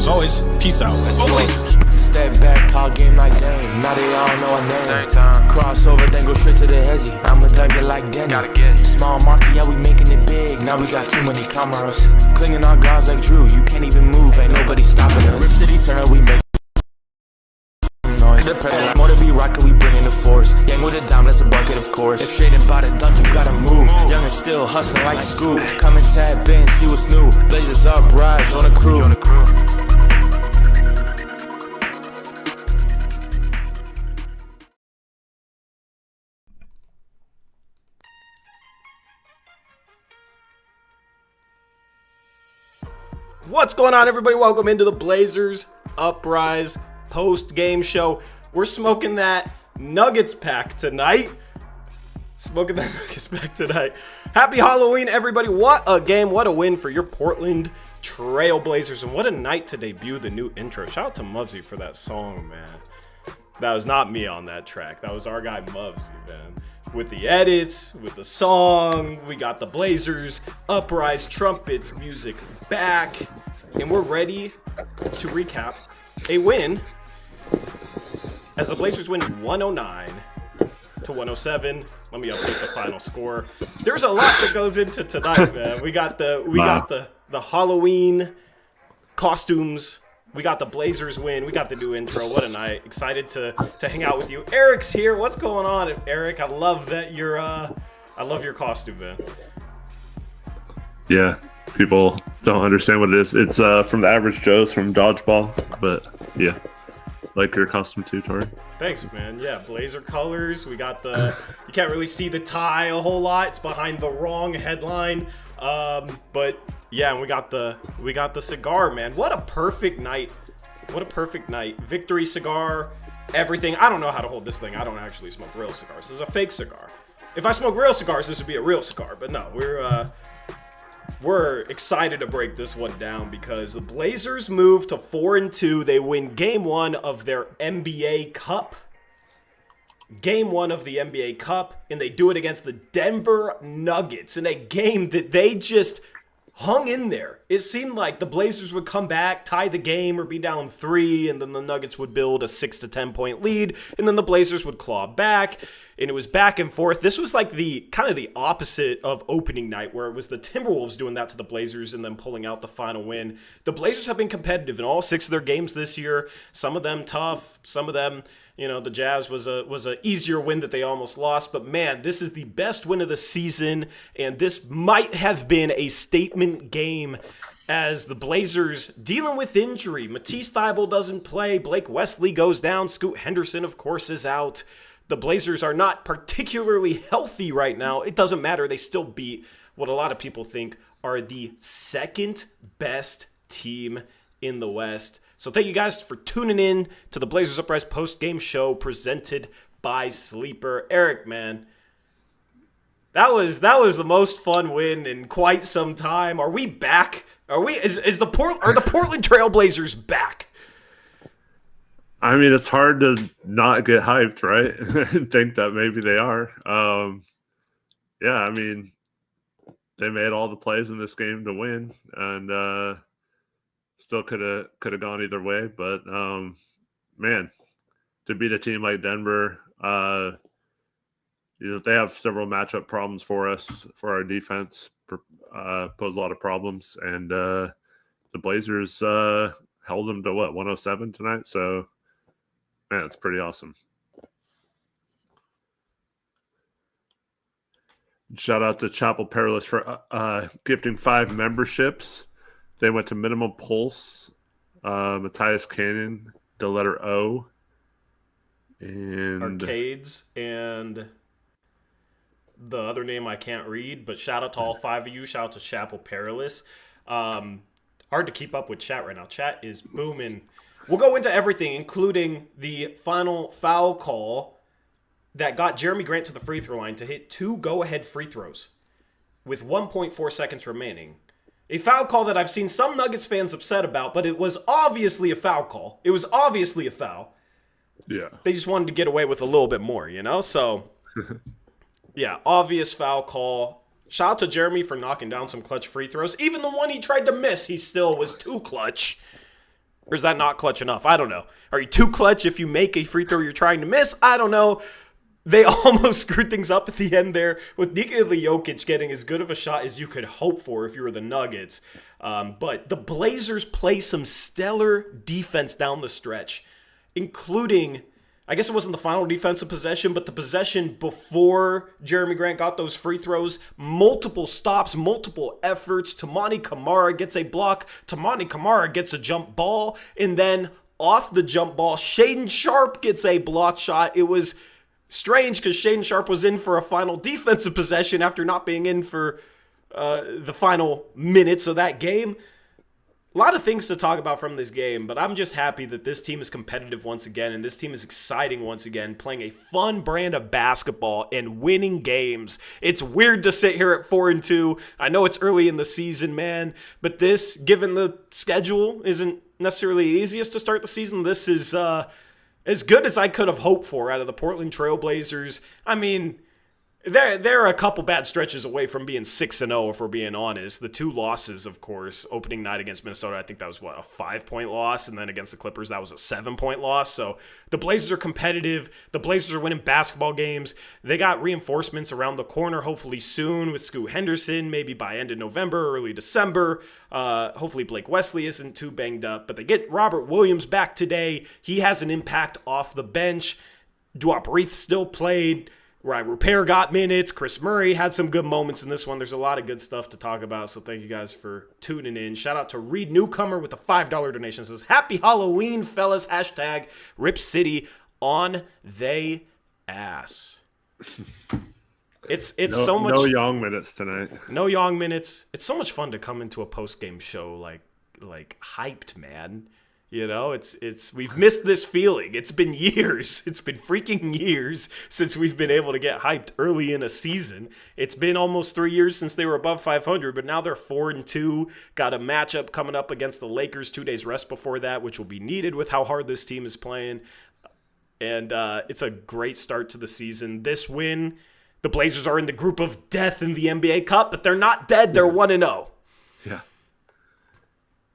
As always, peace out. Let's Go go. Blazers. Step back, call game like game. Now they all know our name. Crossover, then go straight to the hezzy. I'ma dunk it like Denny. Small market, yeah, we making it big. Now we got too many cameras. Clinging on guards like Drew. You can't even move, ain't nobody stopping us. Rip City Turner, we make noise. The predator, motor be rockin', we bringing the force. Gang with a dime, that's a bucket, of course. If straight and bout a dunk, you gotta move. Young and still hustling like Scoop. Come and tap in, see what's new. Blazers Uprise on the crew. What's going on, everybody? Welcome into the Blazers Uprise post-game show. We're smoking that Nuggets pack tonight. Happy Halloween, everybody. What a game. What a win for your Portland Trail Blazers. And what a night to debut the new intro. Shout out to Mubsy for that song, man. That was not me on that track. That was our guy Mubsy, man. With the edits, with the song, we got the Blazers Uprise trumpets music back, and we're ready to recap a win as the Blazers win 109 to 107. Let me update the final score. There's a lot that goes into tonight, man. We got the Halloween costumes. We got the Blazers win. We got the new intro. What a night. Excited to hang out with you. Eric's here. What's going on, Eric? I love that you're I love your costume, man. Yeah, people don't understand what it is. It's from the Average Joe's from Dodgeball, but yeah. Like your costume too, Tori. Thanks, man. Yeah, Blazer colors. We got the you can't really see the tie a whole lot. It's behind the wrong headline. But yeah, and we got the cigar, man. What a perfect night. What a perfect night. Victory cigar, everything. I don't know how to hold this thing. I don't actually smoke real cigars. This is a fake cigar. If I smoke real cigars, this would be a real cigar. But no, we're excited to break this one down because the Blazers move to 4-2. They win game 1 of their NBA Cup. Game 1 of the NBA Cup, and they do it against the Denver Nuggets in a game that they just hung in there. It seemed like the Blazers would come back, tie the game, or be down 3, and then the Nuggets would build a 6 to 10 point lead, and then the Blazers would claw back, and it was back and forth. This was like the kind of the opposite of opening night, where it was the Timberwolves doing that to the Blazers and then pulling out the final win. The Blazers have been competitive in all 6 of their games this year. Some of them tough, some of them, you know, the Jazz was a easier win that they almost lost. But man, this is the best win of the season, and this might have been a statement game as the Blazers dealing with injury. Matisse Thybulle doesn't play. Blake Wesley goes down. Scoot Henderson, of course, is out. The Blazers are not particularly healthy right now. It doesn't matter. They still beat what a lot of people think are the second best team in the West. So thank you guys for tuning in to the Blazers Uprise post-game show presented by Sleeper. Eric, man, that was the most fun win in quite some time. Are we back? Are the Portland Trail Blazers back? I mean, it's hard to not get hyped, right? And think that maybe they are. Yeah, I mean, they made all the plays in this game to win, and still could have gone either way. But man, to beat a team like Denver, you know, they have several matchup problems for us, for our defense, pose a lot of problems, and the Blazers held them to 107 tonight. So. Man, it's pretty awesome. Shout out to Chapel Perilous for gifting 5 memberships. They went to Minimum Pulse, Matthias Canyon, the letter O, and Arcades, and the other name I can't read, but shout out to all 5 of you. Shout out to Chapel Perilous. Hard to keep up with chat right now. Chat is booming. We'll go into everything, including the final foul call that got Jeremy Grant to the free throw line to hit 2 go-ahead free throws with 1.4 seconds remaining. A foul call that I've seen some Nuggets fans upset about, but it was obviously a foul call. It was obviously a foul. Yeah. They just wanted to get away with a little bit more, you know? So, yeah, obvious foul call. Shout out to Jeremy for knocking down some clutch free throws. Even the one he tried to miss, he still was too clutch. Or is that not clutch enough? I don't know. Are you too clutch if you make a free throw you're trying to miss? I don't know. They almost screwed things up at the end there with Nikola Jokic getting as good of a shot as you could hope for if you were the Nuggets. But the Blazers play some stellar defense down the stretch, including, I guess it wasn't the final defensive possession, but the possession before Jeremy Grant got those free throws. Multiple stops, multiple efforts. Tamani Kamara gets a block. Tamani Kamara gets a jump ball. And then off the jump ball, Shaedon Sharpe gets a block shot. It was strange because Shaedon Sharpe was in for a final defensive possession after not being in for the final minutes of that game. A lot of things to talk about from this game, but I'm just happy that this team is competitive once again, and this team is exciting once again, playing a fun brand of basketball and winning games. It's weird to sit here at 4-2. I know it's early in the season, man, but this, given the schedule, isn't necessarily the easiest to start the season. This is as good as I could have hoped for out of the Portland Trail Blazers. I mean, They're a couple bad stretches away from being 6-0, if we're being honest. The two losses, of course, opening night against Minnesota, I think that was, a 5-point loss, and then against the Clippers, that was a 7-point loss. So the Blazers are competitive. The Blazers are winning basketball games. They got reinforcements around the corner, hopefully soon, with Scoot Henderson, maybe by end of November, early December. Hopefully Blake Wesley isn't too banged up. But they get Robert Williams back today. He has an impact off the bench. Duop Reith still played. Right, Repair got minutes. Chris Murray had some good moments in this one. There's a lot of good stuff to talk about, so thank you guys for tuning in. Shout out to Reed Newcomer with a $5 donation. It says, Happy Halloween, fellas. Hashtag Rip City on they ass. It's so much. No Young minutes tonight. No Young minutes. It's so much fun to come into a post-game show like hyped, man. You know, it's we've missed this feeling. It's been years. It's been freaking years since we've been able to get hyped early in a season. It's been almost 3 years since they were above 500, but now they're 4-2. Got a matchup coming up against the Lakers 2 days rest before that, which will be needed with how hard this team is playing. And it's a great start to the season. This win, the Blazers are in the group of death in the NBA Cup, but they're not dead. They're 1-0. Yeah.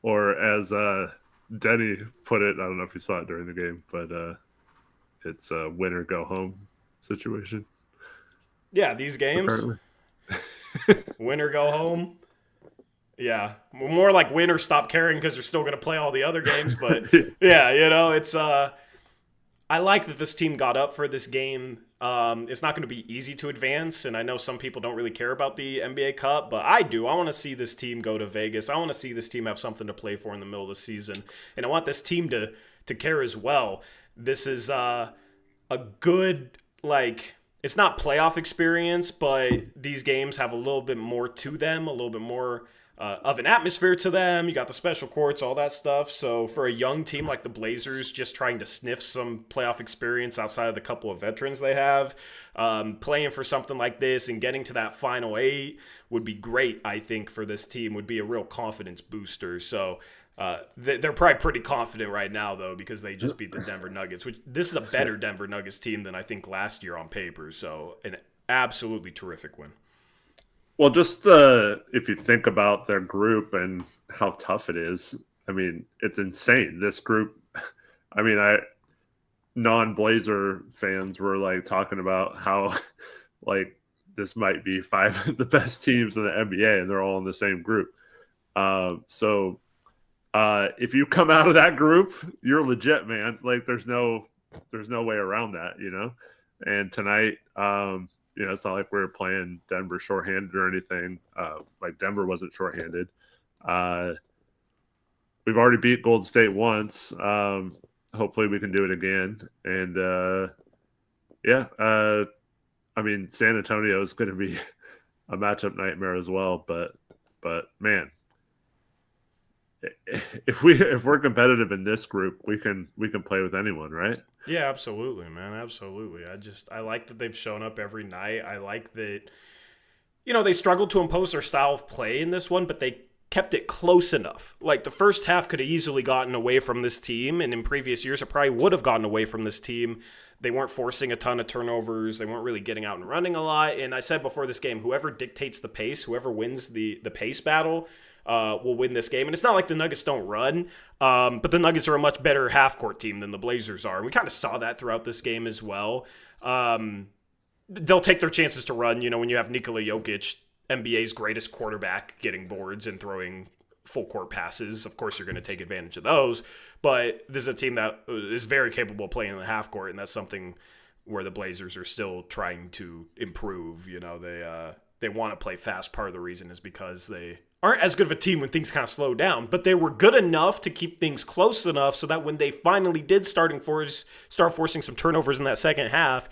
Or as Denny put it, I don't know if you saw it during the game, but it's a win or go home situation. Yeah, these games, win or go home. Yeah, more like win or stop caring because you're still going to play all the other games. But yeah, you know, it's I like that this team got up for this game. It's not going to be easy to advance, and I know some people don't really care about the NBA Cup, but I do. I want to see this team go to Vegas. I want to see this team have something to play for in the middle of the season, and I want this team to care as well. This is a good, it's not playoff experience, but these games have a little bit more to them, a little bit more of an atmosphere to them. You got the special courts, all that stuff. So for a young team like the Blazers, just trying to sniff some playoff experience outside of the couple of veterans they have, playing for something like this and getting to that final 8 would be great, I think, for this team. Would be a real confidence booster. So they're probably pretty confident right now, though, because they just beat the Denver Nuggets, which this is a better Denver Nuggets team than I think last year on paper. So an absolutely terrific win. Well, just if you think about their group and how tough it is, I mean, it's insane. This group, I mean, non-Blazer fans were talking about how this might be 5 of the best teams in the NBA, and they're all in the same group. So if you come out of that group, you're legit, man. There's no way around that, you know. And tonight, it's not like we were playing Denver shorthanded or anything. Denver wasn't shorthanded. We've already beat Golden State once. Hopefully we can do it again. And I mean, San Antonio is going to be a matchup nightmare as well. But man, if we're competitive in this group, we can play with anyone, right? Yeah, absolutely, man. Absolutely. I like that they've shown up every night. I like that, they struggled to impose their style of play in this one, but they kept it close enough. The first half could have easily gotten away from this team, and in previous years, it probably would have gotten away from this team. They weren't forcing a ton of turnovers. They weren't really getting out and running a lot. And I said before this game, whoever dictates the pace, whoever wins the pace battle, will win this game. And it's not like the Nuggets don't run, but the Nuggets are a much better half-court team than the Blazers are. And we kind of saw that throughout this game as well. They'll take their chances to run, when you have Nikola Jokic, NBA's greatest quarterback, getting boards and throwing full court passes. Of course, you're going to take advantage of those, but this is a team that is very capable of playing in the half court, and that's something where the Blazers are still trying to improve. They want to play fast. Part of the reason is because they aren't as good of a team when things kind of slow down, but they were good enough to keep things close enough so that when they finally did start forcing some turnovers in that second half,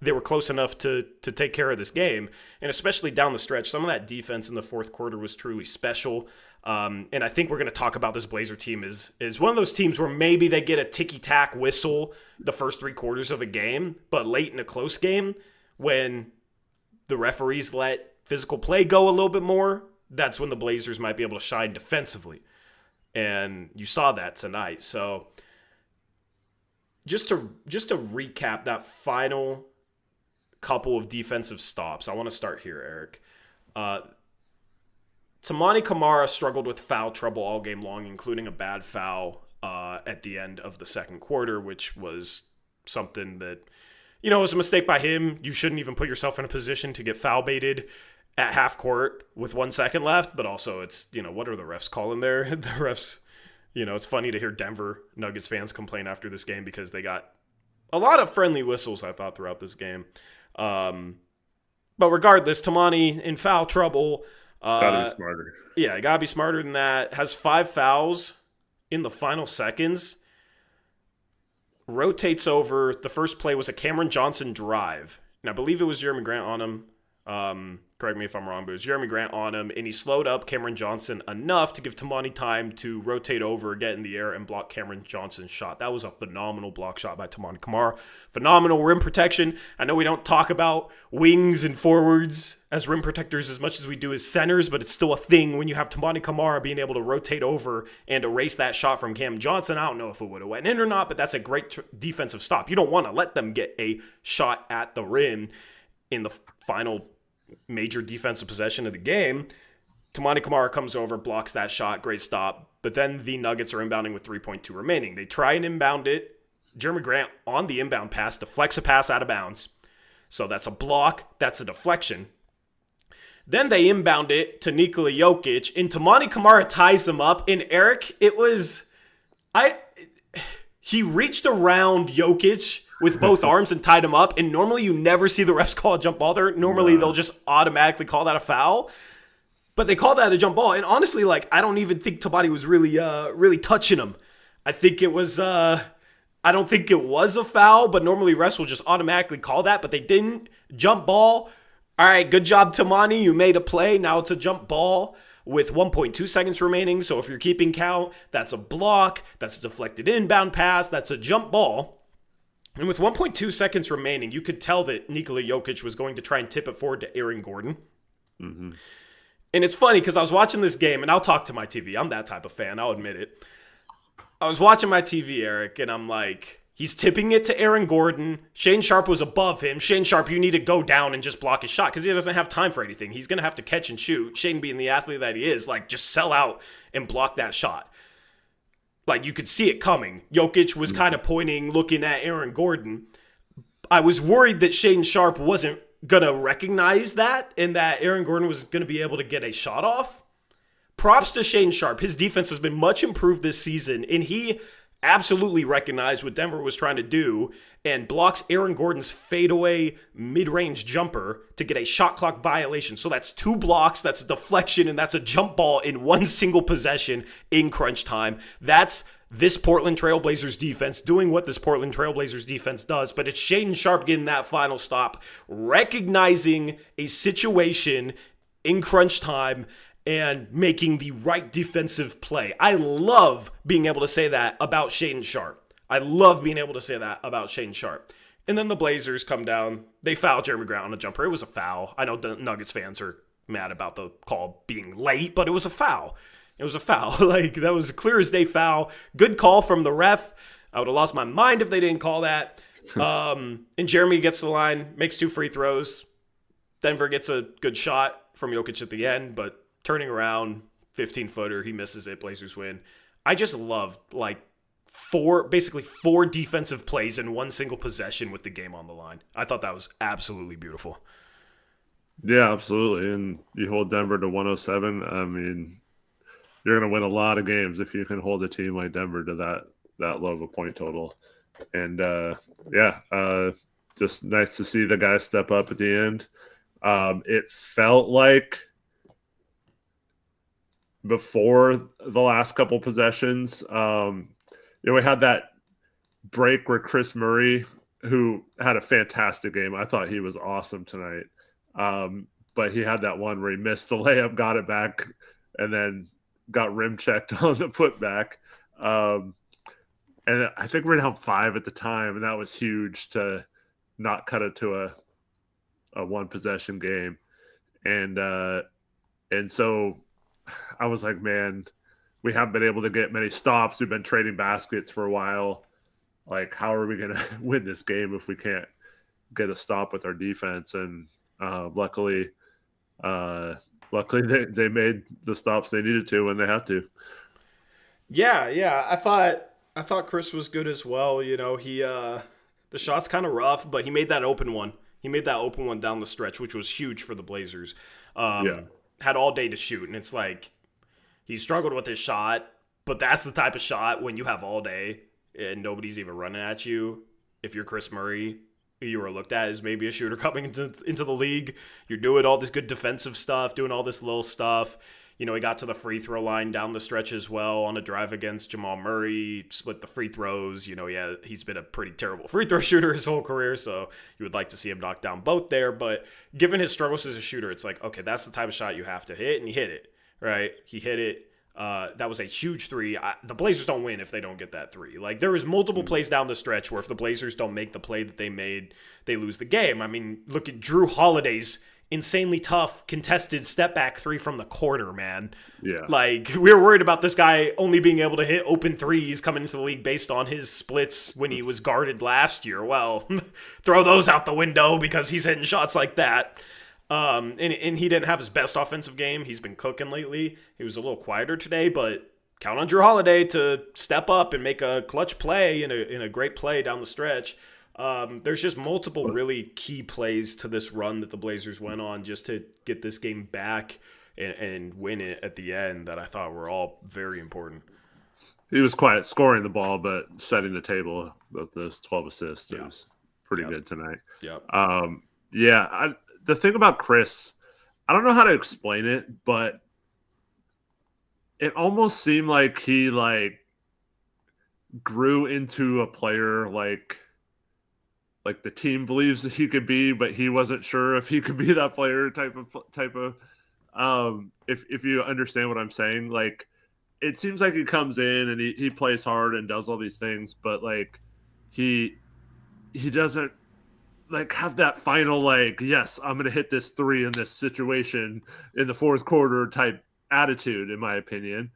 they were close enough to take care of this game. And especially down the stretch, some of that defense in the fourth quarter was truly special. And I think we're going to talk about this Blazer team is one of those teams where maybe they get a ticky-tack whistle the first 3 quarters of a game, but late in a close game, when the referees let physical play go a little bit more, that's when the Blazers might be able to shine defensively. And you saw that tonight. So just to recap that final couple of defensive stops, I want to start here, Eric. Tamani Kamara struggled with foul trouble all game long, including a bad foul at the end of the second quarter, which was something that, was a mistake by him. You shouldn't even put yourself in a position to get foul baited at half court with 1 second left, but also it's, what are the refs calling there? The refs, it's funny to hear Denver Nuggets fans complain after this game because they got a lot of friendly whistles, I thought, throughout this game. But regardless, Tamani in foul trouble. Gotta be smarter. Yeah, you gotta be smarter than that. Has 5 fouls in the final seconds. Rotates over. The first play was a Cameron Johnson drive. And I believe it was Jeremy Grant on him. Correct me if I'm wrong, but it was Jeremy Grant on him, and he slowed up Cameron Johnson enough to give Tamani time to rotate over, get in the air, and block Cameron Johnson's shot. That was a phenomenal block shot by Tamani Kamara. Phenomenal rim protection. I know we don't talk about wings and forwards as rim protectors as much as we do as centers, but it's still a thing when you have Tamani Kamara being able to rotate over and erase that shot from Cam Johnson. I don't know if it would have went in or not, but that's a great defensive stop. You don't want to let them get a shot at the rim in the final major defensive possession of the game. Tamani Kamara comes over, blocks that shot, great stop. But then the Nuggets are inbounding with 3.2 remaining. They try and inbound it. Jeremy Grant on the inbound pass deflects a pass out of bounds. So that's a block, that's a deflection. Then they inbound it to Nikola Jokic, and Tamani Kamara ties him up. And Eric, he reached around Jokic with both arms and tied him up. And normally you never see the refs call a jump ball there. Normally they'll just automatically call that a foul. But they called that a jump ball. And honestly, I don't even think Tamani was really touching him. I think it was, I don't think it was a foul, but normally refs will just automatically call that. But they didn't. Jump ball. All right, good job, Tamani. You made a play. Now it's a jump ball with 1.2 seconds remaining. So if you're keeping count, that's a block. That's a deflected inbound pass. That's a jump ball. And with 1.2 seconds remaining, you could tell that Nikola Jokic was going to try and tip it forward to Aaron Gordon. Mm-hmm. And it's funny because I was watching this game, and I'll talk to my TV. I'm that type of fan. I'll admit it. I was watching my TV, Eric, and I'm like, he's tipping it to Aaron Gordon. Shane Sharp was above him. Shane Sharp, you need to go down and just block his shot because he doesn't have time for anything. He's going to have to catch and shoot. Shane being the athlete that he is, just sell out and block that shot. You could see it coming. Jokic was kind of pointing, looking at Aaron Gordon. I was worried that Shane Sharp wasn't going to recognize that and that Aaron Gordon was going to be able to get a shot off. Props to Shane Sharp. His defense has been much improved this season, and he absolutely recognized what Denver was trying to do and blocks Aaron Gordon's fadeaway mid-range jumper to get a shot clock violation. So that's 2 blocks, that's a deflection, and that's a jump ball in one single possession in crunch time. That's this Portland Trailblazers defense doing what this Portland Trailblazers defense does, but it's Shaedon Sharpe getting that final stop, recognizing a situation in crunch time and making the right defensive play. I love being able to say that about Shaedon Sharpe. I love being able to say that about Shaedon Sharpe. And then the Blazers come down. They foul Jeremy Grant on a jumper. It was a foul. I know the Nuggets fans are mad about the call being late, but it was a foul. It was a foul. That was a clear as day foul. Good call from the ref. I would have lost my mind if they didn't call that. And Jeremy gets to the line, makes 2 free throws. Denver gets a good shot from Jokic at the end, but turning around, 15-footer. He misses it. Blazers win. I just loved like basically four defensive plays in one single possession with the game on the line. I thought that was absolutely beautiful. Yeah, absolutely. And you hold Denver to 107. I mean, you're going to win a lot of games if you can hold a team like Denver to that low of a point total. And just nice to see the guys step up at the end. It felt like before the last couple possessions, we had that break where Chris Murray, who had a fantastic game, I thought he was awesome tonight. But he had that one where he missed the layup, got it back, and then got rim checked on the putback. And I think we're down 5 at the time, and that was huge to not cut it to a one possession game. And so I was like, man, we haven't been able to get many stops. We've been trading baskets for a while. Like, how are we going to win this game if we can't get a stop with our defense? And luckily they made the stops they needed to when they had to. Yeah. I thought Chris was good as well. You know, the shot's kind of rough, but he made that open one. He made that open one down the stretch, which was huge for the Blazers. Had all day to shoot, and it's like he struggled with his shot, but that's the type of shot when you have all day and nobody's even running at you. If you're Chris Murray, you were looked at as maybe a shooter coming into the league. You're doing all this good defensive stuff, doing all this little stuff. You know, he got to the free throw line down the stretch as well on a drive against Jamal Murray, split the free throws. You know, he's been a pretty terrible free throw shooter his whole career, so you would like to see him knock down both there. But given his struggles as a shooter, it's like, okay, that's the type of shot you have to hit, and he hit it, right? He hit it. That was a huge three. The Blazers don't win if they don't get that three. Like, there was multiple plays down the stretch where if the Blazers don't make the play that they made, they lose the game. I mean, look at Drew Holiday's insanely tough contested step back three from the corner, man. Yeah. Like, we were worried about this guy only being able to hit open threes coming into the league based on his splits when he was guarded last year. Well, throw those out the window because he's hitting shots like that. And he didn't have his best offensive game. He's been cooking lately. He was a little quieter today, but count on Drew Holiday to step up and make a clutch play in a great play down the stretch. There's just multiple really key plays to this run that the Blazers went on just to get this game back and win it at the end that I thought were all very important. He was quiet scoring the ball, but setting the table with those 12 assists. It was pretty good tonight. The thing about Chris, I don't know how to explain it, but it almost seemed like he grew into a player like the team believes that he could be, but he wasn't sure if he could be that player type of if you understand what I'm saying. Like, it seems like he comes in and he plays hard and does all these things, but like he doesn't have that final yes, I'm gonna hit this three in this situation in the fourth quarter type attitude, in my opinion.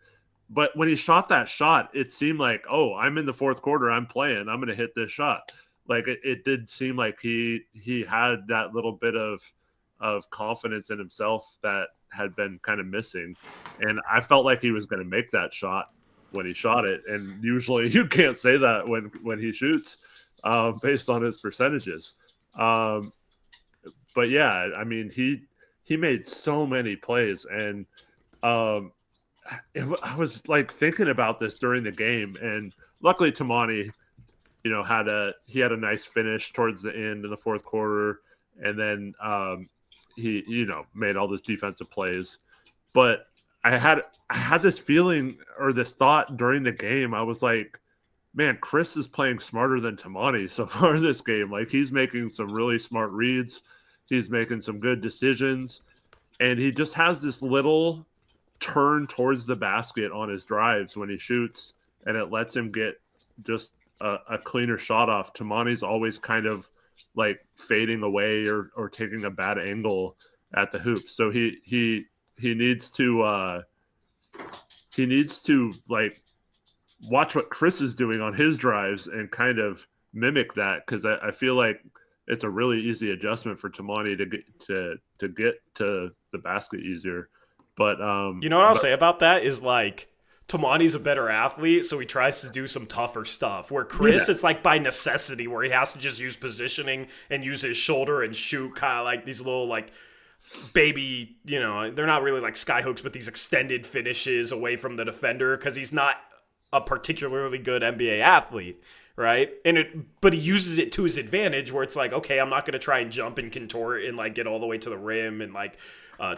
But when he shot that shot, it seemed like, oh, I'm in the fourth quarter, I'm playing, I'm gonna hit this shot. Like, it did seem like he had that little bit of confidence in himself that had been kind of missing. And I felt like he was going to make that shot when he shot it. And usually you can't say that when he shoots based on his percentages. But yeah, I mean, he made so many plays. And I was thinking about this during the game. And luckily Tamani, had a nice finish towards the end in the fourth quarter, and then he made all those defensive plays. But I had this feeling or this thought during the game. I was like, man, Chris is playing smarter than Tamani so far this game. Like, he's making some really smart reads, he's making some good decisions, and he just has this little turn towards the basket on his drives when he shoots, and it lets him get just a cleaner shot off. Tamani's always kind of fading away or taking a bad angle at the hoop. So he needs to watch what Chris is doing on his drives and kind of mimic that, because I feel like it's a really easy adjustment for Tamani to get to the basket easier. But You know what I'll say about that is like Tamani's a better athlete, so he tries to do some tougher stuff. Where Chris, it's like by necessity, where he has to just use positioning and use his shoulder and shoot kind of like these little like baby, they're not really like sky hooks, but these extended finishes away from the defender because he's not a particularly good NBA athlete, right? But he uses it to his advantage where it's like, okay, I'm not going to try and jump and contort and like get all the way to the rim and like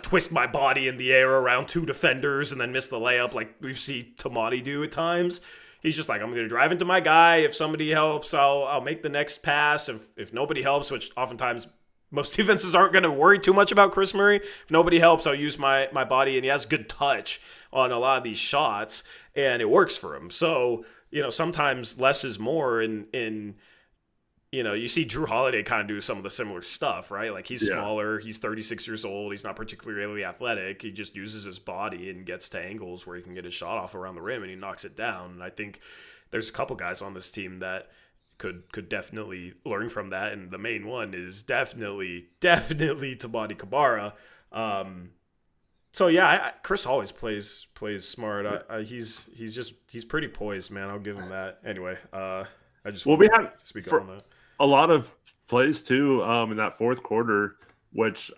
twist my body in the air around two defenders and then miss the layup like we see Tamani do at times. He's just like, I'm going to drive into my guy. If somebody helps, I'll make the next pass. If nobody helps, which oftentimes most defenses aren't going to worry too much about Chris Murray. If nobody helps, I'll use my body, and he has good touch on a lot of these shots, and it works for him. So, sometimes less is more, and you see Drew Holiday kind of do some of the similar stuff, right? Like he's smaller, he's 36 years old, he's not particularly athletic, he just uses his body and gets to angles where he can get his shot off around the rim, and he knocks it down. And I think there's a couple guys on this team that could definitely learn from that, and the main one is definitely Tabani Kabara. So yeah, Chris always plays smart. He's pretty poised, man. I'll give him that. Anyway, I just we had to speak up on that. A lot of plays too in that fourth quarter, which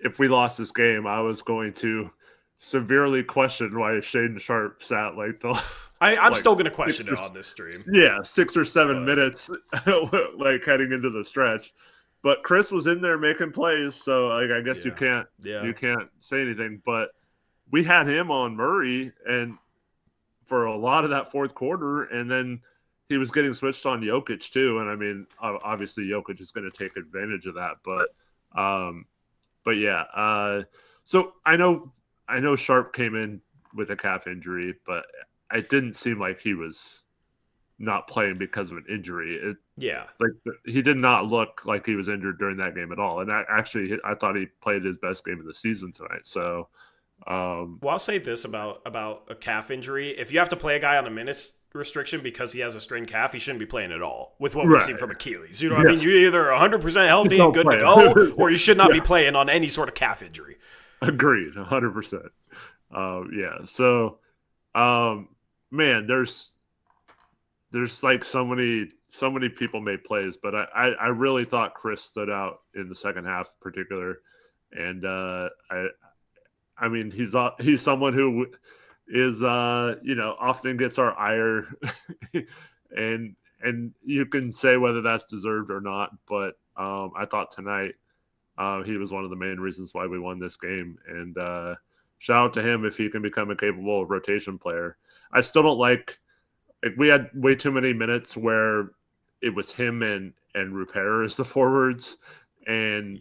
if we lost this game, I was going to severely question why Shaden Sharp sat like the. I'm still going to question it on this stream. Yeah, 6 or 7 minutes, like heading into the stretch. But Chris was in there making plays, so like I guess you can't say anything. But we had him on Murray and for a lot of that fourth quarter, and then he was getting switched on Jokic too. And I mean, obviously Jokic is going to take advantage of that. But yeah. So I know Sharp came in with a calf injury, but it didn't seem like he was not playing because of an injury. Like he did not look like he was injured during that game at all. And I thought he played his best game of the season tonight. So, well, I'll say this about a calf injury: if you have to play a guy on a minutes restriction because he has a strained calf, he shouldn't be playing at all. With what we've seen from Achilles, you know what I mean? You're either 100% healthy and good to go, or you should not be playing on any sort of calf injury. Agreed, 100%. Yeah. So, man, there's like so many people made plays, but I really thought Chris stood out in the second half in particular. And I mean, he's someone who is often gets our ire and you can say whether that's deserved or not, but I thought tonight he was one of the main reasons why we won this game. And shout out to him if he can become a capable rotation player. I still don't like we had way too many minutes where it was him and Rupert as the forwards, and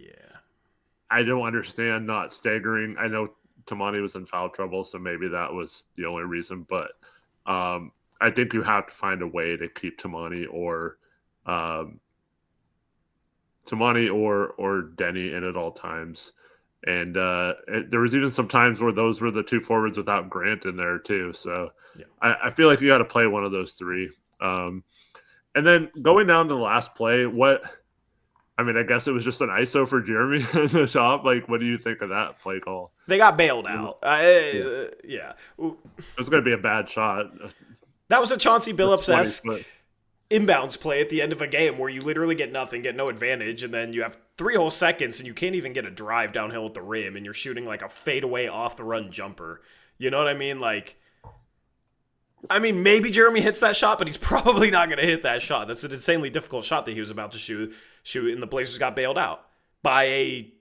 I don't understand not staggering. I know Tamani was in foul trouble, so maybe that was the only reason, but I think you have to find a way to keep Tamani or Denny in at all times. And there was even some times where those were the two forwards without Grant in there too. So I feel like you got to play one of those three. And then going down to the last play, I guess it was just an ISO for Jeremy in the top. Like, what do you think of that play call? They got bailed out. It was going to be a bad shot. That was a Chauncey Billups-esque inbounds play at the end of a game where you literally get nothing, get no advantage, and then you have 3 whole seconds and you can't even get a drive downhill at the rim and you're shooting like a fadeaway off the run jumper. You know what I mean? Maybe Jeremy hits that shot, but he's probably not going to hit that shot. That's an insanely difficult shot that he was about to shoot, and the Blazers got bailed out by a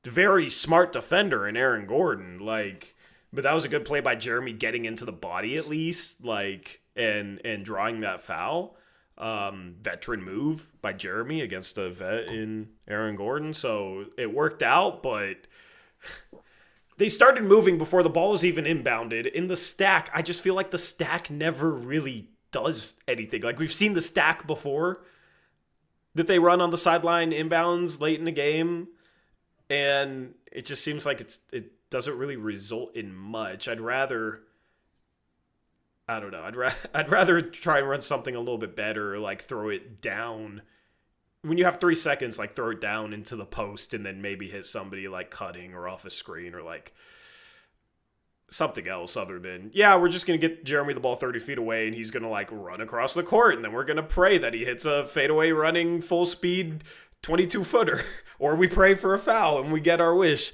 very smart defender in Aaron Gordon. But that was a good play by Jeremy getting into the body at least, and drawing that foul. Veteran move by Jeremy against a vet in Aaron Gordon. So it worked out, but they started moving before the ball was even inbounded. In the stack, I just feel like the stack never really does anything. Like, we've seen the stack before that they run on the sideline inbounds late in the game, and it just seems like it doesn't really result in much. I'd rather try and run something a little bit better, like throw it down. When you have 3 seconds, throw it down into the post and then maybe hit somebody cutting or off a screen or something else other than, yeah, we're just going to get Jeremy the ball 30 feet away and he's going to like run across the court and then we're going to pray that he hits a fadeaway running full speed 22 footer or we pray for a foul and we get our wish.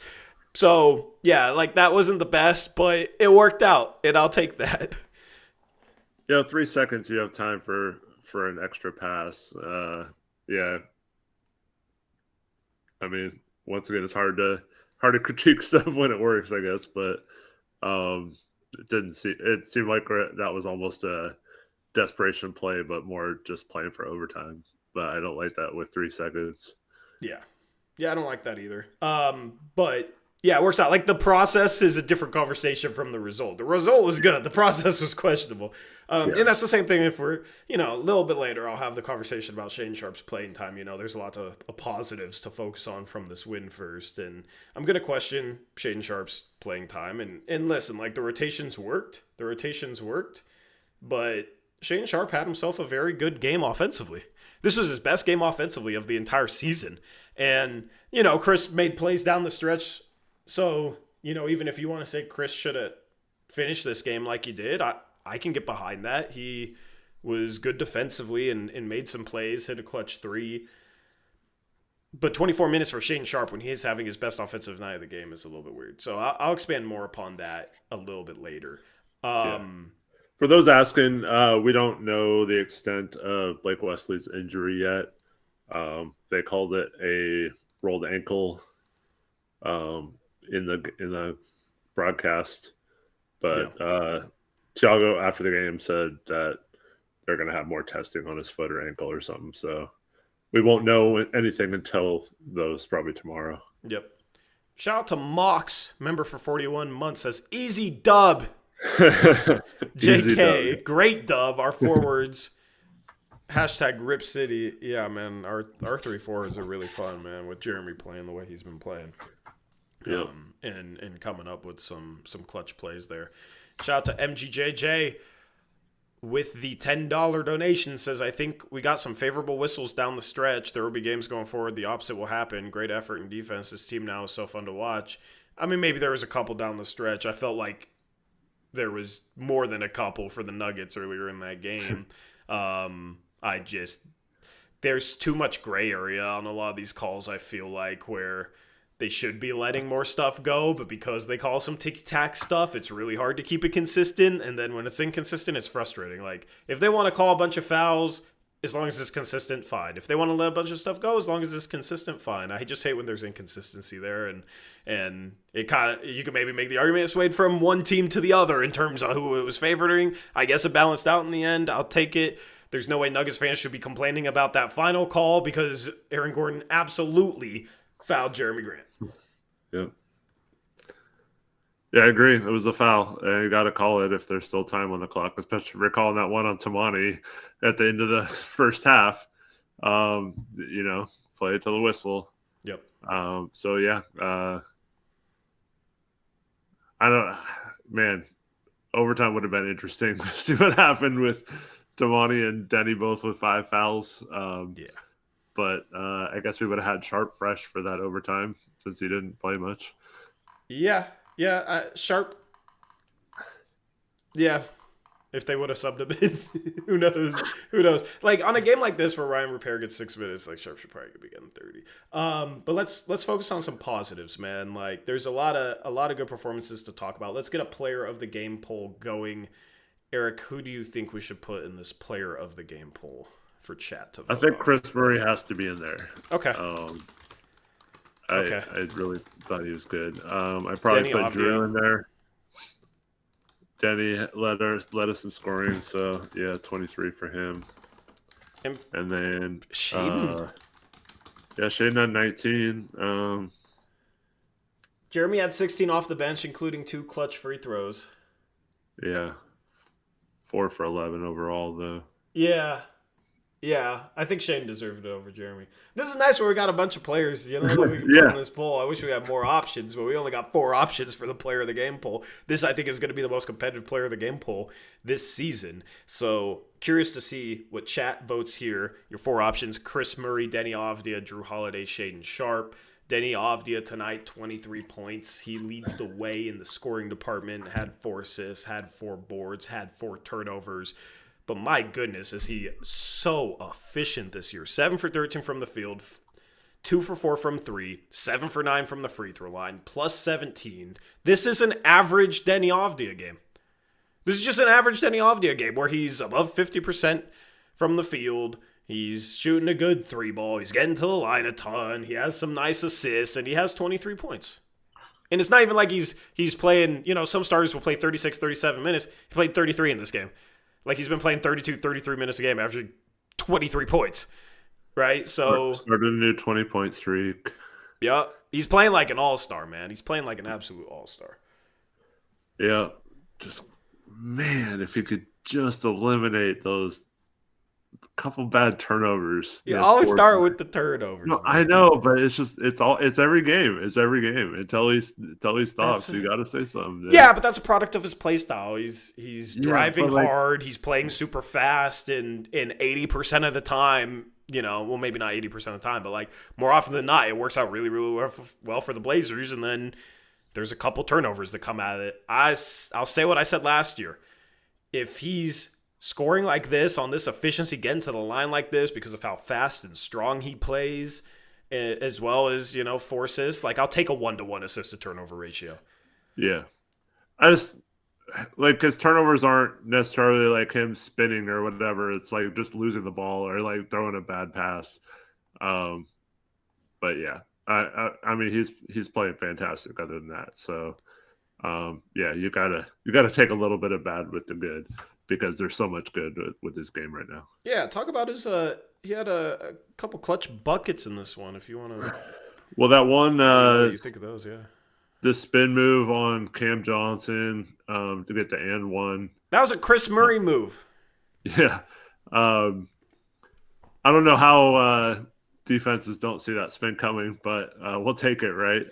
So yeah, like that wasn't the best, but it worked out and I'll take that. 3 seconds you have time for an extra pass. Yeah. I mean, once again, it's hard to critique stuff when it works, I guess, but it seemed like that was almost a desperation play, but more just playing for overtime. But I don't like that with 3 seconds. Yeah, I don't like that either. But yeah, it works out. Like the process is a different conversation from the result. The result was good. The process was questionable. And that's the same thing if we're, a little bit later, I'll have the conversation about Shaden Sharp's playing time. There's a lot of positives to focus on from this win first. And I'm going to question Shaden Sharp's playing time. And listen, like the rotations worked. But Shaden Sharp had himself a very good game offensively. This was his best game offensively of the entire season. And, Chris made plays down the stretch. So, even if you want to say Chris should have finished this game like he did, I can get behind that. He was good defensively and made some plays, hit a clutch 3. But 24 minutes for Shaden Sharp when he's having his best offensive night of the game is a little bit weird. So I'll expand more upon that a little bit later. For those asking, we don't know the extent of Blake Wesley's injury yet. They called it a rolled ankle in the broadcast, but Thiago after the game said that they're going to have more testing on his foot or ankle or something. So we won't know anything until those probably tomorrow. Yep. Shout out to Mox, member for 41 months, says easy dub. Easy JK, dub. Great dub. Our forwards. Hashtag Rip City. Yeah, man. Our 3-4s are really fun, man, with Jeremy playing the way he's been playing. Yep. And coming up with some clutch plays there. Shout out to MGJJ with the $10 donation. Says, I think we got some favorable whistles down the stretch. There will be games going forward. The opposite will happen. Great effort and defense. This team now is so fun to watch. I mean, maybe there was a couple down the stretch. I felt like there was more than a couple for the Nuggets earlier in that game. There's too much gray area on a lot of these calls, I feel like, where they should be letting more stuff go, but because they call some ticky-tack stuff, it's really hard to keep it consistent, and then when it's inconsistent, it's frustrating. Like, if they want to call a bunch of fouls, as long as it's consistent, fine. If they want to let a bunch of stuff go, as long as it's consistent, fine. I just hate when there's inconsistency there, and it kind of, you can maybe make the argument it swayed from one team to the other in terms of who it was favoring. I guess it balanced out in the end. I'll take it. There's no way Nuggets fans should be complaining about that final call because Aaron Gordon absolutely fouled Jeremy Grant. Yep. Yeah, I agree. It was a foul. You got to call it if there's still time on the clock, especially if you're calling that one on Tamani at the end of the first half. Play it to the whistle. Yep. So, yeah. Overtime would have been interesting to see what happened with Tamani and Denny both with 5 fouls. But I guess we would have had Sharp fresh for that overtime since he didn't play much. Yeah. Sharp. Yeah. If they would have subbed him in, who knows? Like on a game like this where Ryan Repair gets 6 minutes, like Sharp should probably be getting 30. But let's focus on some positives, man. Like there's a lot of good performances to talk about. Let's get a player of the game poll going. Eric, who do you think we should put in this player of the game poll for chat to vote I think on? Chris Murray has to be in there. Okay. I really thought he was good. I probably Denny put Drew Avdia. in there. Denny led us in scoring, so yeah, 23 for him. And then Shaden. Shaden had 19. Jeremy had 16 off the bench, including 2 clutch free throws. Yeah, 4 for 11 overall though. Yeah, I think Shane deserved it over Jeremy. This is nice where we got a bunch of players, that we can put in this poll. I wish we had more options, but we only got 4 options for the player of the game poll. This, I think, is going to be the most competitive player of the game poll this season. So, curious to see what chat votes here. Your 4 options: Chris Murray, Denny Avdia, Drew Holiday, Shaden Sharp. Denny Avdia tonight, 23 points. He leads the way in the scoring department, had 4 assists, had 4 boards, had 4 turnovers. But my goodness, is he so efficient this year. 7 for 13 from the field, 2 for 4 from 3, 7 for 9 from the free throw line, plus 17. This is an average Denny Avdia game. This is just an average Denny Avdia game where he's above 50% from the field. He's shooting a good 3 ball. He's getting to the line a ton. He has some nice assists, and he has 23 points. And it's not even like he's playing, some starters will play 36, 37 minutes. He played 33 in this game. Like he's been playing 32, 33 minutes a game, averaging 23 points. Right? So started a new 20-point streak. Yeah. He's playing like an all-star, man. He's playing like an absolute all-star. Yeah. Just, man, if he could just eliminate those couple bad turnovers. You always start with the turnovers. No, I know, but it's every game. It's every game until he stops. You got to say something. Dude. Yeah, but that's a product of his play style. He's driving hard. He's playing super fast, and 80% of the time, well, maybe not 80% of the time, but like more often than not, it works out really, really well for the Blazers. And then there's a couple turnovers that come out of it. I'll say what I said last year. If he's scoring like this, on this efficiency, getting to the line like this because of how fast and strong he plays, as well as, 4 assists, like I'll take a 1-to-1 assist to turnover ratio. Yeah. I just, like, his turnovers aren't necessarily like him spinning or whatever. It's like just losing the ball or like throwing a bad pass. But yeah, I mean, he's playing fantastic other than that. So, yeah, you gotta take a little bit of bad with the good, because there's so much good with this game right now. Yeah, talk about his he had a couple clutch buckets in this one, if you want to. Well, that one you think of those, yeah. The spin move on Cam Johnson to get the and one. That was a Chris Murray move. Yeah. I don't know how defenses don't see that spin coming, but we'll take it, right?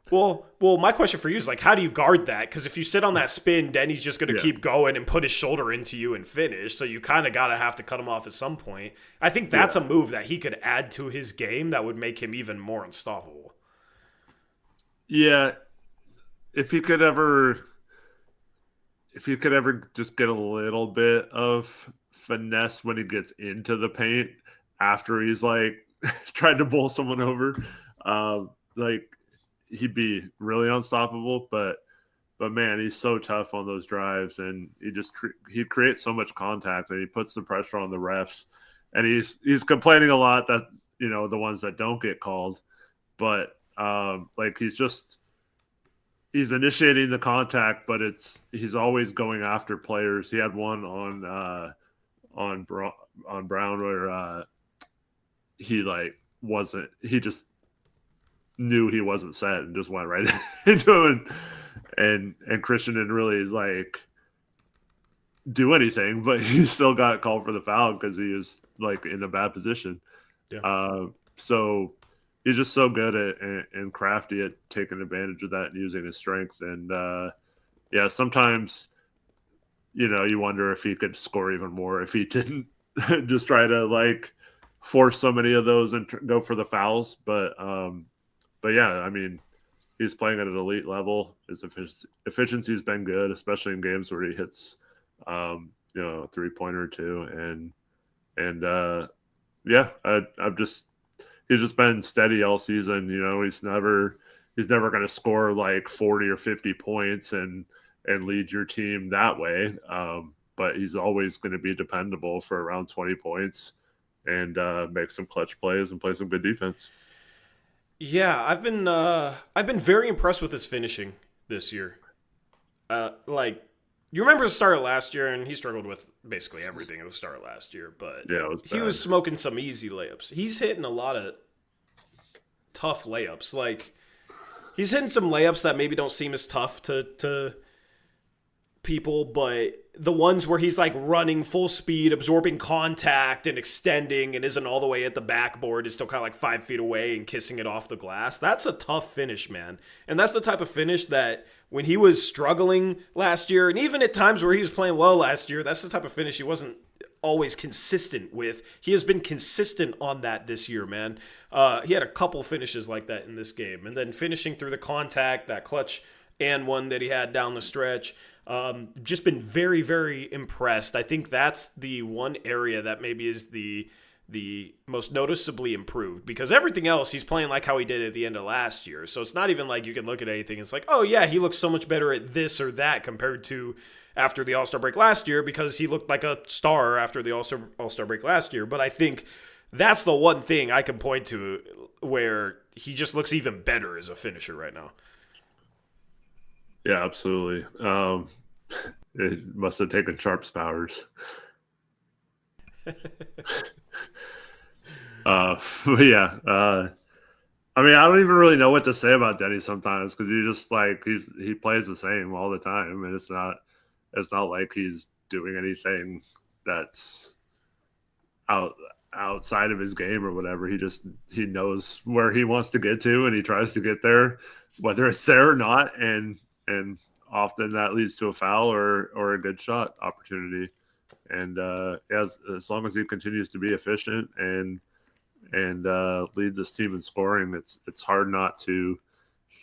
Well, my question for you is, like, how do you guard that? Because if you sit on that spin, then he's just going to keep going and put his shoulder into you and finish. So you kind of have to cut him off at some point. I think that's a move that he could add to his game that would make him even more unstoppable. Yeah. If he could ever just get a little bit of finesse when he gets into the paint after he's like tried to bowl someone over, like he'd be really unstoppable. But man, he's so tough on those drives, and he creates so much contact, and he puts the pressure on the refs, and he's complaining a lot that the ones that don't get called, but like he's initiating the contact, but he's always going after players. He had one on Brown where he just knew he wasn't set and just went right into him, and Christian didn't really like do anything, but he still got called for the foul because he was like in a bad position. Yeah. So he's just so good and crafty at taking advantage of that and using his strength. And yeah, sometimes you wonder if he could score even more if he didn't just try to like force so many of those and go for the fouls. But yeah, I mean, he's playing at an elite level. His efficiency's been good, especially in games where he hits a 3-pointer or two. And yeah, he's just been steady all season. He's never going to score like 40 or 50 points and lead your team that way. But he's always going to be dependable for around 20 points and make some clutch plays and play some good defense. Yeah, I've been very impressed with his finishing this year. Like, you remember the start of last year, and he struggled with basically everything at the start of last year, but yeah, he was smoking some easy layups. He's hitting a lot of tough layups. Like, he's hitting some layups that maybe don't seem as tough to people, but the ones where he's like running full speed, absorbing contact and extending and isn't all the way at the backboard, is still kind of like 5 feet away and kissing it off the glass. That's a tough finish, man. And that's the type of finish that when he was struggling last year, and even at times where he was playing well last year, that's the type of finish he wasn't always consistent with. He has been consistent on that this year, man. He had a couple finishes like that in this game. And then finishing through the contact, that clutch and one that he had down the stretch. Just been very, very impressed. I think that's the one area that maybe is the most noticeably improved, because everything else he's playing like how he did at the end of last year. So it's not even like you can look at anything. It's like, oh yeah, he looks so much better at this or that compared to after the All-Star break last year, because he looked like a star after the All-Star break last year. But I think that's the one thing I can point to where he just looks even better as a finisher right now. Yeah, absolutely. It must have taken Sharp's powers. But yeah, I mean, I don't even really know what to say about Denny sometimes, because you just like he plays the same all the time, and it's not like he's doing anything that's outside of his game or whatever. He knows where he wants to get to, and he tries to get there, whether it's there or not, and often that leads to a foul or a good shot opportunity. And as long as he continues to be efficient and lead this team in scoring, it's hard not to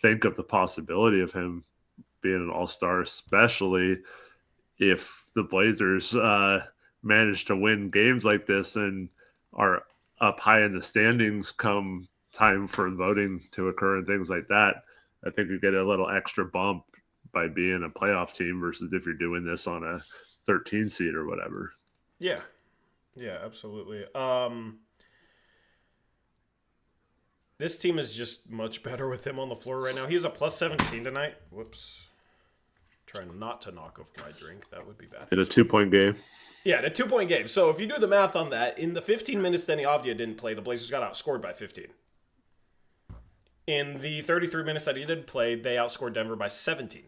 think of the possibility of him being an all-star, especially if the Blazers manage to win games like this and are up high in the standings come time for voting to occur and things like that. I think you get a little extra bump by being a playoff team versus if you're doing this on a 13 seed or whatever. Yeah, absolutely. This team is just much better with him on the floor right now. He's a plus 17 tonight. Whoops. Trying not to knock off my drink. That would be bad. In a 2-point game. Yeah, in a 2-point game. So if you do the math on that, in the 15 minutes Denny Avdia didn't play, the Blazers got outscored by 15. In the 33 minutes that he did play, they outscored Denver by 17.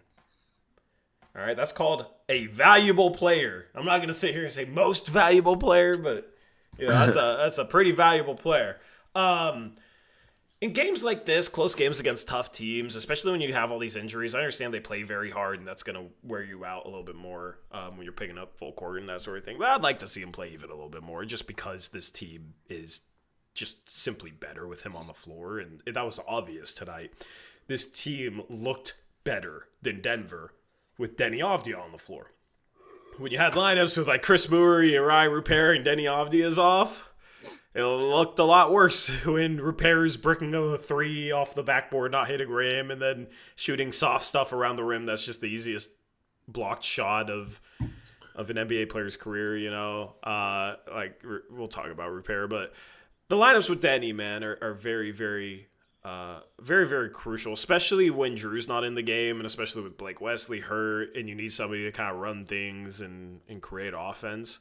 All right, that's called a valuable player. I'm not going to sit here and say most valuable player, but that's a pretty valuable player. In games like this, close games against tough teams, especially when you have all these injuries, I understand they play very hard, and that's going to wear you out a little bit more when you're picking up full court and that sort of thing. But I'd like to see him play even a little bit more, just because this team is just simply better with him on the floor, and that was obvious tonight. This team looked better than Denver with Denny Avdia on the floor. When you had lineups with like Chris Moore, Uri Rupert, and Denny Avdia's off, it looked a lot worse when Rupert's bricking a three off the backboard, not hitting rim, and then shooting soft stuff around the rim. That's just the easiest blocked shot of an NBA player's career, you know. We'll talk about Rupert, but the lineups with Denny, man, are very, very very, very crucial, especially when Drew's not in the game, and especially with Blake Wesley hurt, and you need somebody to kind of run things and create offense.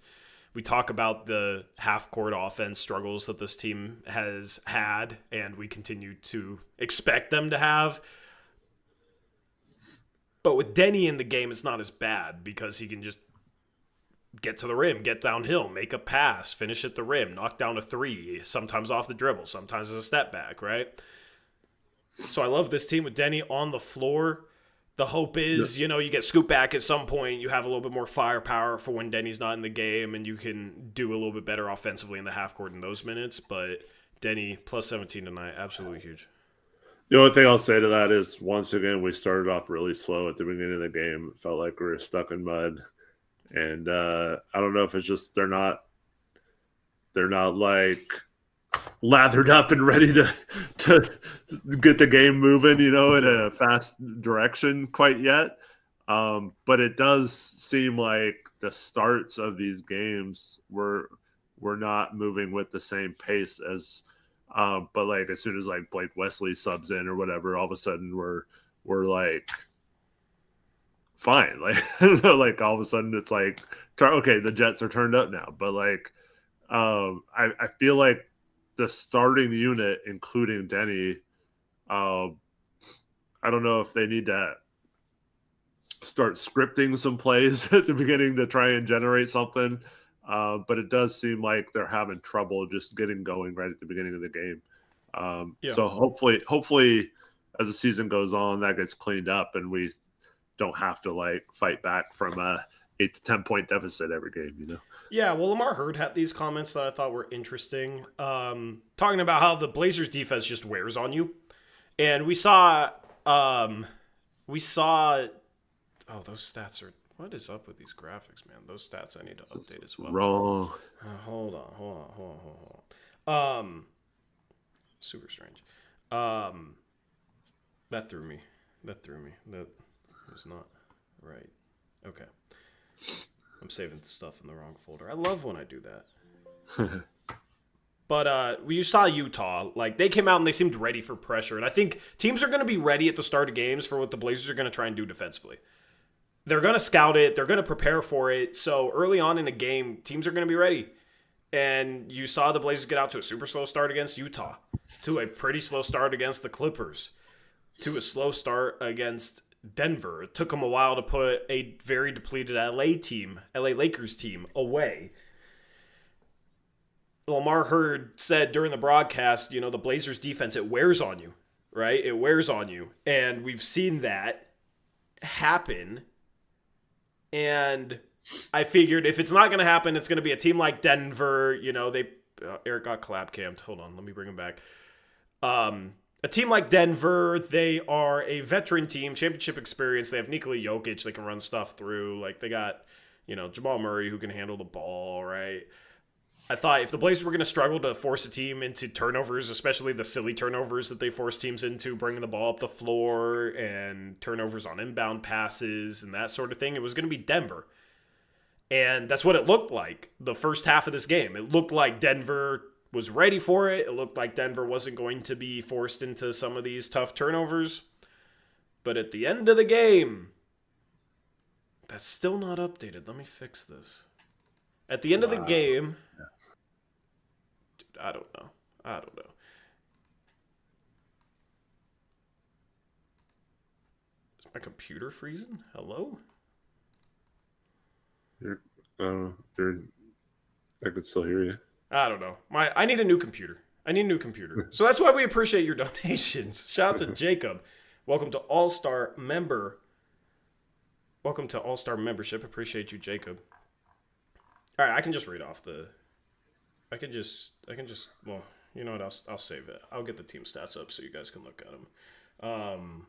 We talk about the half-court offense struggles that this team has had, and we continue to expect them to have. But with Denny in the game, it's not as bad, because he can just get to the rim, get downhill, make a pass, finish at the rim, knock down a three, sometimes off the dribble, sometimes as a step back, right? So I love this team with Denny on the floor. The hope is, you get scoop back at some point. You have a little bit more firepower for when Denny's not in the game, and you can do a little bit better offensively in the half court in those minutes. But Denny, plus 17 tonight, absolutely huge. The only thing I'll say to that is, once again, we started off really slow at the beginning of the game. It felt like we were stuck in mud. And I don't know if it's just they're not like lathered up and ready to get the game moving, in a fast direction quite yet. But it does seem like the starts of these games were not moving with the same pace as but like as soon as like Blake Wesley subs in or whatever, all of a sudden we're like fine. Like I don't know, like all of a sudden it's like, okay, the Jets are turned up now. But like I feel like the starting unit, including Denny, I don't know if they need to start scripting some plays at the beginning to try and generate something. But it does seem like they're having trouble just getting going right at the beginning of the game. So hopefully as the season goes on, that gets cleaned up and we don't have to like fight back from a 8 to 10 point deficit every game, you know? Yeah, well, Lamar Hurd had these comments that I thought were interesting, talking about how the Blazers defense just wears on you. And we saw, oh, those stats are, what is up with these graphics, man? Those stats I need to update as well. Wrong. Hold on. Super strange. That threw me. That was not right. Okay. I'm saving stuff in the wrong folder. I love when I do that. But you saw Utah. Like, they came out and they seemed ready for pressure. And I think teams are going to be ready at the start of games for what the Blazers are going to try and do defensively. They're going to scout it. They're going to prepare for it. So early on in a game, teams are going to be ready. And you saw the Blazers get out to a super slow start against Utah, to a pretty slow start against the Clippers, to a slow start against Denver. It took them a while to put a very depleted LA Lakers team away. Lamar Hurd said during the broadcast, the Blazers defense, it wears on you, right? It wears on you. And we've seen that happen. And I figured if it's not going to happen, it's going to be a team like Denver. Eric got collab camped. Hold on, let me bring him back. A team like Denver, they are a veteran team, championship experience. They have Nikola Jokic, they can run stuff through. Like, they got, Jamal Murray who can handle the ball, right? I thought if the Blazers were going to struggle to force a team into turnovers, especially the silly turnovers that they force teams into, bringing the ball up the floor and turnovers on inbound passes and that sort of thing, it was going to be Denver. And that's what it looked like the first half of this game. It looked like Denver was ready for it. It looked like Denver wasn't going to be forced into some of these tough turnovers. But at the end of the game, that's still not updated. Let me fix this. At the end of the game, dude, I don't know. Is my computer freezing? Hello? I could still hear you. I don't know. I need a new computer. So that's why we appreciate your donations. Shout out to Jacob. Welcome to All-Star member. Welcome to All-Star membership. Appreciate you, Jacob. All right, I can just read off well, you know what? I'll save it. I'll get the team stats up so you guys can look at them.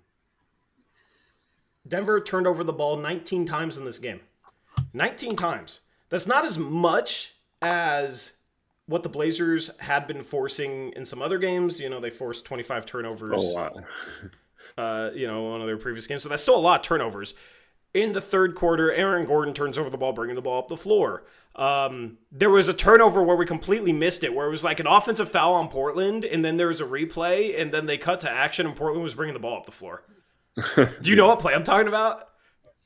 Denver turned over the ball 19 times in this game. 19 times. That's not as much as what the Blazers had been forcing in some other games. They forced 25 turnovers. Oh, wow. One of their previous games. So that's still a lot of turnovers. In the third quarter, Aaron Gordon turns over the ball, bringing the ball up the floor. There was a turnover where we completely missed it, where it was like an offensive foul on Portland, and then there was a replay, and then they cut to action, and Portland was bringing the ball up the floor. Do you know what play I'm talking about?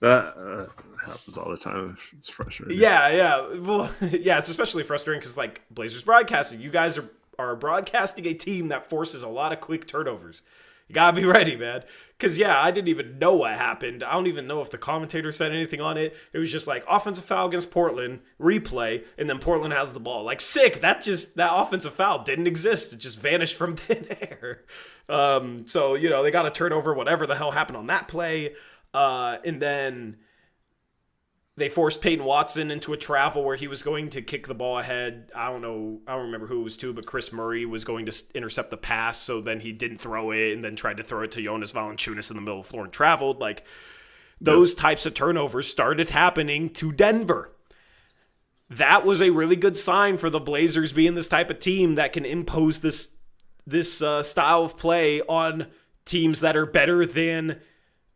That happens all the time. It's frustrating. Yeah. Well, yeah, it's especially frustrating because, like, Blazers broadcasting, you guys are broadcasting a team that forces a lot of quick turnovers. You gotta be ready, man. Because, yeah, I didn't even know what happened. I don't even know if the commentator said anything on it. It was just like offensive foul against Portland, replay, and then Portland has the ball. Like, sick. That offensive foul didn't exist. It just vanished from thin air. So, they got a turnover, whatever the hell happened on that play. And then they forced Peyton Watson into a travel where he was going to kick the ball ahead. I don't remember who it was to, but Chris Murray was going to intercept the pass, so then he didn't throw it and then tried to throw it to Jonas Valanciunas in the middle of the floor and traveled. Like, those types of turnovers started happening to Denver. That was a really good sign for the Blazers being this type of team that can impose this style of play on teams that are better than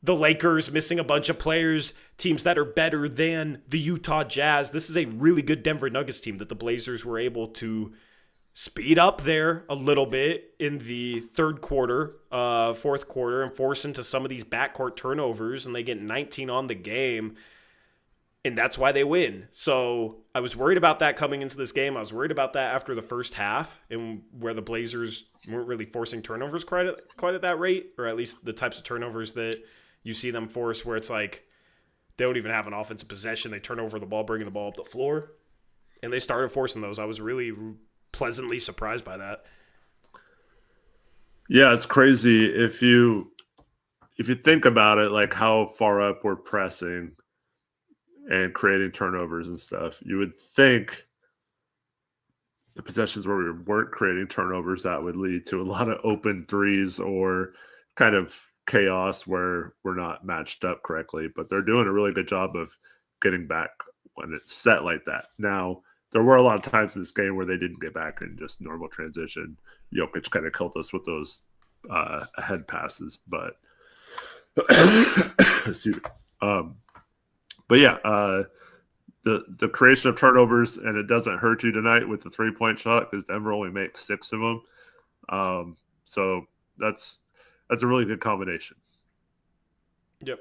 the Lakers, missing a bunch of players, teams that are better than the Utah Jazz. This is a really good Denver Nuggets team that the Blazers were able to speed up there a little bit in the third quarter, fourth quarter, and force into some of these backcourt turnovers, and they get 19 on the game, and that's why they win. So I was worried about that coming into this game. I was worried about that after the first half, and where the Blazers weren't really forcing turnovers quite at that rate, or at least the types of turnovers that you see them force where it's like they don't even have an offensive possession. They turn over the ball, bringing the ball up the floor. And they started forcing those. I was really pleasantly surprised by that. Yeah, it's crazy. If you think about it, like how far up we're pressing and creating turnovers and stuff. You would think the possessions where we weren't creating turnovers, that would lead to a lot of open threes or kind of chaos where we're not matched up correctly. But they're doing a really good job of getting back when it's set like that. Now, there were a lot of times in this game where they didn't get back in just normal transition. Jokic kind of killed us with those ahead passes, but excuse me. But yeah, the creation of turnovers, and it doesn't hurt you tonight with the 3-point shot because Denver only makes 6 of them. So that's a really good combination. Yep.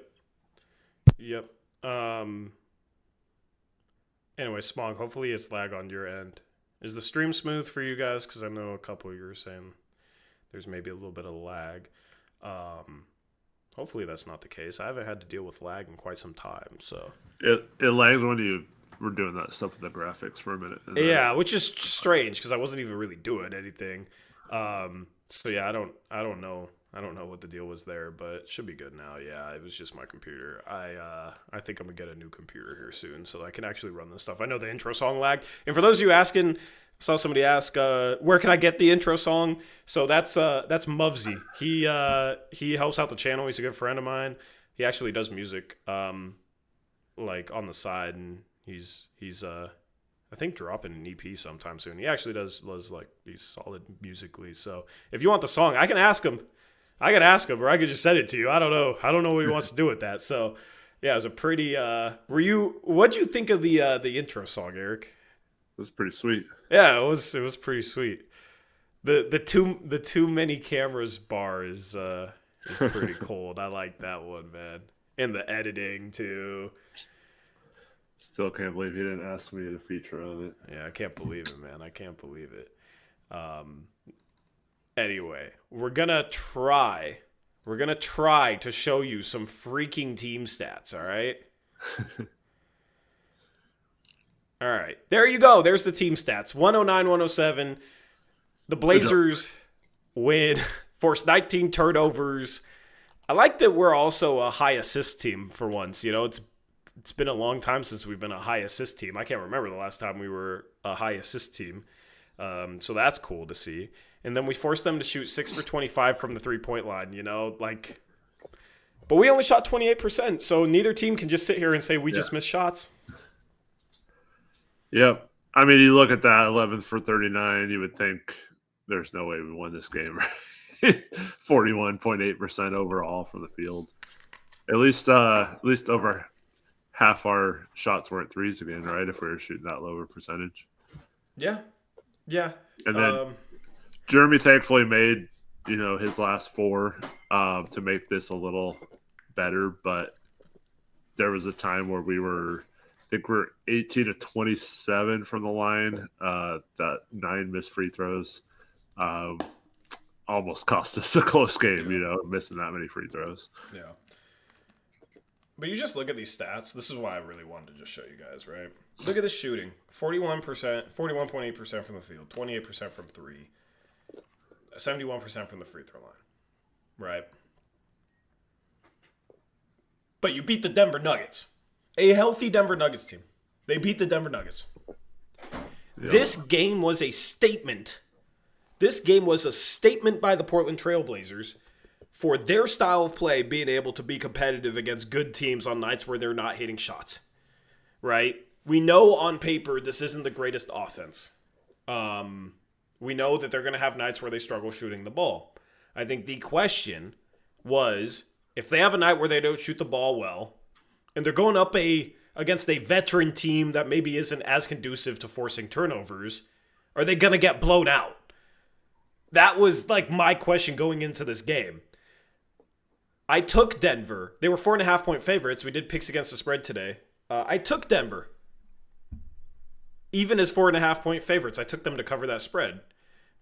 Anyway, Smog, hopefully it's lag on your end. Is the stream smooth for you guys? Because I know a couple of you were saying there's maybe a little bit of lag. Hopefully that's not the case. I haven't had to deal with lag in quite some time, so it lagged when you were doing that stuff with the graphics for a minute. Yeah, which is strange because I wasn't even really doing anything. So yeah, I don't know what the deal was there, but it should be good now. Yeah, it was just my computer. I think I'm gonna get a new computer here soon so I can actually run this stuff. I know the intro song lagged, and for those of you asking, I saw somebody ask, where can I get the intro song? So that's Muvsy. He helps out the channel. He's a good friend of mine. He actually does music, like on the side, and he's I think dropping an EP sometime soon. He actually does like he's solid musically. So if you want the song, I can ask him, or I could just send it to you. I don't know what he wants to do with that. So yeah, it was a pretty. What'd you think of the intro song, Eric? It was pretty sweet. Yeah, it was pretty sweet. The too many cameras bar is pretty cold. I like that one, man. And the editing too. Still can't believe you didn't ask me to feature on it. Yeah, I can't believe it, man. I can't believe it. Anyway, we're gonna try to show you some freaking team stats, all right? All right. There you go. There's the team stats. 109-107. The Blazers win, force 19 turnovers. I like that we're also a high assist team for once. You know, it's been a long time since we've been a high assist team. I can't remember the last time we were a high assist team. So that's cool to see. And then we forced them to shoot 6 for 25 from the 3-point line, you know, like, but we only shot 28%. So neither team can just sit here and say we just missed shots. Yep. I mean, you look at that 11 for 39, you would think there's no way we won this game. 41.8% overall from the field. At least over half our shots weren't threes again, right? If we were shooting that lower percentage. Yeah. And then Jeremy thankfully made, his last 4 to make this a little better, but there was a time where I think we're 18 to 27 from the line. That 9 missed free throws almost cost us a close game, missing that many free throws. Yeah. But you just look at these stats. This is why I really wanted to just show you guys, right? Look at the shooting. 41%, 41.8% from the field, 28% from 3, 71% from the free throw line, right? But you beat the Denver Nuggets. A healthy Denver Nuggets team. They beat the Denver Nuggets. Yeah. This game was a statement. This game was a statement by the Portland Trail Blazers for their style of play being able to be competitive against good teams on nights where they're not hitting shots. Right? We know on paper this isn't the greatest offense. We know that they're going to have nights where they struggle shooting the ball. I think the question was, if they have a night where they don't shoot the ball well, and they're going up against a veteran team that maybe isn't as conducive to forcing turnovers, are they going to get blown out? That was like my question going into this game. I took Denver. They were 4.5-point favorites. We did picks against the spread today. I took Denver. Even as 4.5-point favorites, I took them to cover that spread.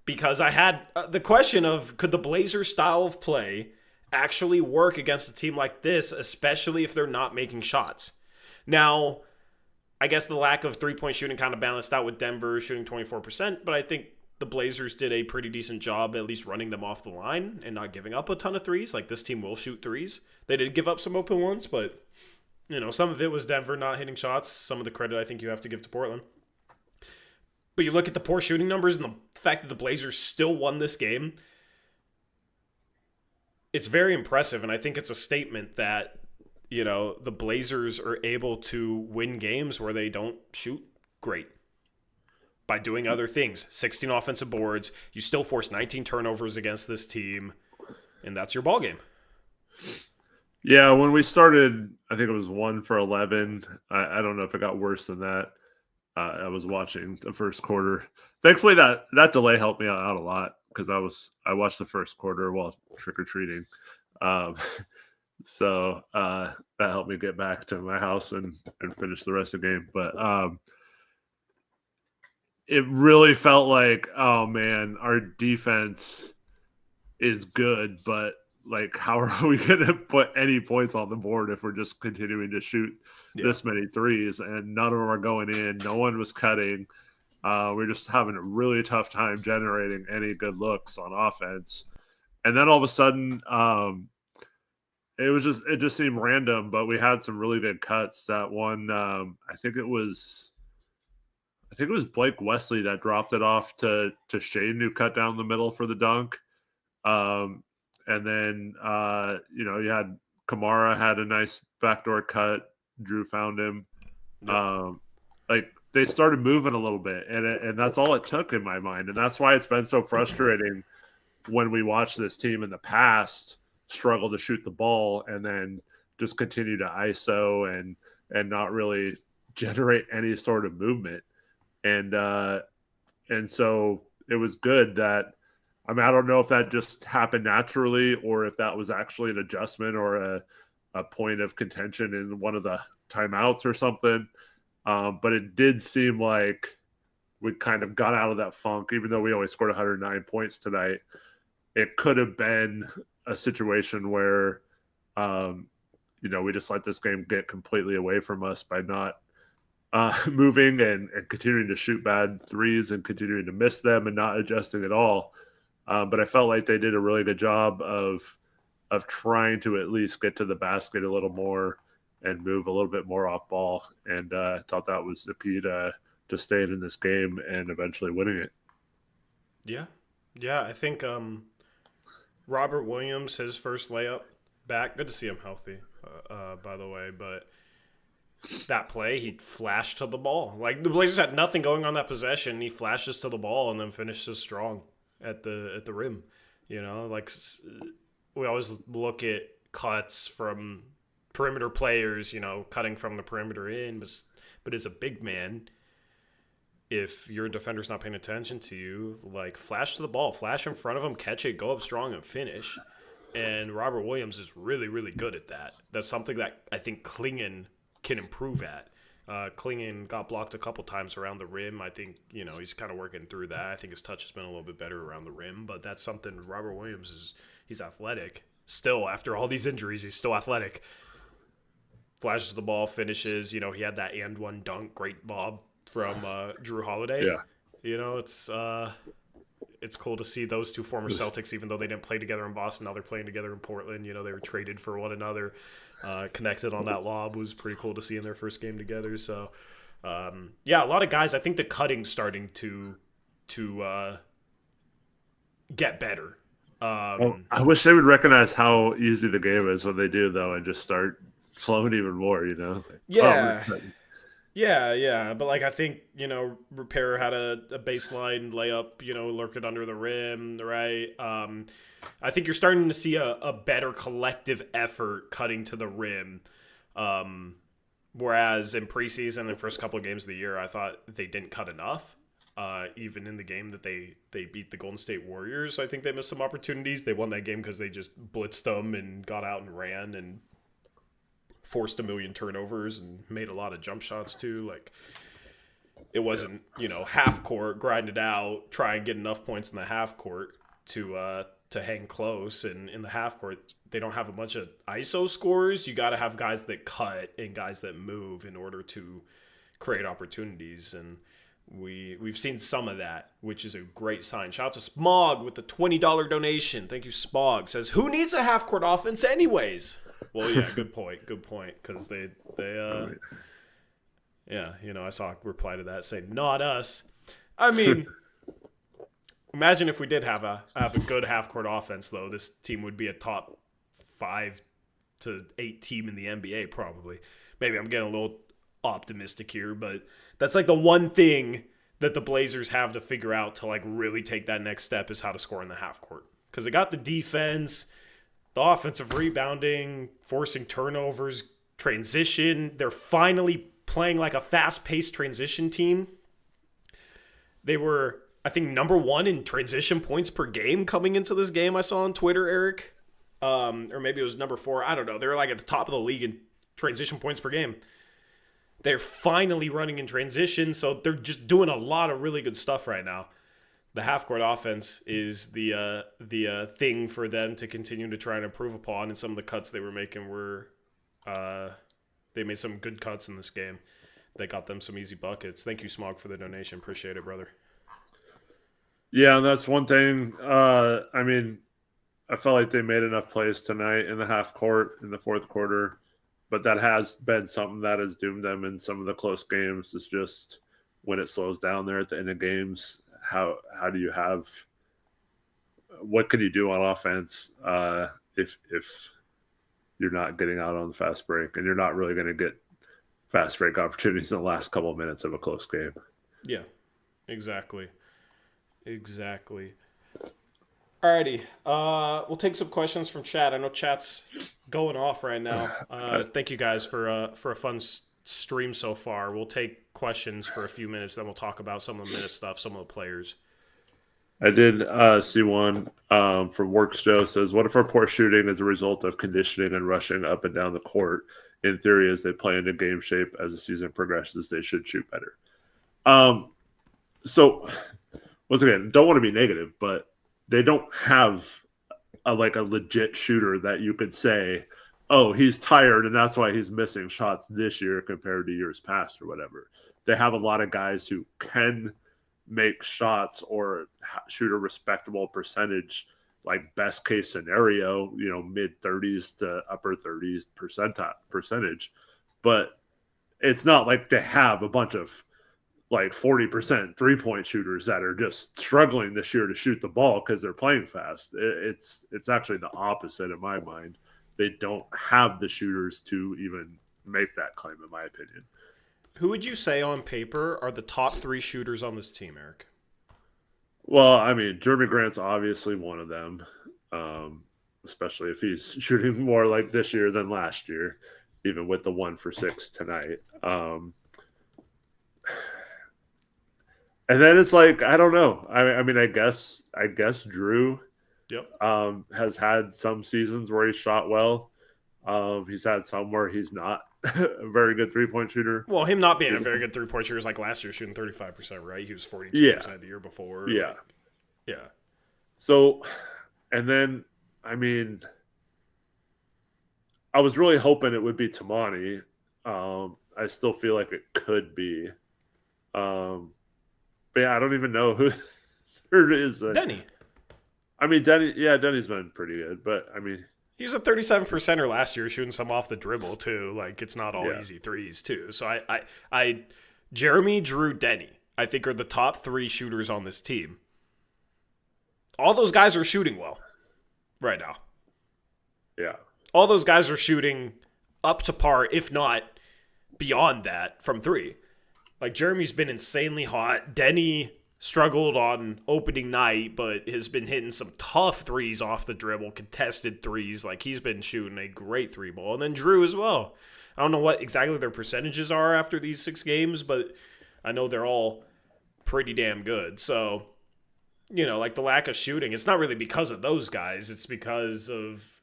Because I had the question of, could the Blazers' style of play actually work against a team like this, especially if they're not making shots? Now, I guess the lack of three-point shooting kind of balanced out with Denver shooting 24%, but I think the Blazers did a pretty decent job at least running them off the line and not giving up a ton of threes. Like, this team will shoot threes. They did give up some open ones, but Some of it was Denver not hitting shots. Some of the credit I think you have to give to Portland. But you look at the poor shooting numbers and the fact that the Blazers still won this game. It's very impressive, and I think it's a statement that, the Blazers are able to win games where they don't shoot great by doing other things. 16 offensive boards. You still force 19 turnovers against this team, and that's your ball game. Yeah, when we started, I think it was 1 for 11. I don't know if it got worse than that. I was watching the first quarter. Thankfully, that delay helped me out a lot because I watched the first quarter while trick or treating. So that helped me get back to my house and finish the rest of the game. But it really felt like, oh man, our defense is good, but like, how are we going to put any points on the board if we're just continuing to shoot this many threes? And none of them are going in. No one was cutting. We're just having a really tough time generating any good looks on offense. And then all of a sudden, it just seemed random, but we had some really good cuts. That one, I think it was Blake Wesley that dropped it off to Shane, who cut down the middle for the dunk. And then, you had Kamara had a nice backdoor cut. Drew found him. They started moving a little bit, and that's all it took in my mind. And that's why it's been so frustrating when we watch this team in the past struggle to shoot the ball and then just continue to ISO and not really generate any sort of movement. And so it was good that, I mean, I don't know if that just happened naturally or if that was actually an adjustment or a point of contention in one of the timeouts or something. But it did seem like we kind of got out of that funk, even though we only scored 109 points tonight. It could have been a situation where, we just let this game get completely away from us by not moving and continuing to shoot bad threes and continuing to miss them and not adjusting at all. But I felt like they did a really good job of trying to at least get to the basket a little more and move a little bit more off ball. And I thought that was the key to staying in this game and eventually winning it. Yeah. Yeah, I think Robert Williams, his first layup back. Good to see him healthy, by the way. But that play, he flashed to the ball. Like, the Blazers had nothing going on that possession. He flashes to the ball and then finishes strong at the rim. Like, we always look at cuts from perimeter players, cutting from the perimeter in, but as a big man, if your defender's not paying attention to you, like, flash to the ball, flash in front of him, catch it, go up strong and finish. And Robert Williams is really, really good at that. That's something that I think Klingon can improve at. Klingon got blocked a couple times around the rim. I think, he's kind of working through that. I think his touch has been a little bit better around the rim, but that's something Robert Williams he's athletic. Still, after all these injuries, he's still athletic. Flashes the ball, finishes. He had that and one dunk, great lob from Drew Holiday. Yeah. It's cool to see those two former Celtics, even though they didn't play together in Boston, now they're playing together in Portland. They were traded for one another. Connected on that lob was pretty cool to see in their first game together. So, a lot of guys. I think the cutting's starting to get better. I wish they would recognize how easy the game is when they do, though, and just start flowing even more. Yeah. Yeah, but I think, Repair had a baseline layup, lurking under the rim, right? I think you're starting to see a better collective effort cutting to the rim. Whereas in preseason, the first couple of games of the year, I thought they didn't cut enough. Even in the game that they beat the Golden State Warriors, I think they missed some opportunities. They won that game because they just blitzed them and got out and ran and forced a million turnovers and made a lot of jump shots too. It wasn't, half court, grind it out, try and get enough points in the half court to hang close. And in the half court, they don't have a bunch of ISO scores. You got to have guys that cut and guys that move in order to create opportunities. And we've seen some of that, which is a great sign. Shout out to Smog with the $20 donation. Thank you, Smog. Says, who needs a half-court offense anyways? Well, yeah, good point, because yeah, I saw a reply to that saying, not us. I mean, imagine if we did have a good half-court offense, though. This team would be a top 5 to 8 team in the NBA, probably. Maybe I'm getting a little optimistic here, but that's like the one thing that the Blazers have to figure out to like really take that next step is how to score in the half court. Because they got the defense, the offensive rebounding, forcing turnovers, transition. They're finally playing like a fast-paced transition team. They were, I think, number 1 in transition points per game coming into this game. I saw on Twitter, Eric. Or maybe it was number 4. I don't know. They were like at the top of the league in transition points per game. They're finally running in transition, so they're just doing a lot of really good stuff right now. The half-court offense is the thing for them to continue to try and improve upon, and some of the cuts they were making were they made some good cuts in this game. They got them some easy buckets. Thank you, Smog, for the donation. Appreciate it, brother. Yeah, and that's one thing. I mean, I felt like they made enough plays tonight in the half court in the fourth quarter. But that has been something that has doomed them in some of the close games. Is just when it slows down there at the end of games, how do you have – what can you do on offense if you're not getting out on the fast break and you're not really going to get fast break opportunities in the last couple of minutes of a close game? Yeah, exactly. Alrighty, we'll take some questions from chat. I know chat's going off right now. Thank you guys for a fun stream so far. We'll take questions for a few minutes, then we'll talk about some of the minute stuff, some of the players. I did see one from Works Joe says, what if our poor shooting is a result of conditioning and rushing up and down the court? In theory, as they play into game shape as the season progresses, they should shoot better. So, once again, don't want to be negative, but they don't have a legit shooter that you could say, oh, he's tired and that's why he's missing shots this year compared to years past or whatever. They have a lot of guys who can make shots or shoot a respectable percentage, like best case scenario, mid 30s to upper 30s percentage. But it's not like they have a bunch of 40% 3-point shooters that are just struggling this year to shoot the ball because they're playing fast. It's actually the opposite in my mind. They don't have the shooters to even make that claim, in my opinion. Who would you say on paper are the top 3 shooters on this team, Eric? Well, I mean, Jeremy Grant's obviously one of them, especially if he's shooting more like this year than last year, even with the 1 for 6 tonight. And then it's I don't know. I mean, I guess Drew has had some seasons where he shot well. He's had some where he's not a very good 3-point shooter. Well, him not being a very good 3-point shooter is like last year shooting 35%, right? He was 42% the year before. Yeah. Yeah. So, and then, I mean, I was really hoping it would be Tamani. I still feel like it could be. But yeah, I don't even know who there is. Denny. I mean, Denny's been pretty good, but I mean, he was a 37%er last year, shooting some off the dribble too. Like, it's not all easy threes too. So I Jeremy, Drew, Denny, I think are the top 3 shooters on this team. All those guys are shooting well right now. Yeah. All those guys are shooting up to par, if not beyond that, from 3. Like, Jeremy's been insanely hot. Denny struggled on opening night, but has been hitting some tough threes off the dribble, contested threes. Like, he's been shooting a great 3-ball. And then Drew as well. I don't know what exactly their percentages are after these 6 games, but I know they're all pretty damn good. So, the lack of shooting, it's not really because of those guys. It's because of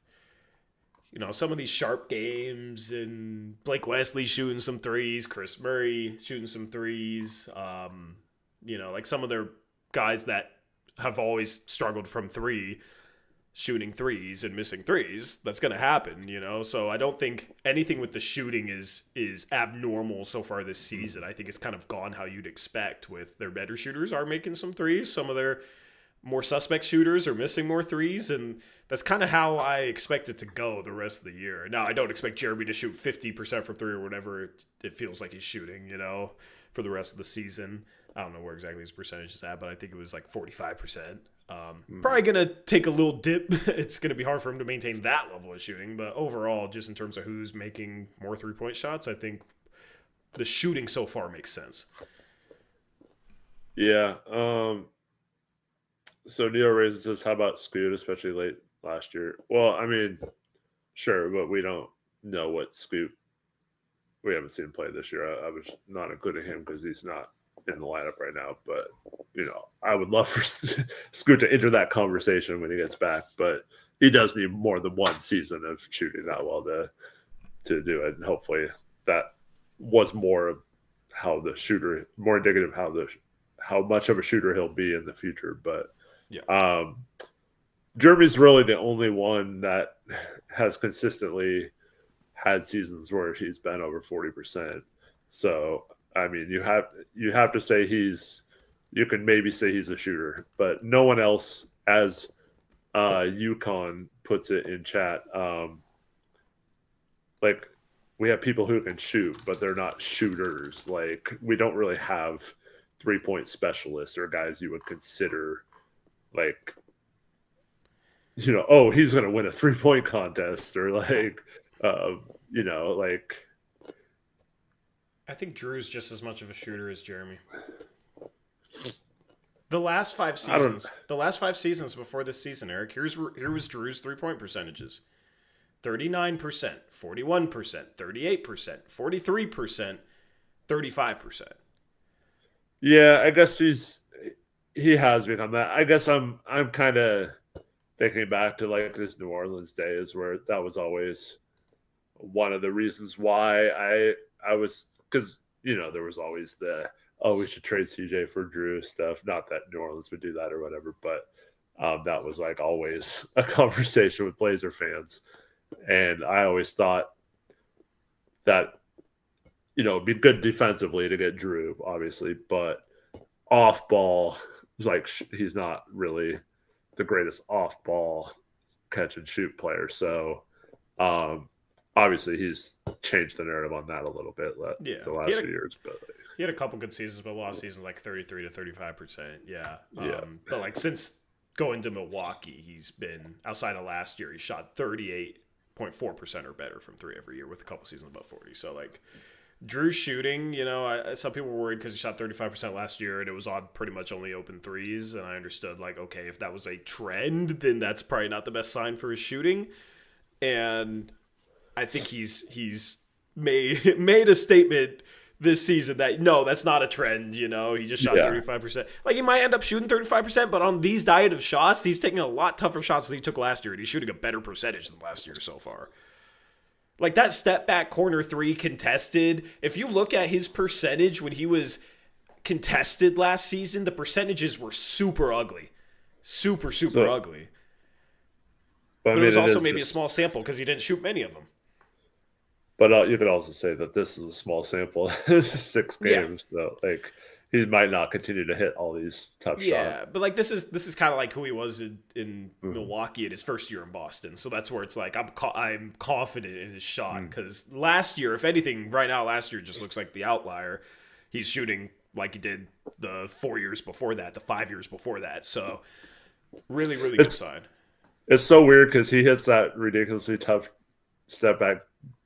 some of these sharp games and Blake Wesley shooting some threes, Chris Murray shooting some threes, some of their guys that have always struggled from 3 shooting threes and missing threes. That's going to happen, you know? So I don't think anything with the shooting is abnormal so far this season. I think it's kind of gone how you'd expect with their better shooters are making some threes. Some of their more suspect shooters are missing more threes, and that's kind of how I expect it to go the rest of the year. Now, I don't expect Jeremy to shoot 50% from three or whatever it feels like he's shooting, you know, for the rest of the season. I don't know where exactly his percentage is at, but I think it was like 45%. Probably going to take a little dip. It's going to be hard for him to maintain that level of shooting, but overall, just in terms of who's making more three-point shots, I think the shooting so far makes sense. Yeah. So Neo raises says, how about Scoot, especially late last year? Well, I mean, sure, but we don't know what Scoot. We haven't seen him play this year. I was not including him because he's not in the lineup right now. But, you know, I would love for Scoot to enter that conversation when he gets back. But he does need more than one season of shooting that well to do it. And hopefully that was more of how the shooter, more indicative of how much of a shooter he'll be in the future. But yeah. Jeremy's really the only one that has consistently had seasons where he's been over 40%. So, I mean, you have to say you can maybe say he's a shooter, but no one else, as Yukon puts it in chat, like, we have people who can shoot, but they're not shooters. Like, we don't really have 3-point specialists or guys you would consider, like, you know, oh, he's going to win a 3-point contest, or like, you know, like. I think Drew's just as much of a shooter as Jeremy. The last 5 seasons before this season, Eric, here was Drew's 3-point percentages. 39%, 41%, 38%, 43%, 35%. Yeah, I guess he has become that. I guess I'm kind of thinking back to like his New Orleans days where that was always one of the reasons why I was, because, you know, there was always we should trade CJ for Drew stuff. Not that New Orleans would do that or whatever, but that was like always a conversation with Blazer fans. And I always thought that, you know, it'd be good defensively to get Drew, obviously, but off ball, like, he's not really the greatest off ball catch and shoot player. So, obviously, he's changed the narrative on that a little bit the last few years. But he had a couple good seasons, but a lot of seasons like 33 to 35%. Yeah. But like since going to Milwaukee, he's been, outside of last year, he shot 38.4% or better from three every year with a couple seasons above 40. So like Drew's shooting, you know, some people were worried because he shot 35% last year and it was on pretty much only open threes. And I understood, like, okay, if that was a trend, then that's probably not the best sign for his shooting. And I think he's made a statement this season that, no, that's not a trend, you know. He just shot 35%. Like, he might end up shooting 35%, but on these diet of shots, he's taking a lot tougher shots than he took last year, and he's shooting a better percentage than last year so far. Like, that step back corner three contested, if you look at his percentage when he was contested last season, the percentages were super ugly. Super ugly. But it was also maybe a small sample because he didn't shoot many of them. But you could also say that this is a small sample, 6 games. Yeah. So, like, he might not continue to hit all these tough shots. Yeah, but like this is kind of like who he was in Milwaukee in his first year in Boston. So that's where it's like I'm confident in his shot because last year, if anything, right now last year just looks like the outlier. He's shooting like he did the 4 years before that, the 5 years before that. So really good sign. It's so weird because he hits that ridiculously tough step back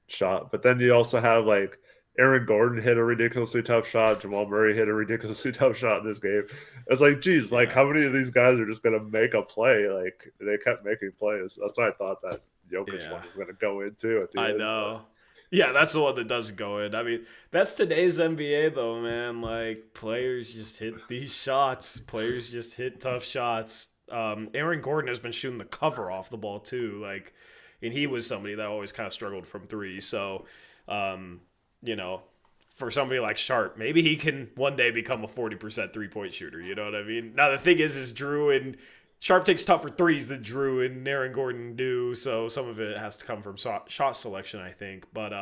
shot, but then you also have like Aaron Gordon hit a ridiculously tough shot, Jamal Murray hit a ridiculously tough shot in this game. It's like, geez, like how many of these guys are just going to make a play? Like they kept making plays. That's why I thought that Jokic one was going to go into at the end. I know. Yeah, that's the one that doesn't go in. I mean, that's today's NBA though, man. Like players just hit these shots. Players just hit tough shots. Aaron Gordon has been shooting the cover off the ball too. Like, and he was somebody that always kind of struggled from three. So, you know, for somebody like Sharp, maybe he can one day become a 40% 3-point shooter. You know what I mean? Now, the thing is Drew and Sharp takes tougher threes than Drew and Aaron Gordon do, so some of it has to come from shot selection, I think. But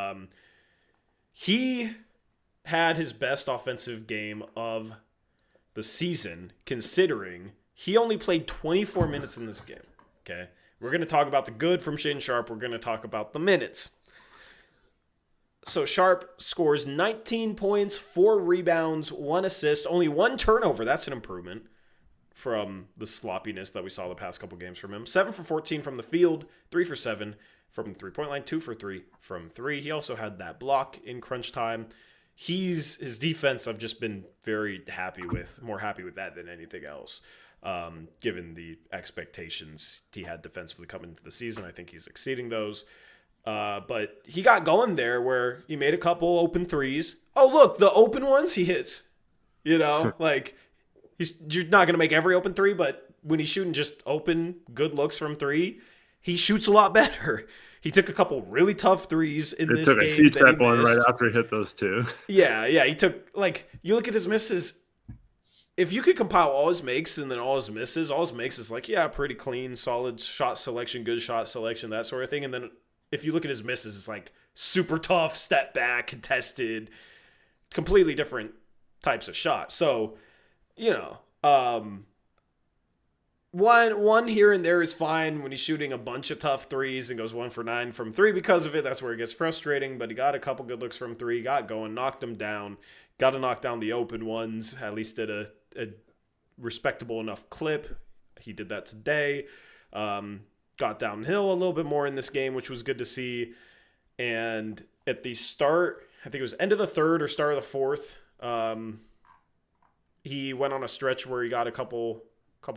he had his best offensive game of the season, considering he only played 24 minutes in this game. Okay, we're going to talk about the good from Shaedon Sharp. We're going to talk about the minutes. So Sharp scores 19 points, 4 rebounds, 1 assist, only 1 turnover. That's an improvement from the sloppiness that we saw the past couple games from him. 7 for 14 from the field, 3 for 7 from the three-point line, 2 for 3 from 3. He also had that block in crunch time. His defense I've just been very happy with, more happy with that than anything else. Given the expectations he had defensively coming into the season, I think he's exceeding those. But he got going there where he made a couple open threes. Oh, look, the open ones he hits. You know, like you're not going to make every open three, but when he's shooting just open, good looks from 3, he shoots a lot better. He took a couple really tough threes in this game. He took a heat check one right after he hit those 2. Yeah. He took, like, you look at his misses. If you could compile all his makes and then all his misses, all his makes is like, yeah, pretty clean, solid shot selection, good shot selection, that sort of thing. And then if you look at his misses, it's like super tough, step back, contested, completely different types of shots. So, you know, one here and there is fine when he's shooting a bunch of tough threes and goes 1 for 9 from 3 because of it. That's where it gets frustrating, but he got a couple good looks from 3, got going, knocked them down, got to knock down the open ones, at least at a respectable enough clip. He did that today. Got downhill a little bit more in this game, which was good to see. And at the start, I think it was end of the third or start of the fourth, he went on a stretch where he got a couple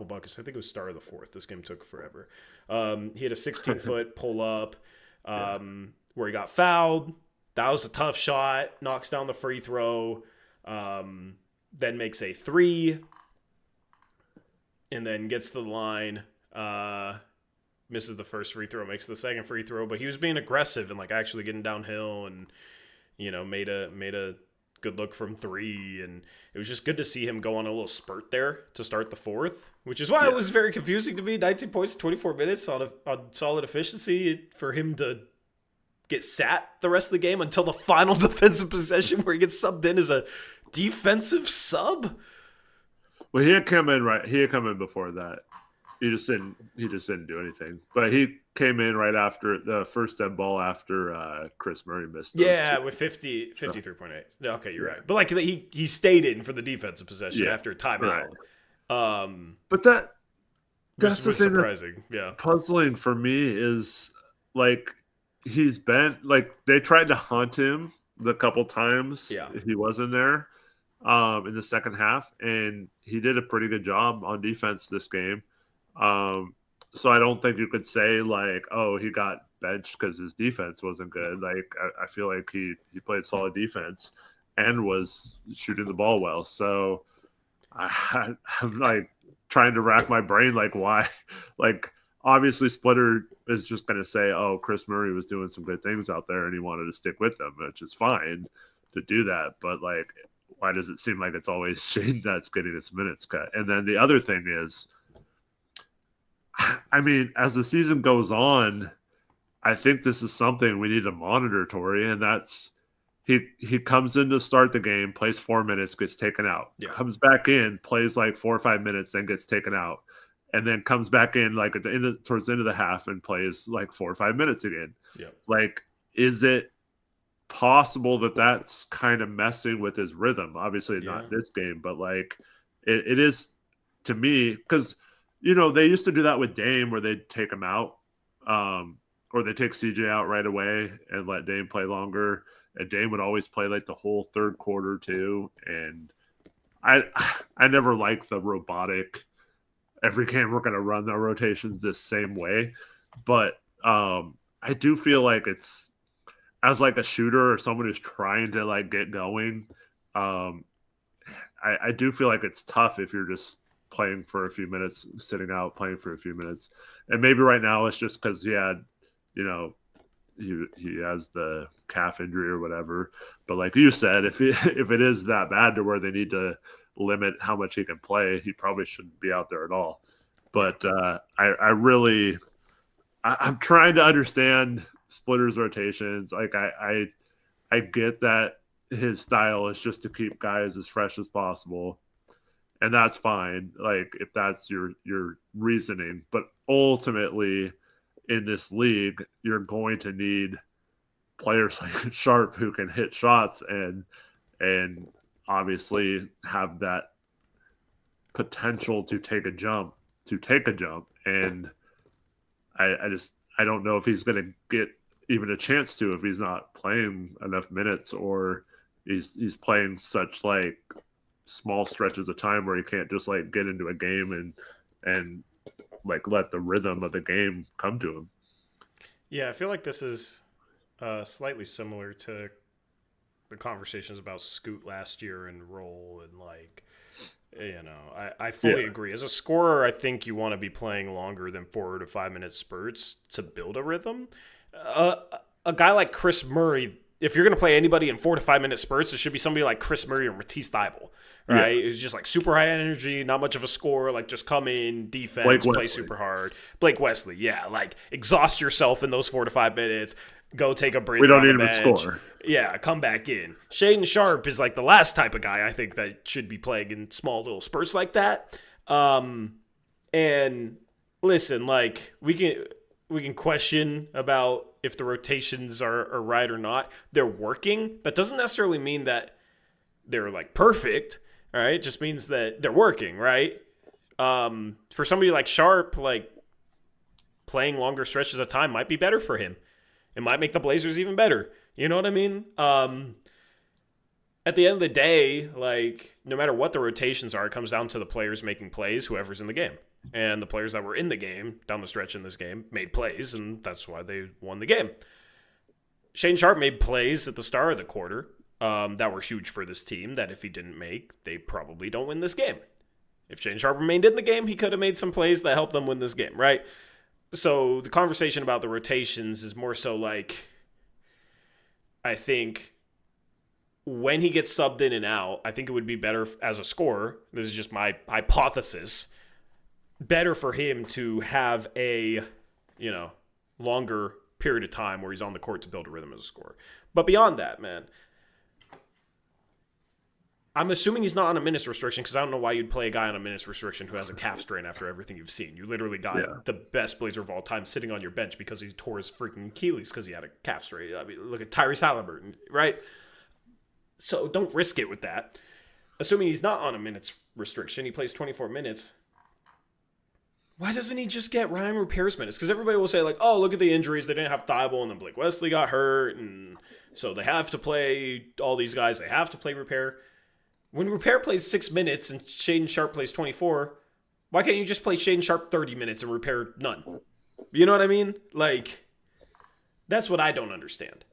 buckets. I think it was start of the fourth. This game took forever. He had a 16-foot pull-up where he got fouled. That was a tough shot. Knocks down the free throw. Then makes a 3. And then gets to the line. Misses the first free throw. Makes the second free throw. But he was being aggressive and like actually getting downhill and, you know, made a good look from 3, and it was just good to see him go on a little spurt there to start the fourth, which is why it was very confusing to me. 19 points, 24 minutes on solid efficiency for him to get sat the rest of the game until the final defensive possession where he gets subbed in as a defensive sub. Well, he had come in before that. He just didn't do anything. But he came in right after the first dead ball after Chris Murray missed those 2. With 53.8. Okay, you're right. But like he stayed in for the defensive possession after timeout. Right. But that's the thing surprising. That's puzzling for me is like he's been like they tried to hunt him the couple times he was in there in the second half, and he did a pretty good job on defense this game. So I don't think you could say like, oh, he got benched because his defense wasn't good. Like I feel like he played solid defense and was shooting the ball well. So I'm like trying to rack my brain like why. Like obviously Splitter is just going to say, oh, Chris Murray was doing some good things out there and he wanted to stick with them, which is fine to do that. But like, why does it seem like it's always Shaedon that's getting his minutes cut? And then the other thing is, I mean, as the season goes on, I think this is something we need to monitor, Tori, and that's he comes in to start the game, plays 4 minutes, gets taken out. Yeah. Comes back in, plays like 4 or 5 minutes, then gets taken out. And then comes back in like at the end towards the end of the half and plays like 4 or 5 minutes again. Yeah. Like, is it possible that that's kind of messing with his rhythm? Obviously not this game, but like it is to me, because you know, they used to do that with Dame where they'd take him out or they take CJ out right away and let Dame play longer. And Dame would always play like the whole third quarter too. And I never liked the robotic, every game we're going to run the rotations this same way. But I do feel like it's, as like a shooter or someone who's trying to like get going, I do feel like it's tough if you're just playing for a few minutes, sitting out, playing for a few minutes. And maybe right now it's just because he had, you know, he has the calf injury or whatever. But like you said, if it is that bad to where they need to limit how much he can play, he probably shouldn't be out there at all. But I'm trying to understand Splitter's rotations. Like I get that his style is just to keep guys as fresh as possible, and that's fine. Like if that's your reasoning, but ultimately in this league, you're going to need players like Sharp who can hit shots and obviously have that potential to take a jump. And I don't know if he's going to get even a chance to if he's not playing enough minutes, or he's playing such like small stretches of time where he can't just like get into a game and like let the rhythm of the game come to him. Yeah, I feel like this is slightly similar to the conversations about Scoot last year and Roll and like, you know, I fully agree. As a scorer, I think you want to be playing longer than 4 to 5 minute spurts to build a rhythm. A guy like Chris Murray, if you're going to play anybody in 4 to 5 minute spurts, it should be somebody like Chris Murray or Matisse Thybulle, right? Yeah. It's just like super high energy, not much of a score, like just come in, defense, play super hard. Blake Wesley, yeah, like exhaust yourself in those 4 to 5 minutes. Go take a break. We don't need him to score. Yeah, come back in. Shaden Sharp is like the last type of guy I think that should be playing in small little spurts like that. And listen, like we can question about if the rotations are right or not. They're working. That doesn't necessarily mean that they're like perfect. All right, it just means that they're working, right? For somebody like Sharp, like playing longer stretches of time might be better for him. It might make the Blazers even better. You know what I mean? At the end of the day, like no matter what the rotations are, it comes down to the players making plays, whoever's in the game. And the players that were in the game, down the stretch in this game, made plays, and that's why they won the game. Shane Sharp made plays at the start of the quarter that were huge for this team, that if he didn't make, they probably don't win this game. If Shane Sharp remained in the game, he could have made some plays that helped them win this game, right? So the conversation about the rotations is more so like, I think when he gets subbed in and out, I think it would be better as a scorer. This is just my hypothesis. Better for him to have a, longer period of time where he's on the court to build a rhythm as a scorer. But beyond that, man, I'm assuming he's not on a minutes restriction because I don't know why you'd play a guy on a minutes restriction who has a calf strain after everything you've seen. You literally got the best Blazer of all time sitting on your bench because he tore his freaking Achilles because he had a calf strain. I mean, look at Tyrese Halliburton, right? So don't risk it with that. Assuming he's not on a minutes restriction, he plays 24 minutes. Why doesn't he just get Ryan Repair's minutes? Because everybody will say, like, oh, look at the injuries. They didn't have Thybulle, and then Blake Wesley got hurt, and so they have to play all these guys. They have to play Repair. When Repair plays 6 minutes and Shaden Sharp plays 24, why can't you just play Shaden Sharp 30 minutes and Repair none? You know what I mean? Like, that's what I don't understand.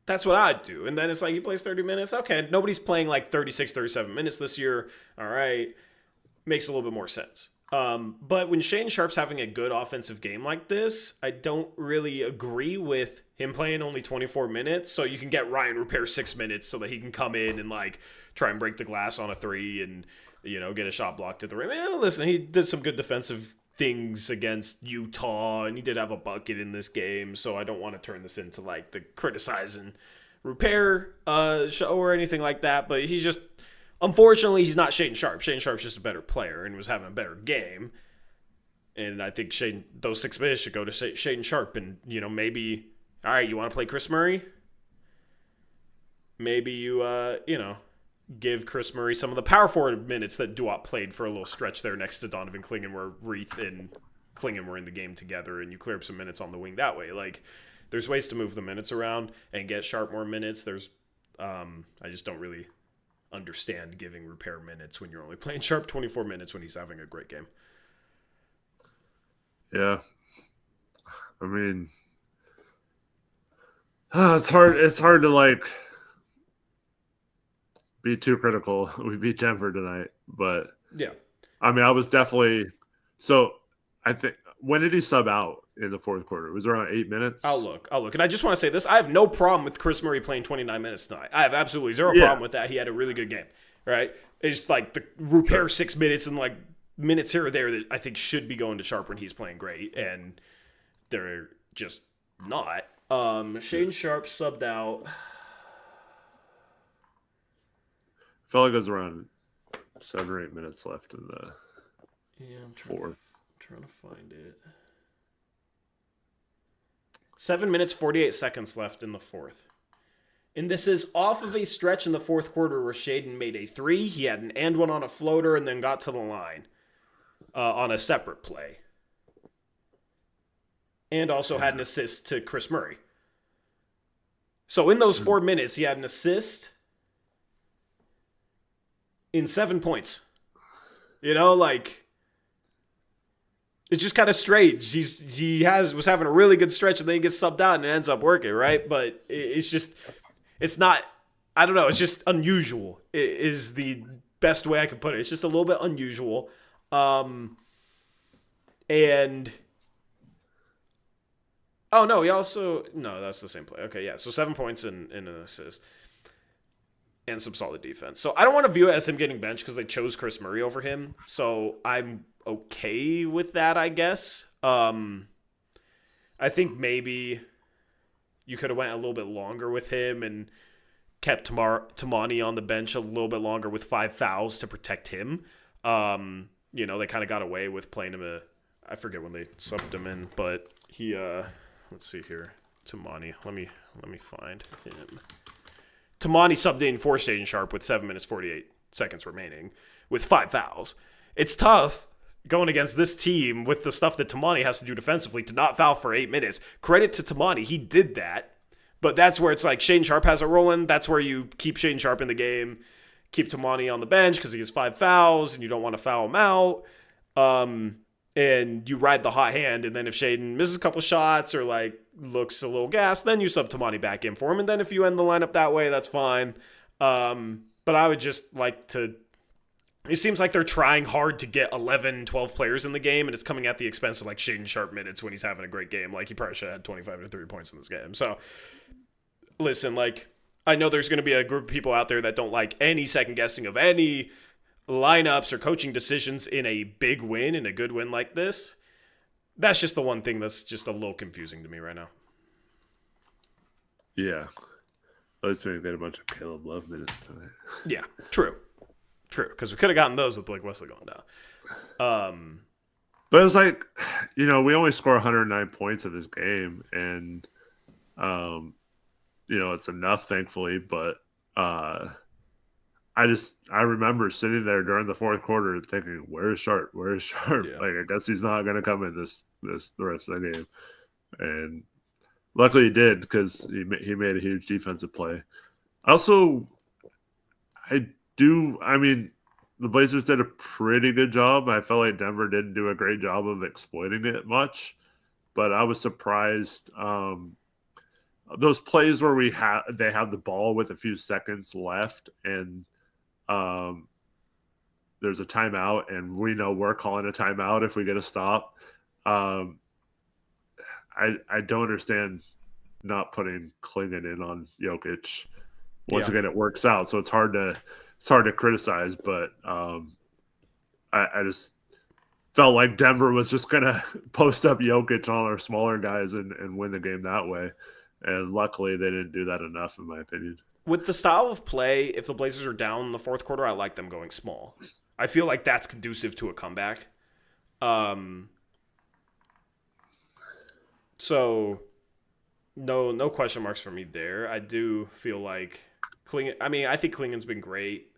That's what I'd do. And then it's like, he plays 30 minutes. Okay, nobody's playing like 36, 37 minutes this year. All right. Makes a little bit more sense. But when Shaden Sharp's having a good offensive game like this, I don't really agree with him playing only 24 minutes. So you can get Ryan Repair 6 minutes so that he can come in and like try and break the glass on a three and, get a shot blocked at the rim. Well, listen, he did some good defensive things against Utah and he did have a bucket in this game. So I don't want to turn this into like the criticizing Repair show or anything like that. But he's just, unfortunately, he's not Shaden Sharp. Shaden Sharp's just a better player and was having a better game. And I think those 6 minutes should go to Shaden Sharp. And, maybe, all right, you want to play Chris Murray? Maybe you, give Chris Murray some of the power forward minutes that Duop played for a little stretch there next to Donovan Clingan, where Reith and Clingan were in the game together, and you clear up some minutes on the wing that way. Like, there's ways to move the minutes around and get Sharp more minutes. I just don't really understand giving Repair minutes when you're only playing Sharp 24 minutes when he's having a great game. Yeah. I mean, it's hard to like be too critical. We beat Denver tonight, but yeah. I mean, I was definitely I think, when did he sub out in the fourth quarter? It was around 8 minutes. I'll look. And I just want to say this. I have no problem with Chris Murray playing 29 minutes tonight. I have absolutely zero problem with that. He had a really good game, right? It's like the Repair 6 minutes and like minutes here or there that I think should be going to Sharp when he's playing great, and they're just not. Shane Sharp subbed out. I felt like it was around 7 or 8 minutes left in the fourth. I'm trying to find it. 7 minutes, 48 seconds left in the fourth. And this is off of a stretch in the fourth quarter where Shaden made a 3. He had an and one on a floater and then got to the line on a separate play. And also had an assist to Chris Murray. So in those 4 minutes, he had an assist in 7 points. You know, like, it's just kind of strange. He was having a really good stretch and then he gets subbed out and it ends up working, right? But it's not, I don't know, it's just unusual is the best way I could put it. It's just a little bit unusual. And, oh no, no, that's the same play. Okay, yeah, so 7 points and an assist. And some solid defense. So I don't want to view it as him getting benched because they chose Chris Murray over him. So I'm okay with that, I guess. I think maybe you could have went a little bit longer with him and kept Tamani on the bench a little bit longer with 5 fouls to protect him. You know, they kind of got away with playing him I forget when they subbed him in, but he let's see here. Tamani. Let me find him. Tamani subbed in for Shaden Sharp with 7 minutes, 48 seconds remaining with 5 fouls. It's tough going against this team with the stuff that Tamani has to do defensively to not foul for 8 minutes. Credit to Tamani. He did that. But that's where it's like Shaden Sharp has it rolling. That's where you keep Shaden Sharp in the game. Keep Tamani on the bench because he has 5 fouls and you don't want to foul him out. And you ride the hot hand, and then if Shaden misses a couple shots or like looks a little gassed, then you sub Tamani back in for him. And then if you end the lineup that way, that's fine. But I would just like to. It seems like they're trying hard to get 11, 12 players in the game, and it's coming at the expense of like Shaden Sharp minutes when he's having a great game. Like he probably should have had 25 to 30 points in this game. So listen, like I know there's going to be a group of people out there that don't like any second guessing of any lineups or coaching decisions in a big win, in a good win like this. That's just the one thing that's just a little confusing to me right now. Yeah. At least we got a bunch of Caleb Love minutes tonight. Yeah, true. Because we could have gotten those with Blake Wesley going down. But it was like, you know, we only score 109 points in this game, and you know, it's enough, thankfully, but I remember sitting there during the fourth quarter thinking, where's Sharp? Where's Sharp? Yeah. Like, I guess he's not going to come in the rest of the game. And luckily he did because he made a huge defensive play. Also, I mean, the Blazers did a pretty good job. I felt like Denver didn't do a great job of exploiting it much, but I was surprised. Those plays where they have the ball with a few seconds left and there's a timeout, and we know we're calling a timeout if we get a stop. I don't understand not putting Klingon in on Jokic. Once again, it works out, so it's hard to criticize. But I just felt like Denver was just gonna post up Jokic on our smaller guys and win the game that way. And luckily, they didn't do that enough, in my opinion. With the style of play, if the Blazers are down in the fourth quarter, I like them going small. I feel like that's conducive to a comeback. So, no question marks for me there. I do feel like Klingon. I mean, I think Klingon's been great.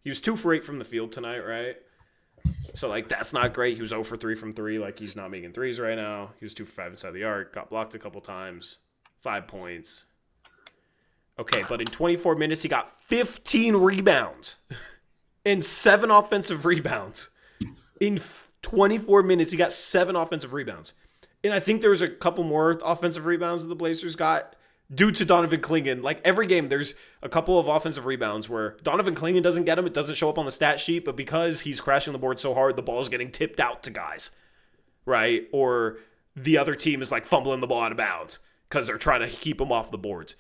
He was 2 for 8 from the field tonight, right? So, like, that's not great. He was 0 for 3 from 3. Like, he's not making threes right now. He was 2 for 5 inside the arc. Got blocked a couple times. 5 points. Okay, but in 24 minutes, he got 15 rebounds and 7 offensive rebounds. In 24 minutes, he got 7 offensive rebounds. And I think there's a couple more offensive rebounds that the Blazers got due to Donovan Klingon. Like, every game, there's a couple of offensive rebounds where Donovan Klingon doesn't get them. It doesn't show up on the stat sheet, but because he's crashing the board so hard, the ball's getting tipped out to guys, right? Or the other team is, like, fumbling the ball out of bounds because they're trying to keep him off the boards.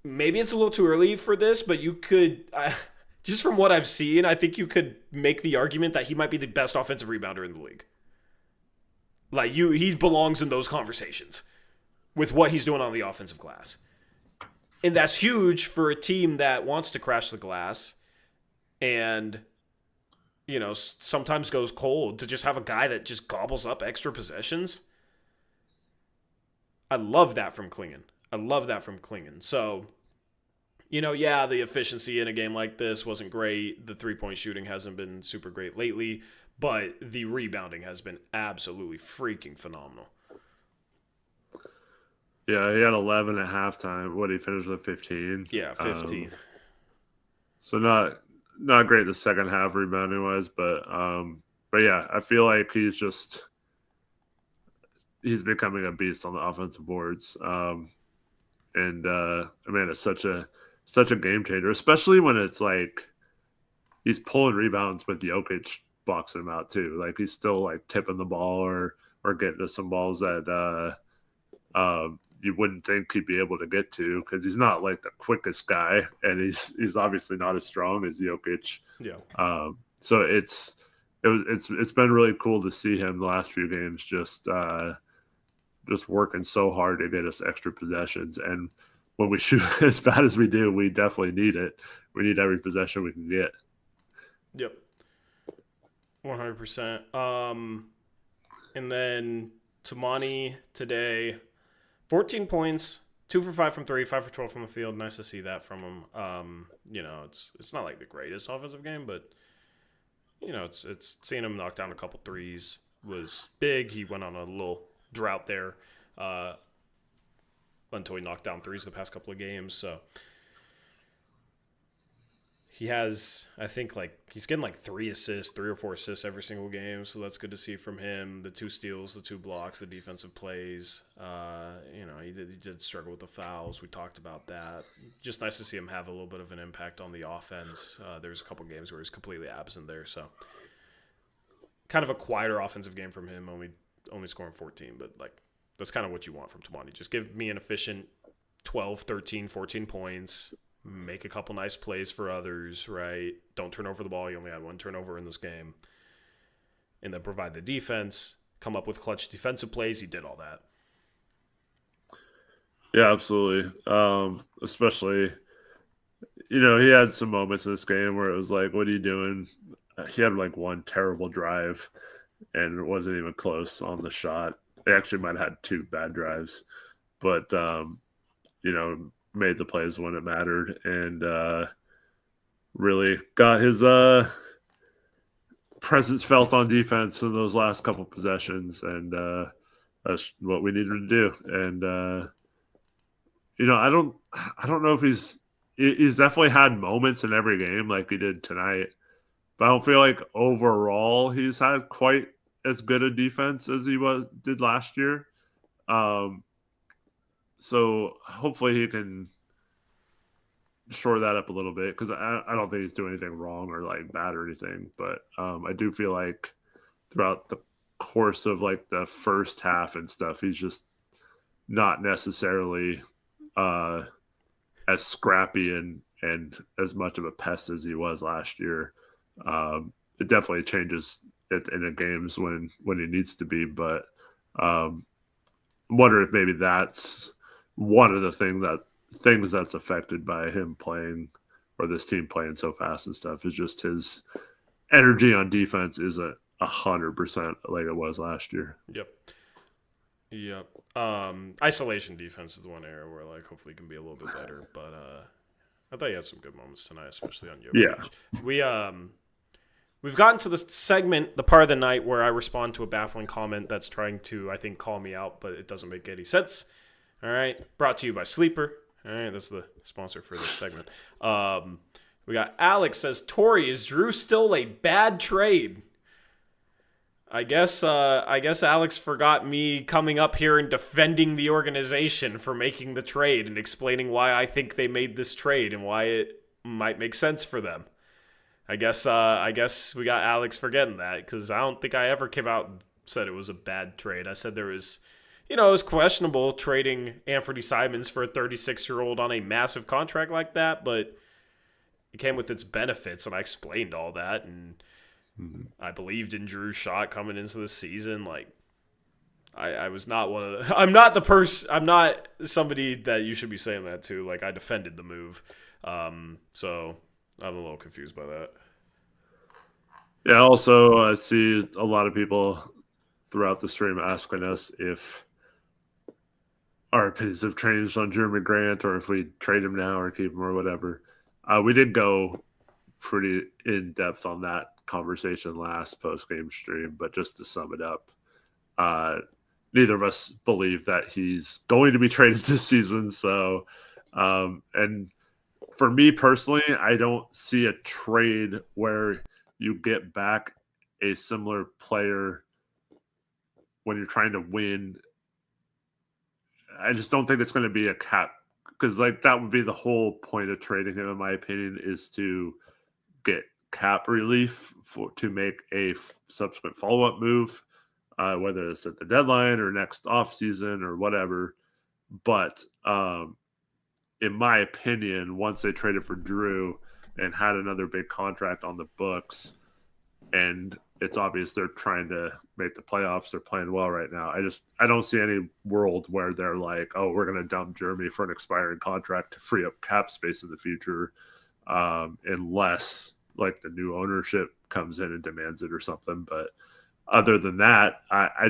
Maybe it's a little too early for this, but you could Just from what I've seen, I think you could make the argument that he might be the best offensive rebounder in the league. Like, he belongs in those conversations with what he's doing on the offensive glass. And that's huge for a team that wants to crash the glass and, sometimes goes cold, to just have a guy that just gobbles up extra possessions. I love that from Klingon. So, the efficiency in a game like this wasn't great. The three-point shooting hasn't been super great lately, but the rebounding has been absolutely freaking phenomenal. Yeah, he had 11 at halftime. What, he finished with 15? Yeah, 15. So not great the second half rebounding wise, but yeah, I feel like he's becoming a beast on the offensive boards. It's such a game changer, especially when it's like he's pulling rebounds with Jokic boxing him out too. Like, he's still like tipping the ball or getting to some balls that you wouldn't think he'd be able to get to, because he's not like the quickest guy, and he's obviously not as strong as Jokic. Yeah. So it's been really cool to see him the last few games just working so hard to get us extra possessions. And when we shoot as bad as we do, we definitely need it. We need every possession we can get. Yep. 100%. And then Tamani today, 14 points, 2 for 5 from 3, 5 for 12 from the field. Nice to see that from him. It's not like the greatest offensive game, but it's seeing him knock down a couple threes was big. He went on a little drought there until he knocked down threes the past couple of games. So he has, I think, he's getting 3 or 4 assists every single game. So that's good to see from him. The 2 steals, the 2 blocks, the defensive plays. He did struggle with the fouls. We talked about that. Just nice to see him have a little bit of an impact on the offense. There's a couple games where he's completely absent there. So kind of a quieter offensive game from him, only scoring 14. But that's kind of what you want from Tamani. Just give me an efficient 12, 13, 14 points. Make a couple nice plays for others, right? Don't turn over the ball. You only had 1 turnover in this game. And then provide the defense. Come up with clutch defensive plays. He did all that. Yeah, absolutely. Especially, he had some moments in this game where it was like, what are you doing? He had 1 terrible drive, and it wasn't even close on the shot. They actually might have had 2 bad drives. But, made the plays when it mattered, and really got his presence felt on defense in those last couple possessions, and that's what we needed to do. And I don't know if he's definitely had moments in every game like he did tonight, but I don't feel like overall he's had quite as good a defense as he did last year. So hopefully he can shore that up a little bit, because I don't think he's doing anything wrong or bad or anything. But I do feel like throughout the course of the first half and stuff, he's just not necessarily as scrappy and as much of a pest as he was last year. It definitely changes in the games when he needs to be, but I wonder if maybe that's one of the things that's affected by him playing, or this team playing so fast and stuff, is just his energy on defense isn't 100% like it was last year. Yep. Isolation defense is the one area where hopefully it can be a little bit better, but I thought he had some good moments tonight, especially on Jokic. Yeah. We've gotten to the segment, the part of the night where I respond to a baffling comment that's trying to, I think, call me out, but it doesn't make any sense. All right. Brought to you by Sleeper. All right. That's the sponsor for this segment. We got Alex says, Tori, is Drew still a bad trade? I guess Alex forgot me coming up here and defending the organization for making the trade and explaining why I think they made this trade and why it might make sense for them. I guess we got Alex forgetting that, because I don't think I ever came out and said it was a bad trade. I said there was, it was questionable trading Anthony Simons for a 36-year-old on a massive contract like that, but it came with its benefits, and I explained all that, and I believed in Drew's shot coming into the season. Like, I was not one of the, I'm not somebody that you should be saying that to. Like, I defended the move. So I'm a little confused by that. Yeah, also, I see a lot of people throughout the stream asking us if our opinions have changed on Jeremy Grant or if we trade him now or keep him or whatever. We did go pretty in depth on that conversation last post-game stream, but just to sum it up, neither of us believe that he's going to be traded this season. So, and for me personally, I don't see a trade where you get back a similar player when you're trying to win. I just don't think it's going to be a cap, because like that would be the whole point of trading him, in my opinion, is to get cap relief to make a subsequent follow-up move, whether it's at the deadline or next offseason or whatever. But in my opinion, once they traded for Drew and had another big contract on the books, and it's obvious they're trying to make the playoffs, they're playing well right now. I don't see any world where they're like, oh, we're going to dump Jeremy for an expiring contract to free up cap space in the future, unless like the new ownership comes in and demands it or something. But other than that, I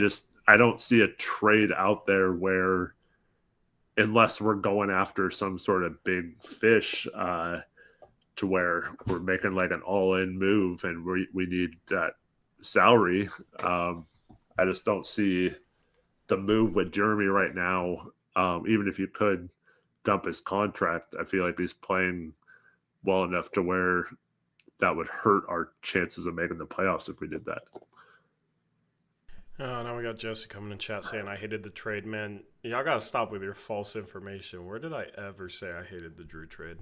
don't see a trade out there where, unless we're going after some sort of big fish, to where we're making like an all-in move and we need that salary. I just don't see the move with Jeremy right now. Even if you could dump his contract, I feel like he's playing well enough to where that would hurt our chances of making the playoffs if we did that. Oh, now we got Jesse coming in chat saying I hated the trade. Man, y'all gotta stop with your false information. Where did I ever say I hated the Drew trade?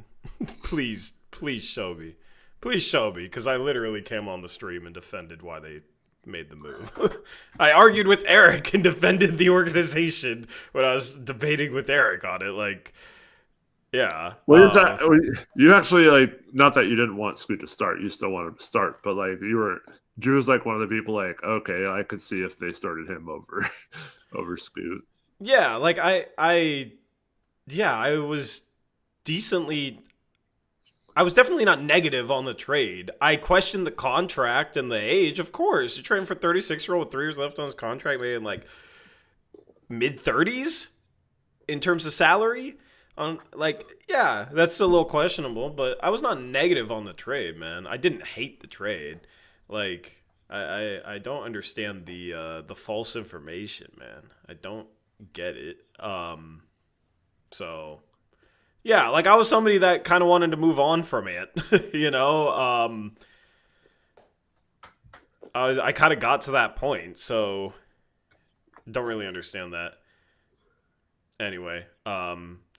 Please show me. Please show me, because I literally came on the stream and defended why they made the move. I argued with Eric and defended the organization when I was debating with Eric on it. Like, yeah. Well, you actually, like, not that you didn't want Scoot to start. You still wanted him to start, but like Drew was like one of the people like, okay, I could see if they started him over Scoot. Yeah, like I was definitely not negative on the trade. I questioned the contract and the age. Of course, you're trading for 36-year-old with 3 years left on his contract, maybe in like mid-30s in terms of salary. Yeah, that's a little questionable, but I was not negative on the trade, man. I didn't hate the trade. Like, I don't understand the false information, man. I don't get it. So yeah, like I was somebody that kind of wanted to move on from it, you know. I kind of got to that point, so don't really understand that. Anyway,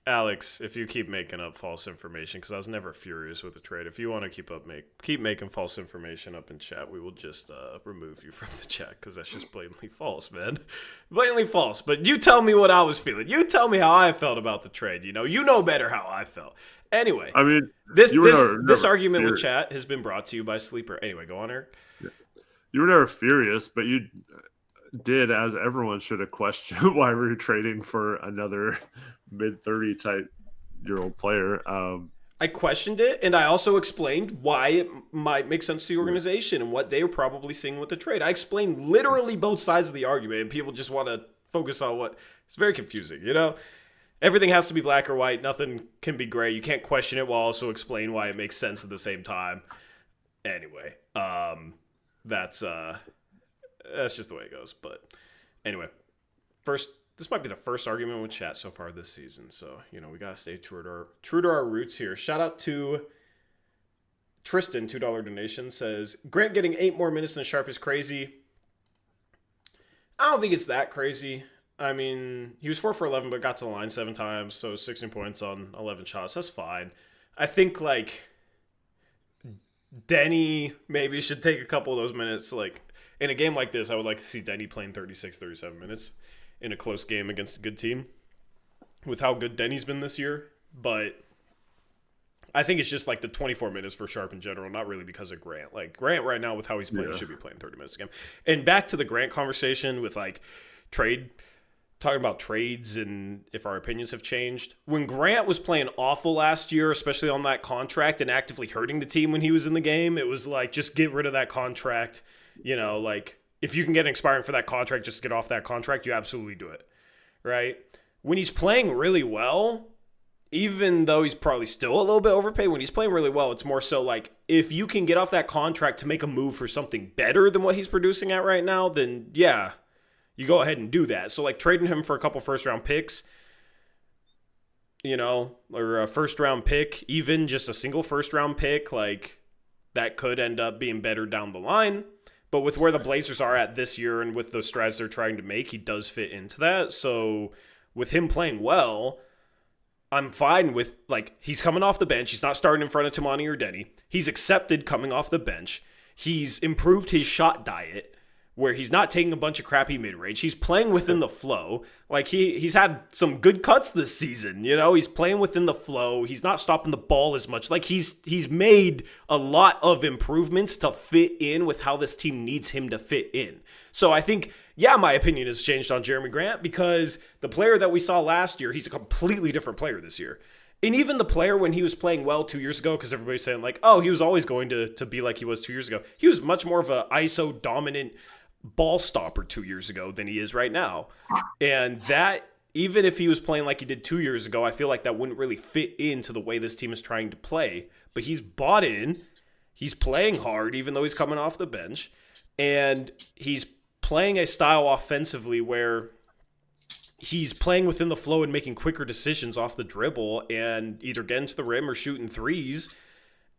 Alex, if you keep making up false information, because I was never furious with the trade. If you want to keep making false information up in chat, we will just remove you from the chat, because that's just blatantly false, man. Blatantly false. But you tell me what I was feeling. You tell me how I felt about the trade. You know better how I felt. Anyway, I mean, this argument with chat has been brought to you by Sleeper. Anyway, go on, Eric. Yeah. You were never furious, but you did, as everyone should have, questioned why we were trading for another mid-30 type year old player. I questioned it, and I also explained why it might make sense to the organization and what they were probably seeing with the trade. I explained literally both sides of the argument, and people just want to focus on what. It's very confusing, you know? Everything has to be black or white. Nothing can be gray. You can't question it while also explain why it makes sense at the same time. Anyway, that's just the way it goes. But anyway, this might be the first argument with chat so far this season. So, we got to stay true to our roots here. Shout out to Tristan, $2 donation, says, Grant getting 8 more minutes than Sharp is crazy. I don't think it's that crazy. I mean, he was 4 for 11, but got to the line 7 times, so 16 points on 11 shots. That's fine. I think, like, Denny maybe should take a couple of those minutes. Like, in a game like this, I would like to see Denny playing 36, 37 minutes in a close game against a good team with how good Denny's been this year. But I think it's just like the 24 minutes for Sharp in general, not really because of Grant. Like Grant right now with how he's playing should be playing 30 minutes a game. And back to the Grant conversation with like talking about trades and if our opinions have changed. When Grant was playing awful last year, especially on that contract and actively hurting the team when he was in the game, it was like, just get rid of that contract. You know, like if you can get an expiring for that contract, just get off that contract, you absolutely do it. Right? When he's playing really well, even though he's probably still a little bit overpaid, when he's playing really well, it's more so like if you can get off that contract to make a move for something better than what he's producing at right now, then yeah, you go ahead and do that. So like trading him for a couple first-round picks, you know, or a first-round pick, even just a single first-round pick, like that could end up being better down the line. But with where the Blazers are at this year and with the strides they're trying to make, he does fit into that. So with him playing well, I'm fine with, like, he's coming off the bench. He's not starting in front of Tamani or Denny. He's accepted coming off the bench. He's improved his shot diet where he's not taking a bunch of crappy mid-range. He's playing within the flow. Like, he's had some good cuts this season, you know? He's playing within the flow. He's not stopping the ball as much. Like, he's made a lot of improvements to fit in with how this team needs him to fit in. So I think, yeah, my opinion has changed on Jeremy Grant because the player that we saw last year, he's a completely different player this year. And even the player when he was playing well 2 years ago, because everybody's saying like, oh, he was always going to be like he was 2 years ago. He was much more of an ISO dominant ball stopper 2 years ago than he is right now. And that, even if he was playing like he did 2 years ago, I feel like that wouldn't really fit into the way this team is trying to play. But he's bought in. He's playing hard, even though he's coming off the bench. And he's playing a style offensively where he's playing within the flow and making quicker decisions off the dribble and either getting to the rim or shooting threes.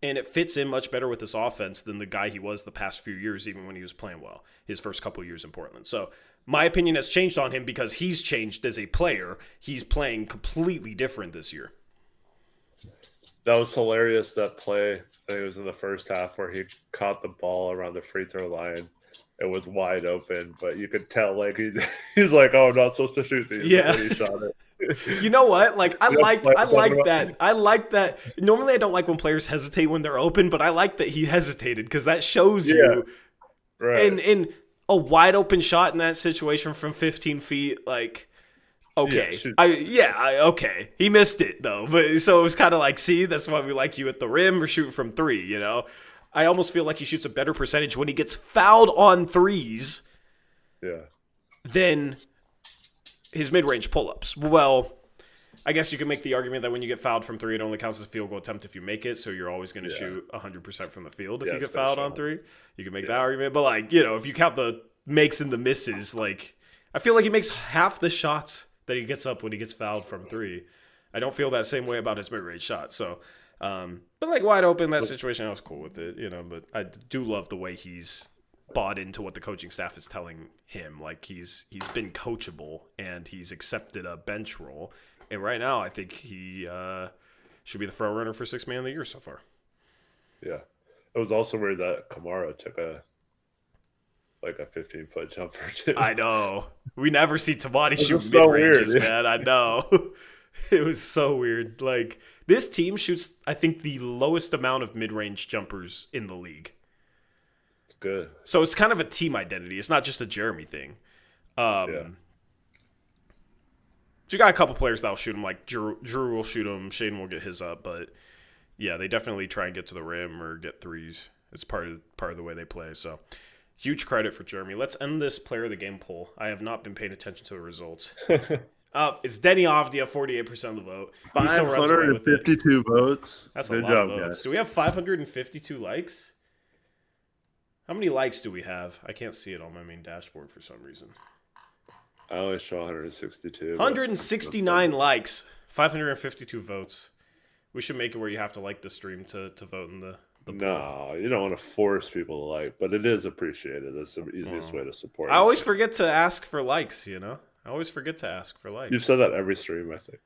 And it fits in much better with this offense than the guy he was the past few years, even when he was playing well, his first couple of years in Portland. So my opinion has changed on him because he's changed as a player. He's playing completely different this year. That was hilarious, that play. I think it was in the first half where he caught the ball around the free throw line. It was wide open, but you could tell like he's like, "Oh, I'm not supposed to shoot these." Yeah, and he shot it. You know what? Like I like that. I like that. Normally, I don't like when players hesitate when they're open, but I like that he hesitated because that shows you. Right. And in a wide open shot in that situation from 15 feet, like, okay, okay, he missed it though. But so it was kind of like, see, that's why we like you at the rim or shooting from three. You know. I almost feel like he shoots a better percentage when he gets fouled on threes than his mid-range pull-ups. Well, I guess you can make the argument that when you get fouled from three, it only counts as a field goal attempt if you make it, so you're always going to shoot 100% from the field if you get fouled on three. You can make that argument. But, like, you know, if you count the makes and the misses, like, I feel like he makes half the shots that he gets up when he gets fouled from three. I don't feel that same way about his mid-range shot, so... but like wide open, that situation, I was cool with it, you know, but I do love the way he's bought into what the coaching staff is telling him. Like he's been coachable and he's accepted a bench role. And right now I think he should be the front runner for sixth man of the year so far. Yeah. It was also weird that Kamara took a 15-foot jumper too. I know. We never see Tamani shoot mid-ranges, man. I know. It was so weird. Like, this team shoots, I think, the lowest amount of mid-range jumpers in the league. It's good. So it's kind of a team identity. It's not just a Jeremy thing. So you got a couple players that'll shoot him. Like, Drew will shoot him. Shaden will get his up. But, yeah, they definitely try and get to the rim or get threes. It's part of the way they play. So, huge credit for Jeremy. Let's end this player of the game poll. I have not been paying attention to the results. It's Denny Avdia, 48% of the vote. 552 votes. That's Good a lot job, of votes. guys. Do we have 552 likes? How many likes do we have? I can't see it on my main dashboard for some reason. I only show 162. 169 likes, 552 votes. We should make it where you have to like the stream to vote in the poll. No, you don't want to force people to like, but it is appreciated. That's the easiest way to support. I always forget to ask for likes, you know? I always forget to ask for likes. You've said that every stream, I think.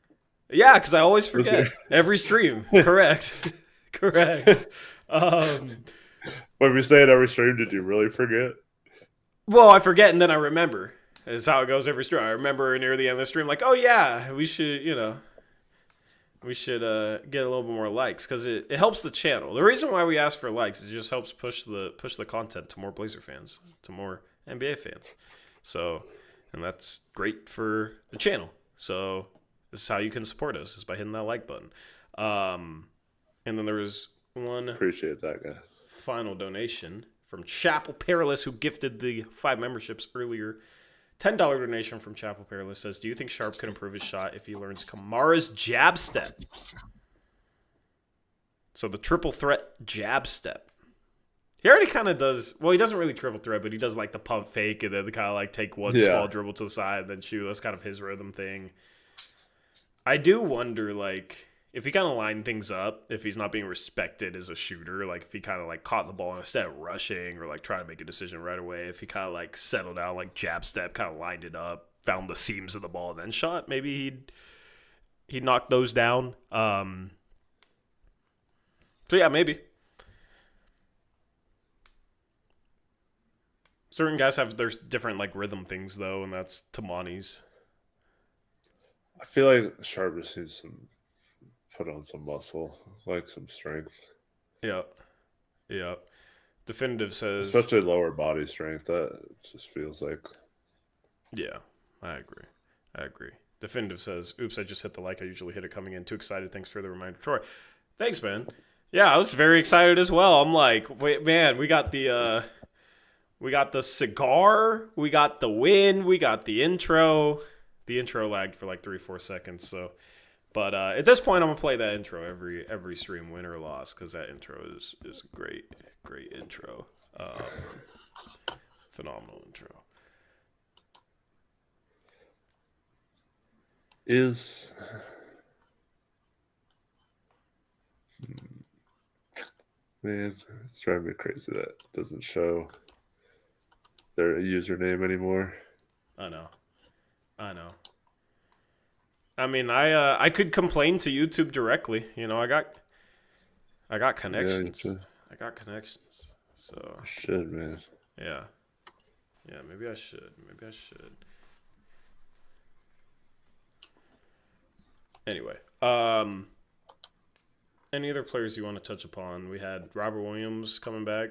Yeah, because I always forget. Every stream. Correct. Correct. When you say it every stream, did you really forget? Well, I forget and then I remember. That's how it goes every stream. I remember near the end of the stream, like, oh yeah, we should, you know. We should get a little bit more likes because it helps the channel. The reason why we ask for likes is it just helps push the content to more Blazer fans, to more NBA fans. So, and that's great for the channel. So this is how you can support us, is by hitting that like button. And then there was one Appreciate that, guys. final donation from Chapel Perilous, who gifted the 5 memberships earlier. $10 donation from Chapel Perilous says, do you think Sharp could improve his shot if he learns Kamara's jab step? So the triple threat jab step. He already kind of does, well, he doesn't really triple threat, but he does like the pump fake and then the kind of like take one small dribble to the side and then shoot. That's kind of his rhythm thing. I do wonder, like, if he kind of line things up, if he's not being respected as a shooter, like if he kind of like caught the ball instead of rushing or like trying to make a decision right away, if he kind of like settled down, like jab step, kind of lined it up, found the seams of the ball, and then shot, maybe he'd knock those down. So yeah, maybe. Certain guys have their different like rhythm things though, and that's Tamani's. I feel like Sharp just needs put on some muscle, like some strength. Yeah. Definitive says, especially lower body strength. That just feels like. Yeah, I agree. Definitive says, oops, I just hit the like. I usually hit it coming in. Too excited. Thanks for the reminder, Troy. Thanks, man. Yeah, I was very excited as well. I'm like, wait, man, we got the cigar, we got the win, we got the intro. The intro lagged for like 3-4 seconds, so. But at this point, I'm gonna play that intro every stream, win or loss, because that intro is a great intro, phenomenal intro. Man, it's driving me crazy that it doesn't show their username anymore. I know. I mean, I could complain to YouTube directly. You know, I got connections. Yeah, I got connections. So I should, man. Yeah, maybe I should. Anyway, any other players you want to touch upon? We had Robert Williams coming back.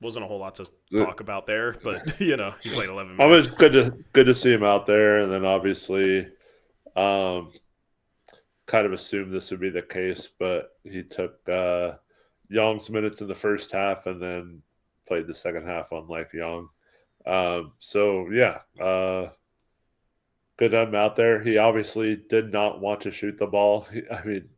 Wasn't a whole lot to talk about there, but you know, he played 11 minutes. It was good to see him out there, and then obviously, kind of assumed this would be the case, but he took Young's minutes in the first half, and then played the second half unlike Young. So yeah, good to have him out there. He obviously did not want to shoot the ball. I mean,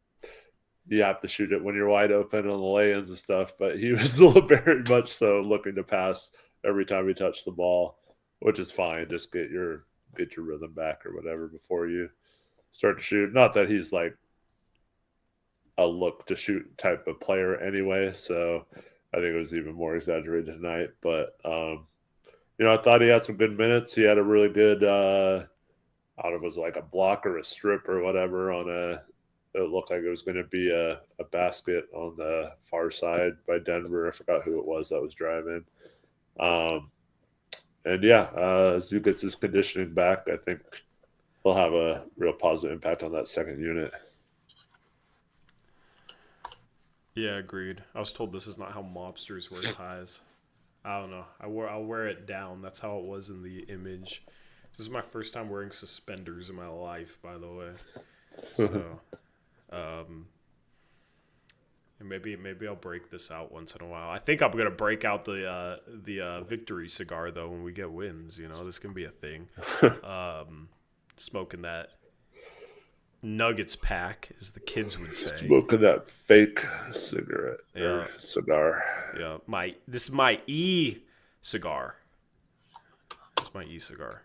you have to shoot it when you're wide open on the lay-ins and stuff, but he was very much so looking to pass every time he touched the ball, which is fine. Just get your rhythm back or whatever before you start to shoot. Not that he's like a look to shoot type of player anyway, so I think it was even more exaggerated tonight. But you know, I thought he had some good minutes. He had a really good I don't know if it was like a block or a strip or whatever on it looked like it was going to be a basket on the far side by Denver. I forgot who it was that was driving. And yeah, as Zoo gets his conditioning back, I think he'll have a real positive impact on that second unit. Yeah, agreed. I was told this is not how mobsters wear ties. I don't know. I'll wear it down. That's how it was in the image. This is my first time wearing suspenders in my life, by the way. So, and maybe I'll break this out once in a while. I think I'm gonna break out the victory cigar though when we get wins. You know, this can be a thing. Smoking that Nuggets pack, as the kids would say. Smoking that fake cigarette or cigar. Yeah, this is my e-cigar. It's my e-cigar.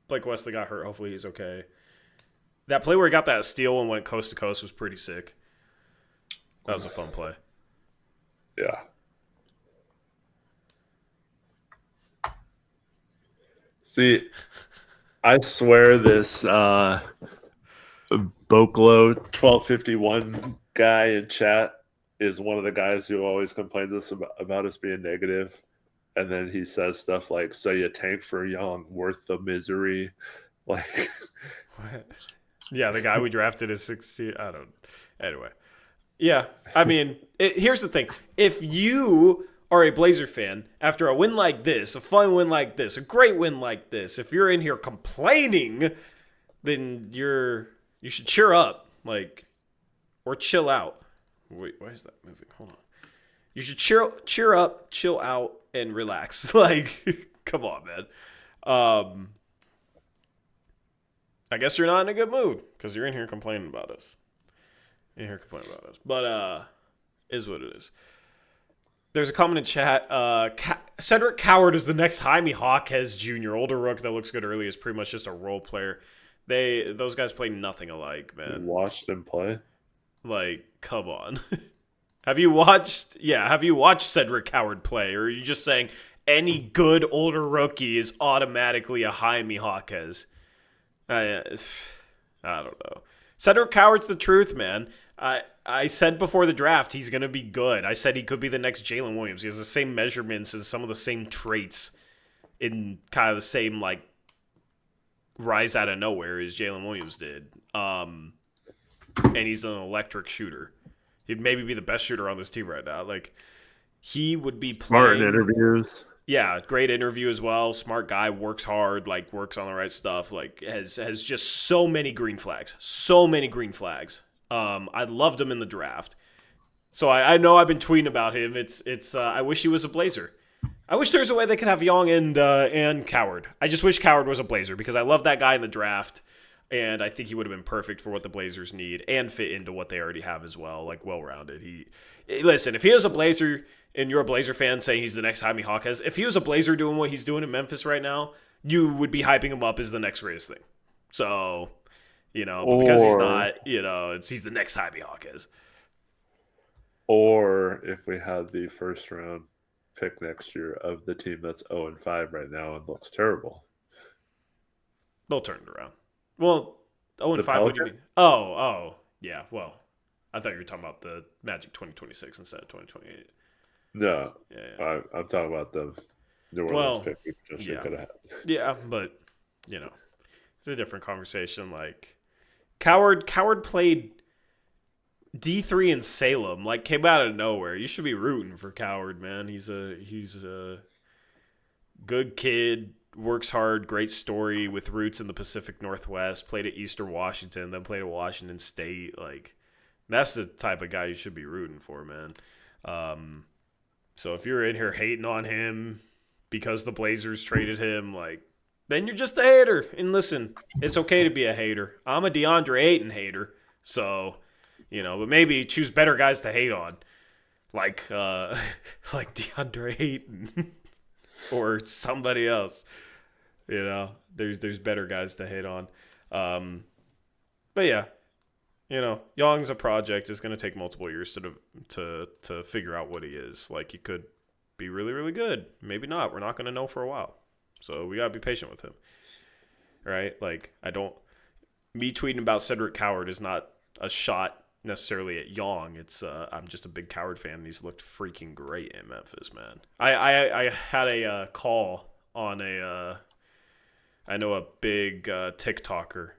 Blake Wesley got hurt. Hopefully he's okay. That play where he got that steal and went coast to coast was pretty sick. That was a fun play. Yeah. See, I swear this Boklo 1251 guy in chat is one of the guys who always complains about us being negative and then he says stuff like, "So you tank for Young, worth the misery." Like, What? Yeah, the guy we drafted is 16. I don't. Anyway, yeah. I mean, here's the thing: if you are a Blazer fan after a win like this, a fun win like this, a great win like this, if you're in here complaining, then you should cheer up, like, or chill out. Wait, why is that moving? Hold on. You should cheer up, chill out, and relax. Like, come on, man. I guess you're not in a good mood because you're in here complaining about us. But is what it is. There's a comment in chat. Cedric Coward is the next Jaime Jaquez Jr. Older rook that looks good early is pretty much just a role player. Those guys play nothing alike, man. Watched him play. Like, come on. Have you watched Cedric Coward play, or are you just saying any good older rookie is automatically a Jaime Jaquez? I don't know. Cedric Coward's the truth, man. I said before the draft he's going to be good. I said he could be the next Jalen Williams. He has the same measurements and some of the same traits in kind of the same, like, rise out of nowhere as Jalen Williams did. And he's an electric shooter. He'd maybe be the best shooter on this team right now. Like, he would be smart playing. in interviews. Yeah, great interview as well. Smart guy, works hard, like, works on the right stuff. Like, has just so many green flags. I loved him in the draft. So I know I've been tweeting about him. It's I wish he was a Blazer. I wish there was a way they could have Young and Coward. I just wish Coward was a Blazer because I love that guy in the draft. And I think he would have been perfect for what the Blazers need and fit into what they already have as well, like well-rounded. Listen, if he was a Blazer and you're a Blazer fan saying he's the next Jaime Jaquez, if he was a Blazer doing what he's doing in Memphis right now, you would be hyping him up as the next greatest thing. So, but because he's not, he's the next Jaime Jaquez. Or if we had the first round pick next year of the team that's 0-5 right now and looks terrible. They'll turn it around. Well, 0-5, what do you mean? Oh, yeah, well, I thought you were talking about the Magic 2026 instead of 2028. No, Yeah. I'm talking about the New Orleans pick we potentially could have had. Yeah, but, it's a different conversation. Like, Coward played D3 in Salem, like, came out of nowhere. You should be rooting for Coward, man. He's a good kid. Works hard, great story with roots in the Pacific Northwest, played at Eastern Washington, then played at Washington State. Like, that's the type of guy you should be rooting for, man. So if you're in here hating on him because the Blazers traded him, like, then you're just a hater. And listen, it's okay to be a hater. I'm a DeAndre Ayton hater. So, but maybe choose better guys to hate on. Like DeAndre Ayton. Or somebody else, there's better guys to hate on. But yeah, Young's a project. It's going to take multiple years to figure out what he is. Like, he could be really, really good. Maybe not. We're not going to know for a while. So we got to be patient with him. Right? Like, me tweeting about Cedric Coward is not a shot necessarily at Young. It's I'm just a big Coward fan, and he's looked freaking great in Memphis, man. I had a call on a big TikToker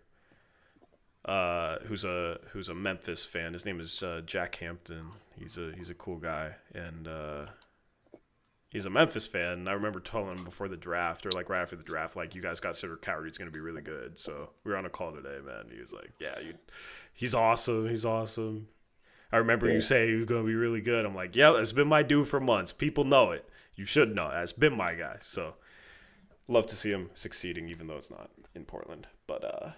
who's a Memphis fan. His name is Jack Hampton. He's a cool guy, and he's a Memphis fan. And I remember telling him before the draft, or like right after the draft, like, you guys got Cedric Coward. He's going to be really good. So we were on a call today, man. He was like, yeah, he's awesome. He's awesome. I remember you say he's going to be really good. I'm like, yeah, that's been my dude for months. People know it. You should know. That's been my guy. So love to see him succeeding, even though it's not in Portland. But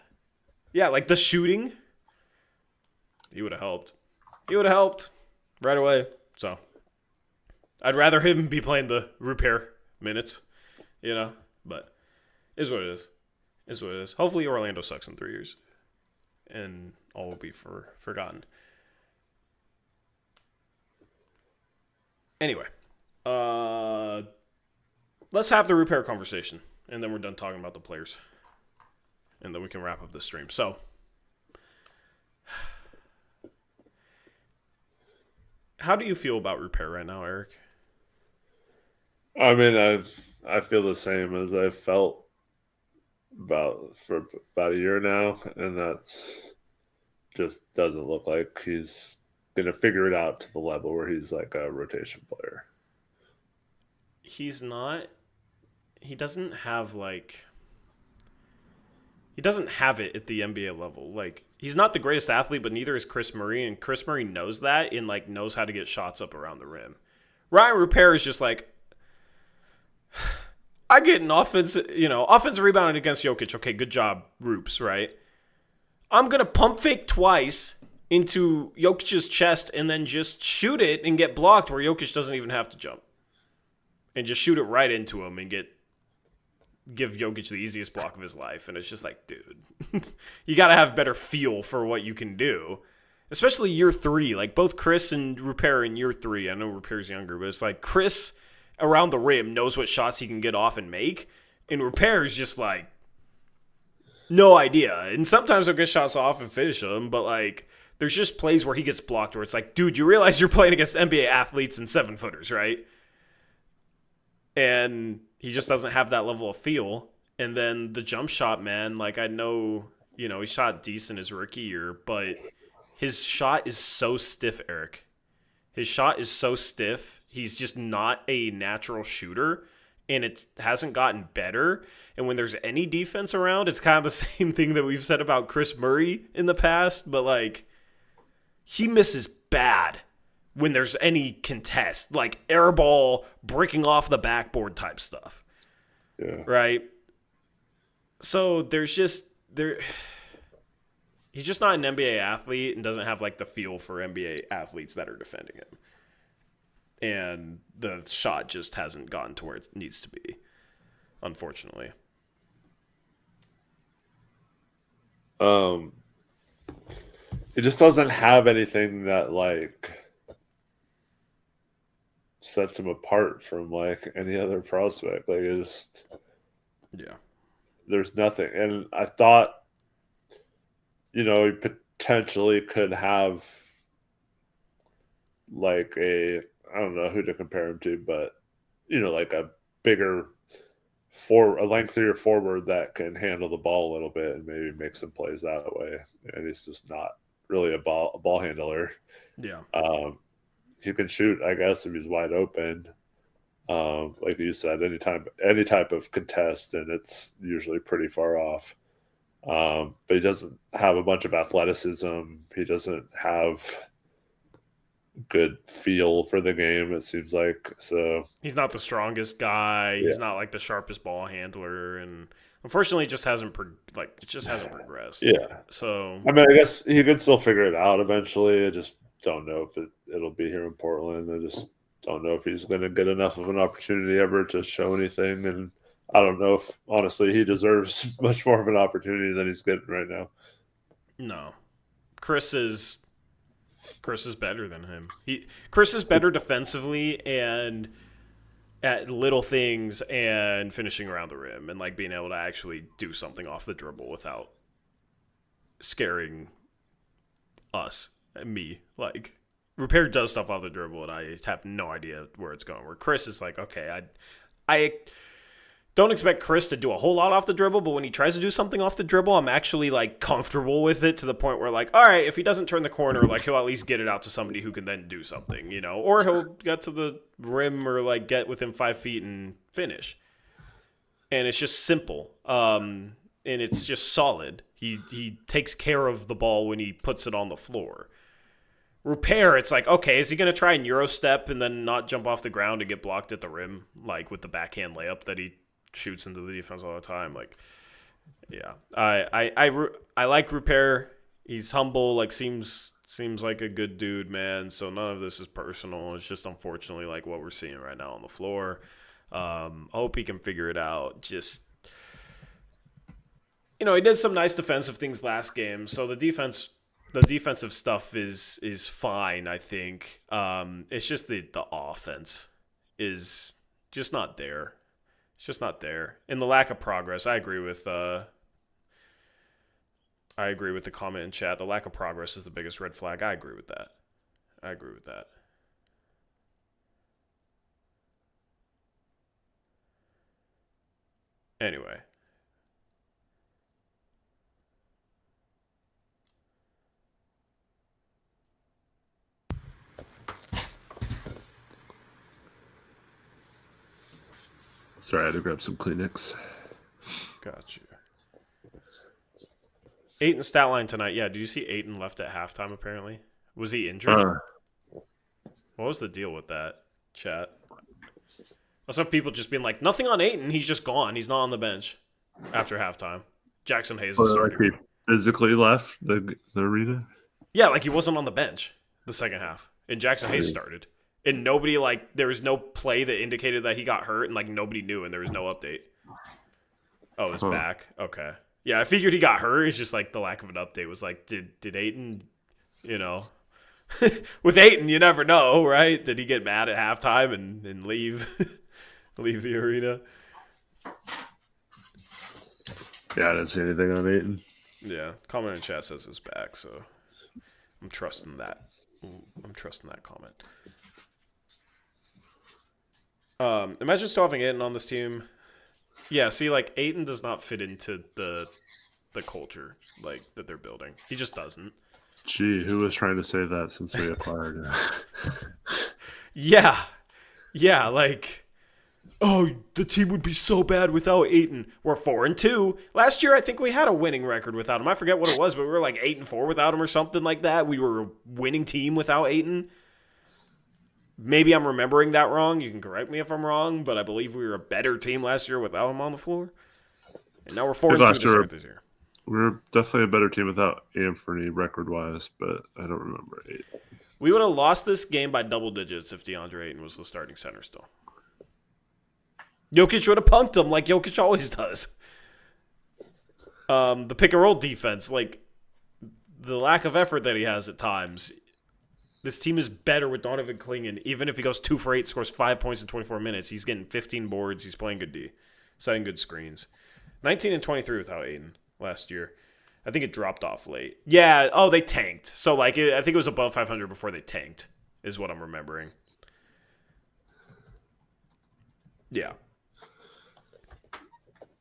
yeah, like the shooting, he would have helped. He would have helped right away. So I'd rather him be playing the repair minutes, but is what it is. Is what it is. Hopefully Orlando sucks in 3 years and all will be forgotten. Anyway, let's have the repair conversation, and then we're done talking about the players, and then we can wrap up the stream. So, how do you feel about repair right now, Eric? I mean, I feel the same as I felt for about a year now, and that's just doesn't look like he's gonna figure it out to the level where he's like a rotation player. He's not. He doesn't have like. He doesn't have it at the NBA level. Like, he's not the greatest athlete, but neither is Chris Murray, and Chris Murray knows that and like knows how to get shots up around the rim. Ryan Rupert is just like, I get an offensive rebounding against Jokic. Okay, good job, Roops, right? I'm going to pump fake twice into Jokic's chest and then just shoot it and get blocked where Jokic doesn't even have to jump. And just shoot it right into him and give Jokic the easiest block of his life. And it's just like, dude, you got to have better feel for what you can do. Especially year 3. Like, both Chris and Rupert in year 3. I know Rupert's younger, but it's like Chris around the rim knows what shots he can get off and make. And Rupert's just like, no idea. And sometimes he'll get shots off and finish them, but like, there's just plays where he gets blocked where it's like, dude, you realize you're playing against NBA athletes and 7-footers, right? And he just doesn't have that level of feel. And then the jump shot, man, like, I know, he shot decent his rookie year, but his shot is so stiff, Eric. His shot is so stiff. He's just not a natural shooter, and it hasn't gotten better. And when there's any defense around, it's kind of the same thing that we've said about Chris Murray in the past, but like, he misses bad when there's any contest, like air ball, breaking off the backboard type stuff. Yeah. Right? So he's just not an NBA athlete and doesn't have like the feel for NBA athletes that are defending him. And the shot just hasn't gotten to where it needs to be, unfortunately. He just doesn't have anything that like sets him apart from like any other prospect. Like, there's nothing. And I thought, he potentially could have like I don't know who to compare him to, but like a bigger a lengthier forward that can handle the ball a little bit and maybe make some plays that way. And he's just not really a ball handler. Yeah. He can shoot, I guess, if he's wide open. Like you said, any type of contest, and it's usually pretty far off. But he doesn't have a bunch of athleticism. He doesn't have good feel for the game, it seems like. So he's not the strongest guy. Yeah. He's not like the sharpest ball handler, and unfortunately, it just hasn't progressed. Yeah. So I mean, I guess he could still figure it out eventually. I just don't know if it'll be here in Portland. I just don't know if he's going to get enough of an opportunity ever to show anything. And I don't know if, honestly, he deserves much more of an opportunity than he's getting right now. No. Chris is better than him. Chris is better defensively and at little things and finishing around the rim and like being able to actually do something off the dribble without scaring us and me. Like, Repair does stuff off the dribble and I have no idea where it's going. Where Chris is like, okay, I don't expect Chris to do a whole lot off the dribble, but when he tries to do something off the dribble, I'm actually like comfortable with it to the point where like, all right, if he doesn't turn the corner, like he'll at least get it out to somebody who can then do something, or he'll get to the rim or like get within 5 feet and finish. And it's just simple. And it's just solid. He takes care of the ball when he puts it on the floor. Repair, it's like, okay, is he going to try and Euro step and then not jump off the ground and get blocked at the rim, like with the backhand layup that he shoots into the defense all the time? Like, yeah, I like Repair. He's humble, like seems like a good dude, man. So none of this is personal. It's just unfortunately like what we're seeing right now on the floor. I hope he can figure it out. Just, he did some nice defensive things last game. So the defensive stuff is fine, I think. It's just the offense is just not there. It's just not there. And the lack of progress, I agree with the comment in chat. The lack of progress is the biggest red flag. I agree with that. Anyway. Sorry, I had to grab some Kleenex. Got you. Ayton stat line tonight. Yeah, did you see Ayton left at halftime apparently? Was he injured? What was the deal with that, chat? I saw people just being like, nothing on Ayton. He's just gone. He's not on the bench after halftime. Jackson Hayes is starting. Like he physically left the arena? Yeah, like he wasn't on the bench the second half. And Jackson Hayes started. And nobody, like, there was no play that indicated that he got hurt, and, like, nobody knew, and there was no update. Oh, it's back. Okay. Yeah, I figured he got hurt. It's just, like, the lack of an update was like, did Ayton, you know... With Ayton, you never know, right? Did he get mad at halftime and leave leave the arena? Yeah, I didn't see anything on Ayton. Yeah, comment in chat says it's back, so I'm trusting that. I'm trusting that comment. Imagine still having Ayton on this team. Yeah, see, like, Ayton does not fit into the culture, like, that they're building. He just doesn't. Gee, who was trying to say that since we acquired him? Yeah, like, oh, the team would be so bad without Ayton. We're 4-2. Last year, I think we had a winning record without him. I forget what it was, but we were like 8-4 without him or something like that. We were a winning team without Ayton. Maybe I'm remembering that wrong. You can correct me if I'm wrong, but I believe we were a better team last year without him on the floor. And now we're 4-2 to start this year. We're definitely a better team without Anthony record-wise, but I don't remember Ayton. We would have lost this game by double digits if DeAndre Ayton was the starting center still. Jokic would have punked him like Jokic always does. The pick-and-roll defense, like, the lack of effort that he has at times. This team is better with Donovan Clingan. Even if he goes 2 for 8, scores 5 points in 24 minutes, he's getting 15 boards. He's playing good D, setting good screens. 19-23 without Ayton last year. I think it dropped off late. Yeah, oh, they tanked. So, like, I think it was above 500 before they tanked, is what I'm remembering. Yeah.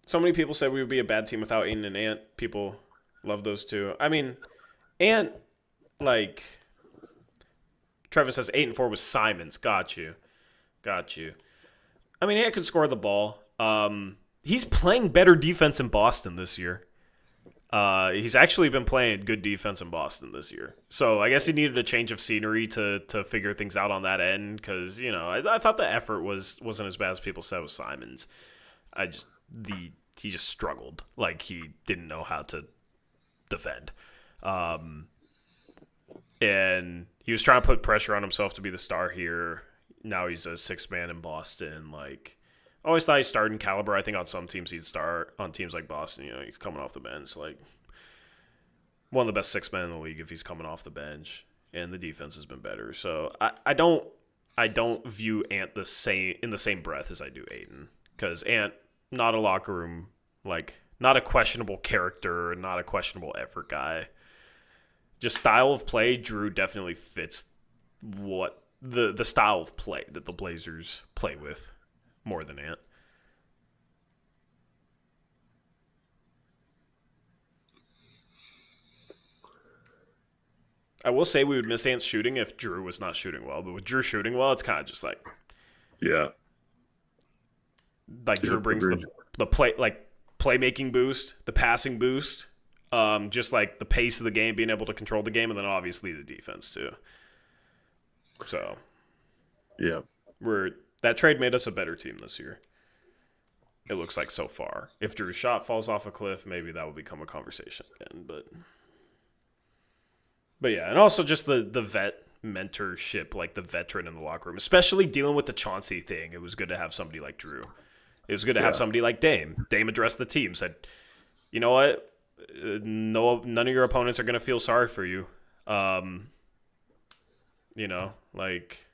So many people said we would be a bad team without Ayton and Ant. People love those two. I mean, Ant, like, Trevor says 8-4 was Simons. Got you. I mean, Ant could score the ball. He's playing better defense in Boston this year. He's actually been playing good defense in Boston this year. So I guess he needed a change of scenery to figure things out on that end because, you know, I thought the effort wasn't as bad as people said with Simons. He just struggled. Like, he didn't know how to defend. And he was trying to put pressure on himself to be the star here. Now he's a sixth man in Boston. Like, I always thought he started in caliber. I think on some teams he'd start. On teams like Boston, you know, he's coming off the bench. Like, one of the best six men in the league if he's coming off the bench. And the defense has been better. So I don't view Ant in the same breath as I do Ayton. Because Ant, not a locker room, like, not a questionable character, not a questionable effort guy. Just style of play, Drew definitely fits what the style of play that the Blazers play with more than Ant. I will say we would miss Ant's shooting if Drew was not shooting well, but with Drew shooting well, it's kind of just like, yeah, like Drew brings the play, like, playmaking boost, the passing boost. Just like the pace of the game, being able to control the game, and then obviously the defense too. So, yeah, that trade made us a better team this year. It looks like so far. If Drew's shot falls off a cliff, maybe that will become a conversation again. But yeah, and also just the vet mentorship, like the veteran in the locker room, especially dealing with the Chauncey thing. It was good to have somebody like Drew. It was good to have somebody like Dame. Dame addressed the team, said, you know what? No, none of your opponents are going to feel sorry for you. You know, like,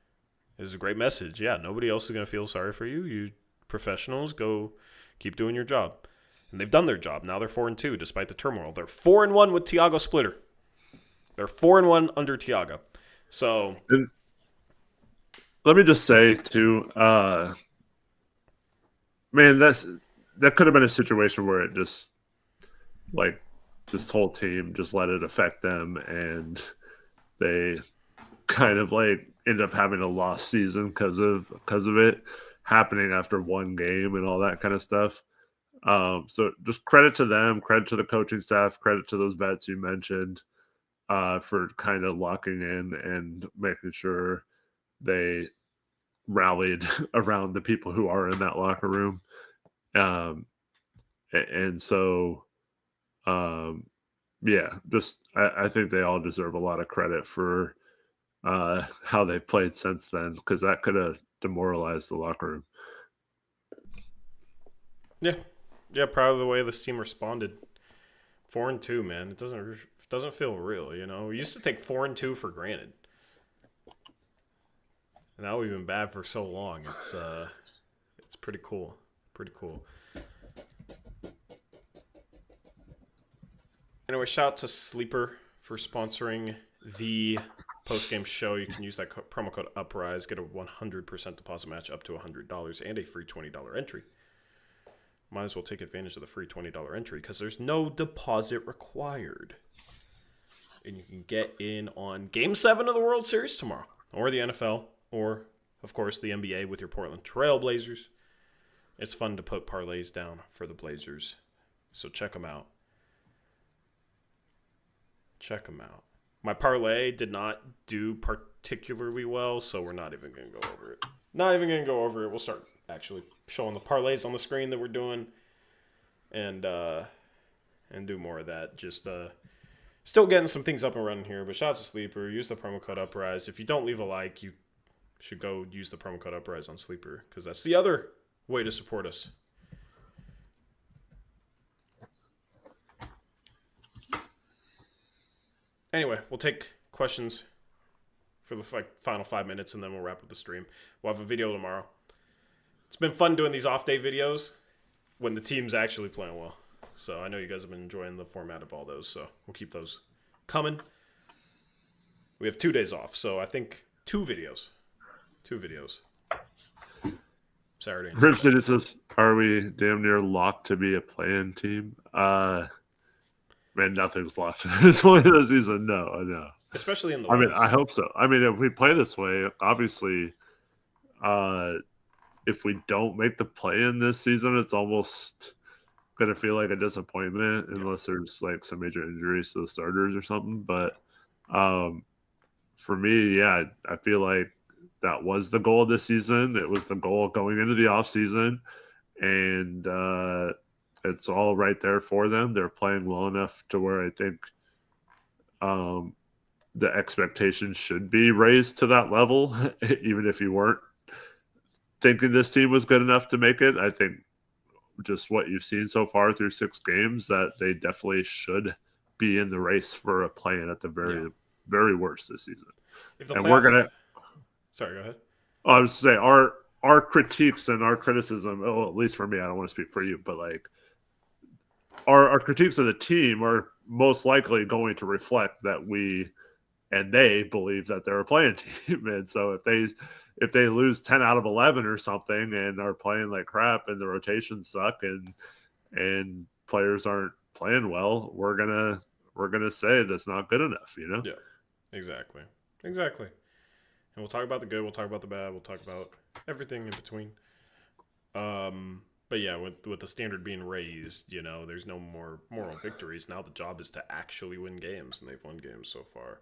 it was a great message. Yeah, nobody else is going to feel sorry for you. You professionals, go keep doing your job. And they've done their job. Now they're 4-2 despite the turmoil. They're 4-1 with Tiago Splitter. They're 4-1 under Tiago. So, and let me just say too, man, that could have been a situation where it just like this whole team just let it affect them, and they kind of like end up having a lost season because of it happening after one game and all that kind of stuff. So just credit to them, credit to the coaching staff, credit to those vets you mentioned for kind of locking in and making sure they rallied around the people who are in that locker room. And so, yeah, just I think they all deserve a lot of credit for how they've played since then, because that could have demoralized the locker room. Yeah, proud of the way this team responded. 4-2, man. It doesn't feel real, you know. We used to take 4-2 for granted. And now we've been bad for so long. It's pretty cool. Pretty cool. Anyway, shout out to Sleeper for sponsoring the post-game show. You can use that promo code Uprise, get a 100% deposit match up to $100 and a free $20 entry. Might as well take advantage of the free $20 entry because there's no deposit required. And you can get in on Game 7 of the World Series tomorrow, or the NFL, or, of course, the NBA with your Portland Trail Blazers. It's fun to put parlays down for the Blazers, so check them out. My parlay did not do particularly well, so we're not even going to go over it. We'll start actually showing the parlays on the screen that we're doing, and do more of that. Just still getting some things up and running here, but shout out to Sleeper. Use the promo code Uprise. If you don't leave a like, you should go use the promo code Uprise on Sleeper, because that's the other way to support us. Anyway, we'll take questions for the final 5 minutes, and then we'll wrap up the stream. We'll have a video tomorrow. It's been fun doing these off-day videos when the team's actually playing well. So I know you guys have been enjoying the format of all those, so we'll keep those coming. We have 2 days off, so I think 2 videos. Saturday and Rip Sunday. City says, are we damn near locked to be a play-in team? Man, nothing's locked at this point of the season. No, I know. Especially in the West. West. I hope so. I mean, if we play this way, obviously, if we don't make the play-in this season, it's almost going to feel like a disappointment unless there's like some major injuries to the starters or something. But for me, yeah, I feel like that was the goal this season. It was the goal going into the offseason, and it's all right there for them. They're playing well enough to where I think the expectations should be raised to that level, even if you weren't thinking this team was good enough to make it. I think just what you've seen so far through 6 games, that they definitely should be in the race for a play-in at the very worst this season. And we're going to... Sorry, go ahead. I was to say, our critiques and our criticism, well, at least for me, I don't want to speak for you, but like our critiques of the team are most likely going to reflect that we and they believe that they're a playing team. And so if they lose 10 out of 11 or something and are playing like crap and the rotations suck and players aren't playing well, we're gonna say that's not good enough, you know? Yeah, exactly. And we'll talk about the good, we'll talk about the bad, we'll talk about everything in between. But yeah, with the standard being raised, you know, there's no more moral victories. Now the job is to actually win games, and they've won games so far.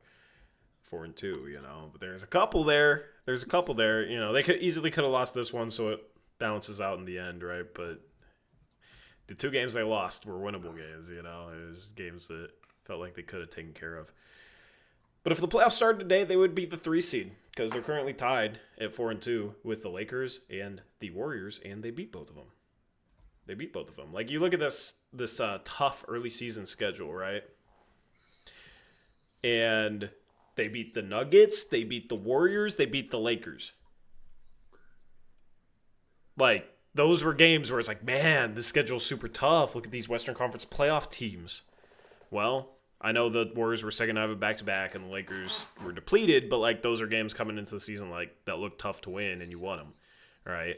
4-2, you know. But there's a couple there. You know, they could have lost this one, so it balances out in the end, right? But the 2 games they lost were winnable games, you know. It was games that felt like they could have taken care of. But if the playoffs started today, they would beat the 3 seed, because they're currently tied at 4-2 with the Lakers and the Warriors, and they beat both of them. Like, you look at this tough early season schedule, right? And they beat the Nuggets, they beat the Warriors, they beat the Lakers. Like, those were games where it's like, man, this schedule's super tough. Look at these Western Conference playoff teams. Well, I know the Warriors were second out of a back-to-back and the Lakers were depleted, but like those are games coming into the season like that looked tough to win and you won them, right?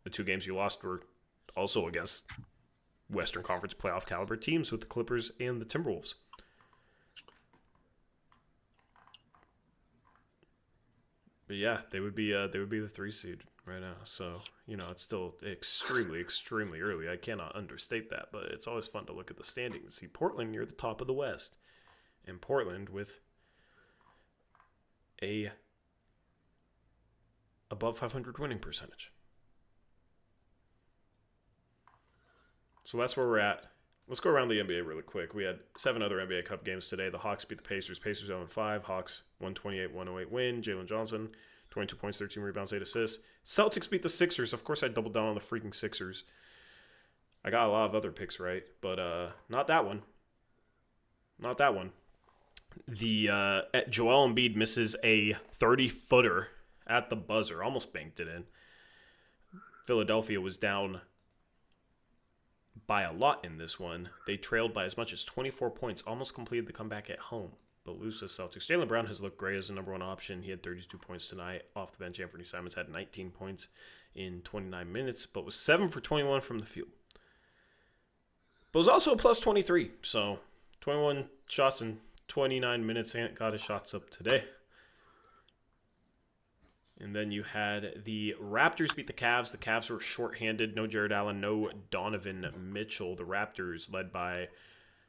The 2 games you lost were also against Western Conference playoff caliber teams with the Clippers and the Timberwolves. But yeah, they would be the 3 seed right now. So, it's still extremely, extremely early. I cannot understate that, but it's always fun to look at the standings. See Portland near the top of the West. And Portland with a above 500 winning percentage. So that's where we're at. Let's go around the NBA really quick. We had 7 other NBA Cup games today. The Hawks beat the Pacers. Pacers 0-5. Hawks 128-108 win. Jalen Johnson, 22 points, 13 rebounds, 8 assists. Celtics beat the Sixers. Of course, I doubled down on the freaking Sixers. I got a lot of other picks right, but not that one. Not that one. The Joel Embiid misses a 30-footer at the buzzer. Almost banked it in. Philadelphia was down by a lot in this one. They trailed by as much as 24 points, almost completed the comeback at home, but lose to Celtics. Jaylen Brown has looked great as the number 1 option. He had 32 points tonight off the bench. Anthony Simons had 19 points in 29 minutes, but was 7 for 21 from the field. But was also a plus 23, so 21 shots in 29 minutes. Ant got his shots up today. And then you had the Raptors beat the Cavs. The Cavs were shorthanded. No Jared Allen, no Donovan Mitchell. The Raptors led by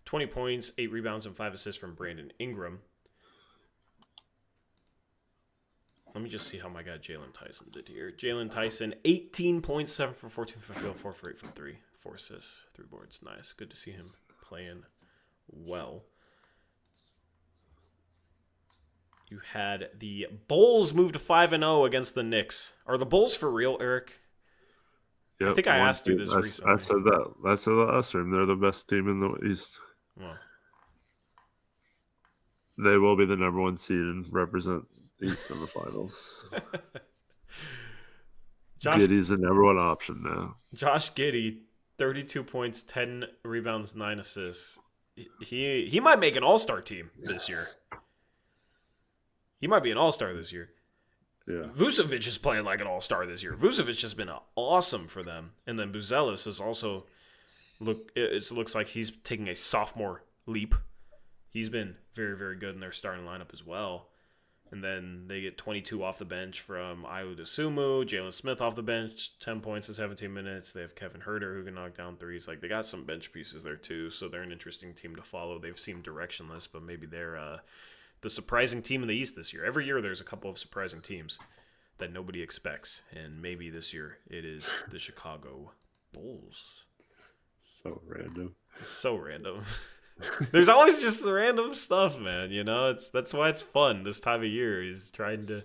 20 points, 8 rebounds, and 5 assists from Brandon Ingram. Let me just see how my guy Jalen Tyson did here. Jalen Tyson, 18 points, 7 for 14 from the field, 4 for 8 from 3. 4 assists, 3 boards. Nice. Good to see him playing well. You had the Bulls move to 5-0 against the Knicks. Are the Bulls for real, Eric? Yep, I think I asked you this recently. I said that. I said that last time. They're the best team in the East. Well, they will be the number 1 seed and represent the East in the finals. Giddey's the number 1 option now. Josh Giddey, 32 points, 10 rebounds, 9 assists. He might make an all-star team this year. He might be an all-star this year. Yeah. Vucevic is playing like an all-star this year. Vucevic has been awesome for them. And then Buzelis is also it looks like he's taking a sophomore leap. He's been very, very good in their starting lineup as well. And then they get 22 off the bench from Ayo Dosunmu, Jalen Smith off the bench, 10 points in 17 minutes. They have Kevin Huerter who can knock down threes. Like, they got some bench pieces there too, so they're an interesting team to follow. They've seemed directionless, but maybe they're the surprising team in the East this year. Every year there's a couple of surprising teams that nobody expects, and maybe this year it is the Chicago Bulls. So random. It's so random. There's always just random stuff, man. That's why it's fun this time of year. Is trying to,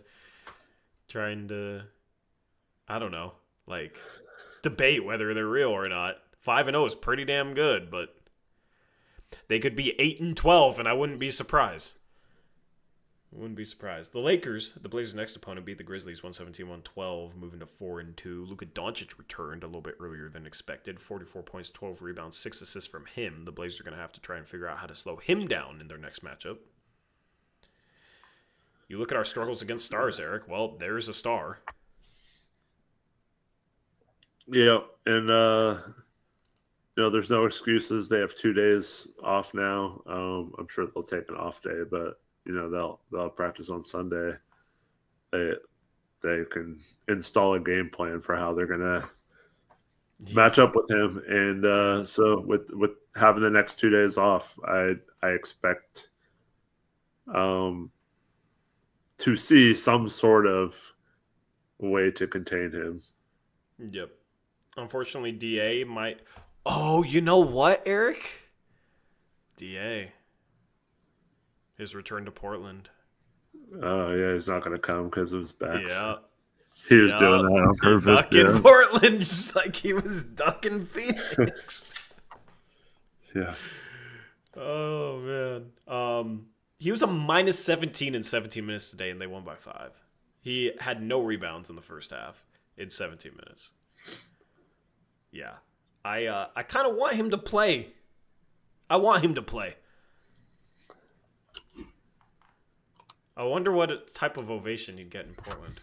I don't know, like debate whether they're real or not. 5-0 is pretty damn good, but they could be 8-12, and I wouldn't be surprised. The Lakers, the Blazers' next opponent, beat the Grizzlies 117-112, moving to 4-2. Luka Doncic returned a little bit earlier than expected. 44 points, 12 rebounds, 6 assists from him. The Blazers are going to have to try and figure out how to slow him down in their next matchup. You look at our struggles against stars, Eric. Well, there's a star. Yeah, and there's no excuses. They have 2 days off now. I'm sure they'll take an off day, but they'll practice on Sunday. They can install a game plan for how they're gonna match up with him, and so with having the next 2 days off, I expect to see some sort of way to contain him. Yep. Unfortunately, DA might. Oh, you know what, Eric? DA. His return to Portland. Oh, yeah, he's not going to come because of his back. Yeah. He was doing that on purpose. Ducking Portland just like he was ducking Phoenix. Yeah. Oh, man. He was a minus 17 in 17 minutes today, and they won by 5. He had no rebounds in the first half in 17 minutes. Yeah. I kind of want him to play. I wonder what type of ovation you'd get in Portland.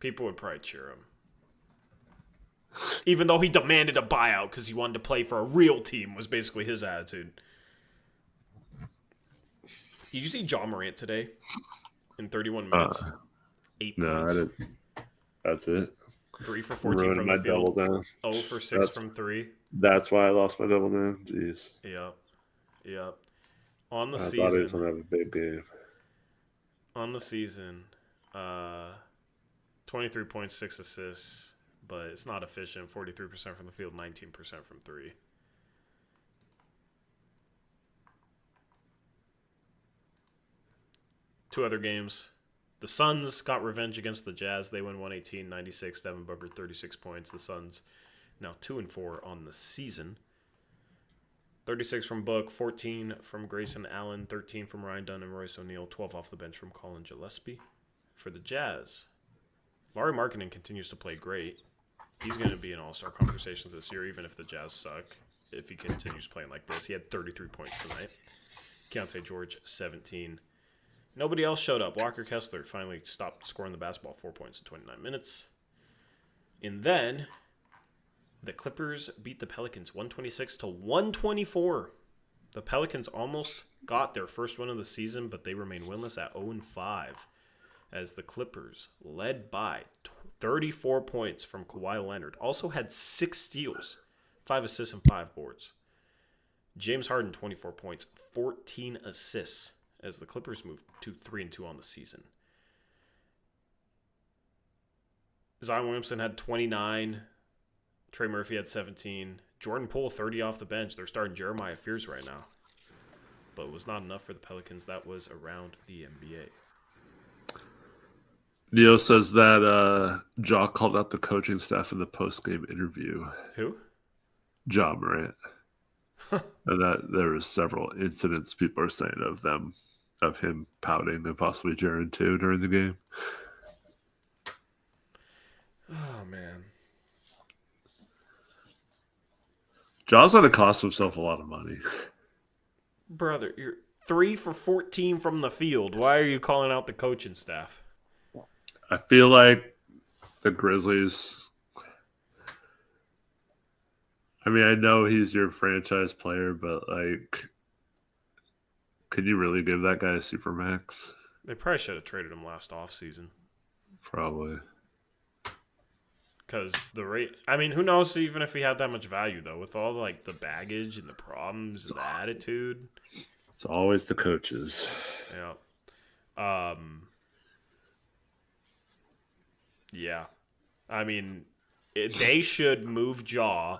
People would probably cheer him. Even though he demanded a buyout because he wanted to play for a real team, was basically his attitude. Did you see John Morant today? In 31 minutes? 8 No, points. I didn't. That's it. 3 for 14 from the field. 0 for 6 from 3. That's why I lost my double down. Jeez. Yep. On the I season. thought he was going to have a big game. On the season, 23 points, 6 assists, but it's not efficient. 43% from the field, 19% from 3. Two other games. The Suns got revenge against the Jazz. They win 118-96. Devin Booker, 36 points. The Suns now 2-4 on the season. 36 from Book, 14 from Grayson Allen, 13 from Ryan Dunn and Royce O'Neal, 12 off the bench from Colin Gillespie. For the Jazz, Lauri Markkanen continues to play great. He's going to be in all-star conversations this year, even if the Jazz suck, if he continues playing like this. He had 33 points tonight. Keontae George, 17. Nobody else showed up. Walker Kessler finally stopped scoring the basketball, 4 points in 29 minutes. And then the Clippers beat the Pelicans 126-124. The Pelicans almost got their first win of the season, but they remain winless at 0-5 as the Clippers, led by 34 points from Kawhi Leonard, also had 6 steals, 5 assists, and 5 boards. James Harden, 24 points, 14 assists as the Clippers move to 3-2 on the season. Zion Williamson had 29. Trey Murphy had 17. Jordan Poole, 30 off the bench. They're starting Jeremiah Fears right now. But it was not enough for the Pelicans. That was around the NBA. Neil says that Ja called out the coaching staff in the post-game interview. Who? Ja Morant. And that there was several incidents people are saying of him pouting and possibly Jaren too during the game. Oh, man. Ja's going to cost himself a lot of money. Brother, you're 3 for 14 from the field. Why are you calling out the coaching staff? I feel like the Grizzlies... I mean, I know he's your franchise player, but, like, can you really give that guy a supermax? They probably should have traded him last offseason. Probably. Because the rate... I mean, who knows even if he had that much value, though, with all, like, the baggage and the problems and the attitude. It's always the coaches. Yeah. Yeah. I mean, they should move Ja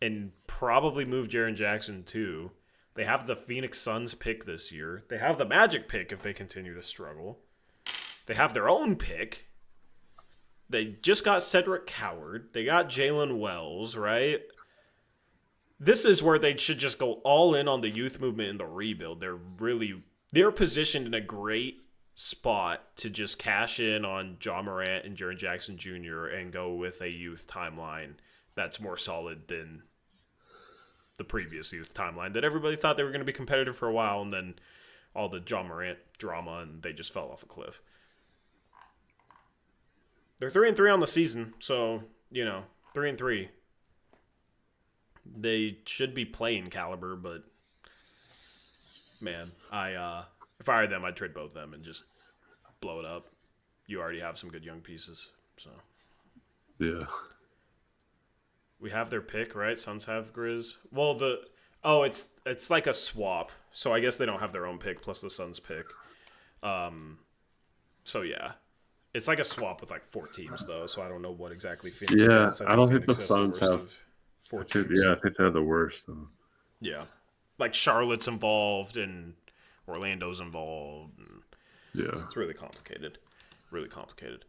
and probably move Jaren Jackson, too. They have the Phoenix Suns pick this year. They have the Magic pick if they continue to struggle. They have their own pick. They just got Cedric Coward. They got Jalen Wells, right? This is where they should just go all in on the youth movement and the rebuild. They're positioned in a great spot to just cash in on Ja Morant and Jaren Jackson Jr. and go with a youth timeline that's more solid than the previous youth timeline that everybody thought they were going to be competitive for a while, and then all the Ja Morant drama, and they just fell off a cliff. They're 3-3 on the season, so, 3-3. They should be playing caliber, but man, if I were them, I'd trade both of them and just blow it up. You already have some good young pieces, so. Yeah. We have their pick, right? Suns have Grizz. Well, it's like a swap, so I guess they don't have their own pick plus the Suns pick. So yeah, it's like a swap with like 4 teams though. So I don't know what exactly Phoenix. Yeah, has. I don't think the Phoenix has Suns worst have of 4 teams. Yeah, I think they're the worst. Though. Yeah, like Charlotte's involved and Orlando's involved. And yeah, it's really complicated. Really complicated.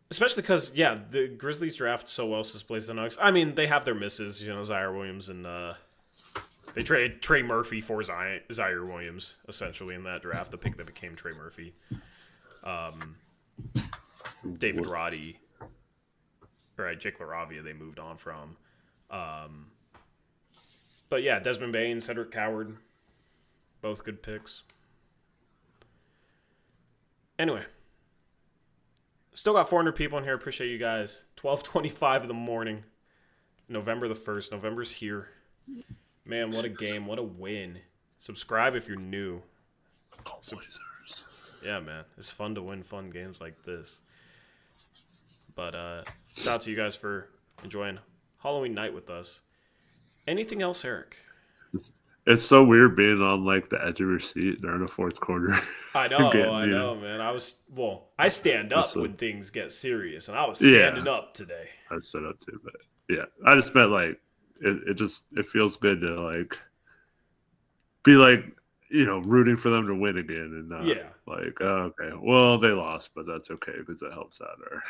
Especially because, the Grizzlies draft so well since Blaze the Nuggets. I mean, they have their misses, Zaire Williams, and they traded Trey Murphy for Zaire Williams, essentially, in that draft, the pick that became Trey Murphy. David Roddy, right, Jake LaRavia they moved on from. But yeah, Desmond Bane, Cedric Coward, both good picks. Anyway. Still got 400 people in here. Appreciate you guys. 12:25 in the morning. November the 1st. November's here. Man, what a game. What a win. Subscribe if you're new. Blazers. Yeah, man. It's fun to win fun games like this. But shout out to you guys for enjoying Halloween night with us. Anything else, Eric? It's so weird being on like the edge of your seat during the fourth quarter. I know, man. I stand up when things get serious, and I was standing up today. I set up too, but yeah, I just meant like it feels good to like be like, you know, rooting for them to win again and not like, oh, okay, well, they lost, but that's okay because it helps out. Or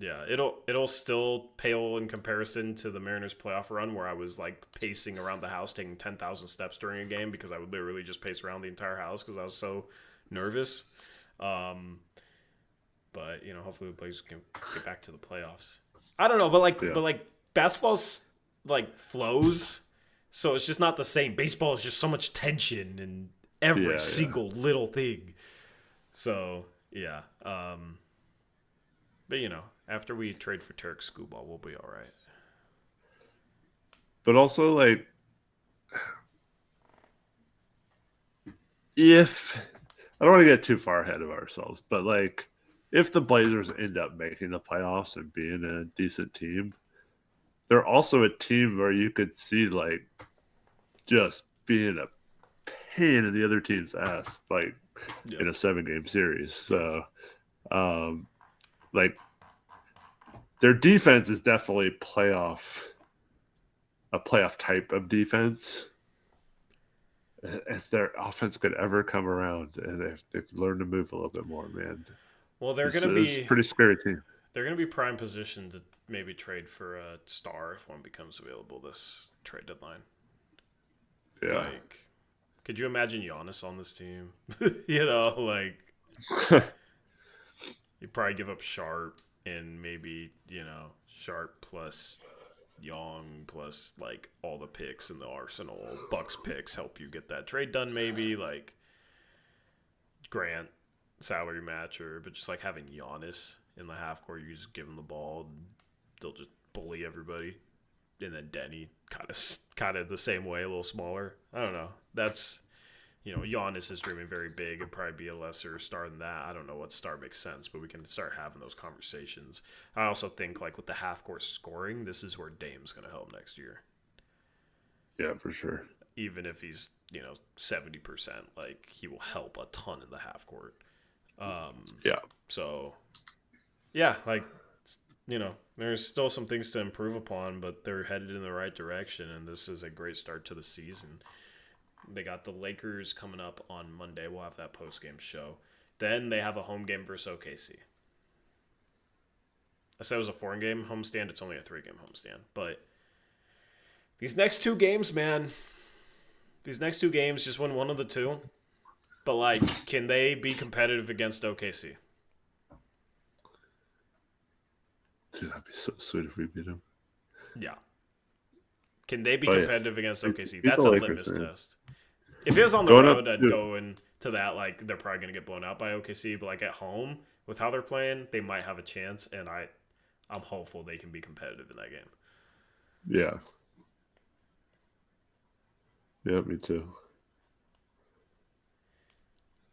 yeah, it'll still pale in comparison to the Mariners playoff run where I was like pacing around the house, taking 10,000 steps during a game because I would literally just pace around the entire house because I was so nervous. But you know, hopefully the Blazers can get back to the playoffs. I don't know, but like basketball's like flows, so it's just not the same. Baseball is just so much tension and every single little thing. So yeah, but you know, after we trade for Tarek Skubal, we'll be all right. But also, like, if I don't want to get too far ahead of ourselves, but like, if the Blazers end up making the playoffs and being a decent team, they're also a team where you could see like just being a pain in the other team's ass, like in a 7-game series. So, like, their defense is definitely a playoff type of defense. If their offense could ever come around and if they could learn to move a little bit more, man. Well, they're going to be a pretty scary team. They're going to be prime position to maybe trade for a star if one becomes available this trade deadline. Yeah. Like, could you imagine Giannis on this team? You know, like, you'd probably give up Sharp and maybe, you know, Sharp plus Young plus, like, all the picks in the arsenal. Bucks picks help you get that trade done maybe. Like, Grant, salary matcher, but just, like, having Giannis in the half court, you just give them the ball and they'll just bully everybody. And then Denny kind of the same way, a little smaller. I don't know. That's, you know, Giannis is dreaming very big and probably be a lesser star than that. I don't know what star makes sense, but we can start having those conversations. I also think, like, with the half-court scoring, this is where Dame's going to help next year. Yeah, for sure. Even if he's, you know, 70%, like, he will help a ton in the half-court. Yeah. So, yeah, like, you know, there's still some things to improve upon, but they're headed in the right direction, and this is a great start to the season. They got the Lakers coming up on Monday. We'll have that post-game show. Then they have a home game versus OKC. I said it was a 4-game homestand. It's only a 3-game homestand. But these next 2 games, man, just win one of the 2. But, like, can they be competitive against OKC? Dude, that'd be so sweet if we beat them. Yeah. Can they be competitive against OKC? Beat That's the a Lakers, litmus man. test. If it was on the road, I'd go into that, like, they're probably going to get blown out by OKC. But, like, at home, with how they're playing, they might have a chance. And I'm hopeful they can be competitive in that game. Yeah. Yeah, me too.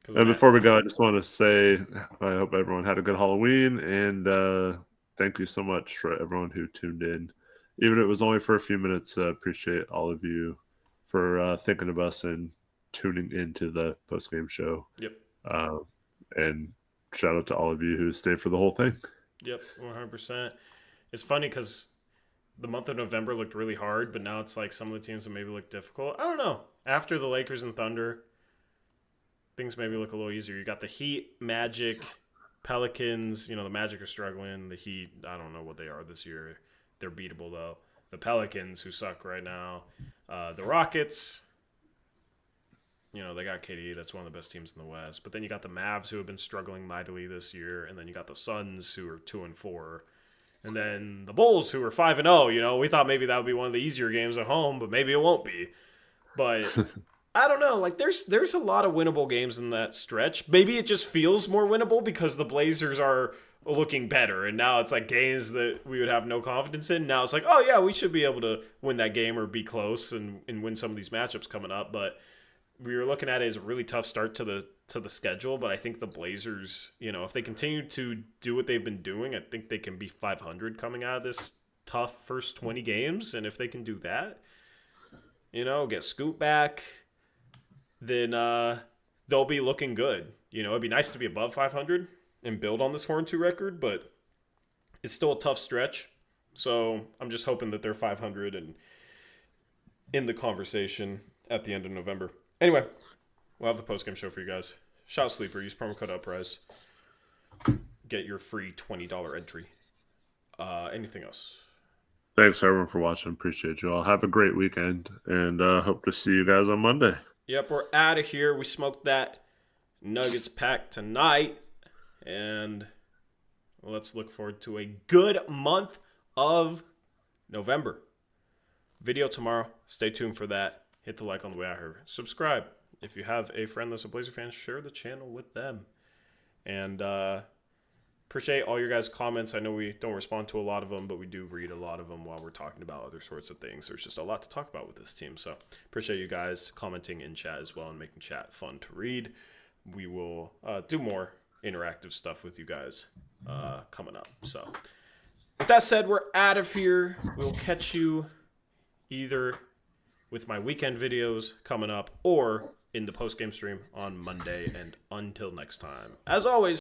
And before we go, I just want to say I hope everyone had a good Halloween. And thank you so much for everyone who tuned in. Even if it was only for a few minutes, appreciate all of you for thinking of us and tuning into the post-game show. Yep. And shout out to all of you who stayed for the whole thing. Yep, 100%. It's funny because the month of November looked really hard, but now it's like some of the teams that maybe look difficult. I don't know. After the Lakers and Thunder, things maybe look a little easier. You got the Heat, Magic, Pelicans. You know, the Magic are struggling. The Heat, I don't know what they are this year. They're beatable, though. The Pelicans, who suck right now. The Rockets, you know, they got KD. That's one of the best teams in the West. But then you got the Mavs, who have been struggling mightily this year. And then you got the Suns, who are 2-4. And then the Bulls, who are 5-0. You know, we thought maybe that would be one of the easier games at home, but maybe it won't be. But I don't know. Like, there's a lot of winnable games in that stretch. Maybe it just feels more winnable because the Blazers are looking better, and now it's like games that we would have no confidence in. Now it's like, oh yeah, we should be able to win that game or be close and win some of these matchups coming up. But we were looking at it as a really tough start to the schedule. But I think the Blazers, if they continue to do what they've been doing, I think they can be 500 coming out of this tough first 20 games. And if they can do that, get Scoot back, then they'll be looking good. It'd be nice to be above 500 and build on this 4-2 record, but it's still a tough stretch. So I'm just hoping that they're 500 and in the conversation at the end of November. Anyway, we'll have the post-game show for you guys. Shout Sleeper, use promo code Uprise. Get your free $20 entry. Anything else? Thanks, everyone, for watching. Appreciate you all. Have a great weekend, and hope to see you guys on Monday. Yep, we're out of here. We smoked that Nuggets pack tonight, and let's look forward to a good month of November. Video tomorrow. Stay tuned for that. Hit the like on the way out here. Subscribe. If you have a friend that's a Blazer fan, share the channel with them. And appreciate all your guys' comments. I know we don't respond to a lot of them, but we do read a lot of them while we're talking about other sorts of things. There's just a lot to talk about with this team. So appreciate you guys commenting in chat as well and making chat fun to read. We will do more interactive stuff with you guys coming up. So with that said, we're out of here. We'll catch you either with my weekend videos coming up or in the post-game stream on Monday. And until next time, as always,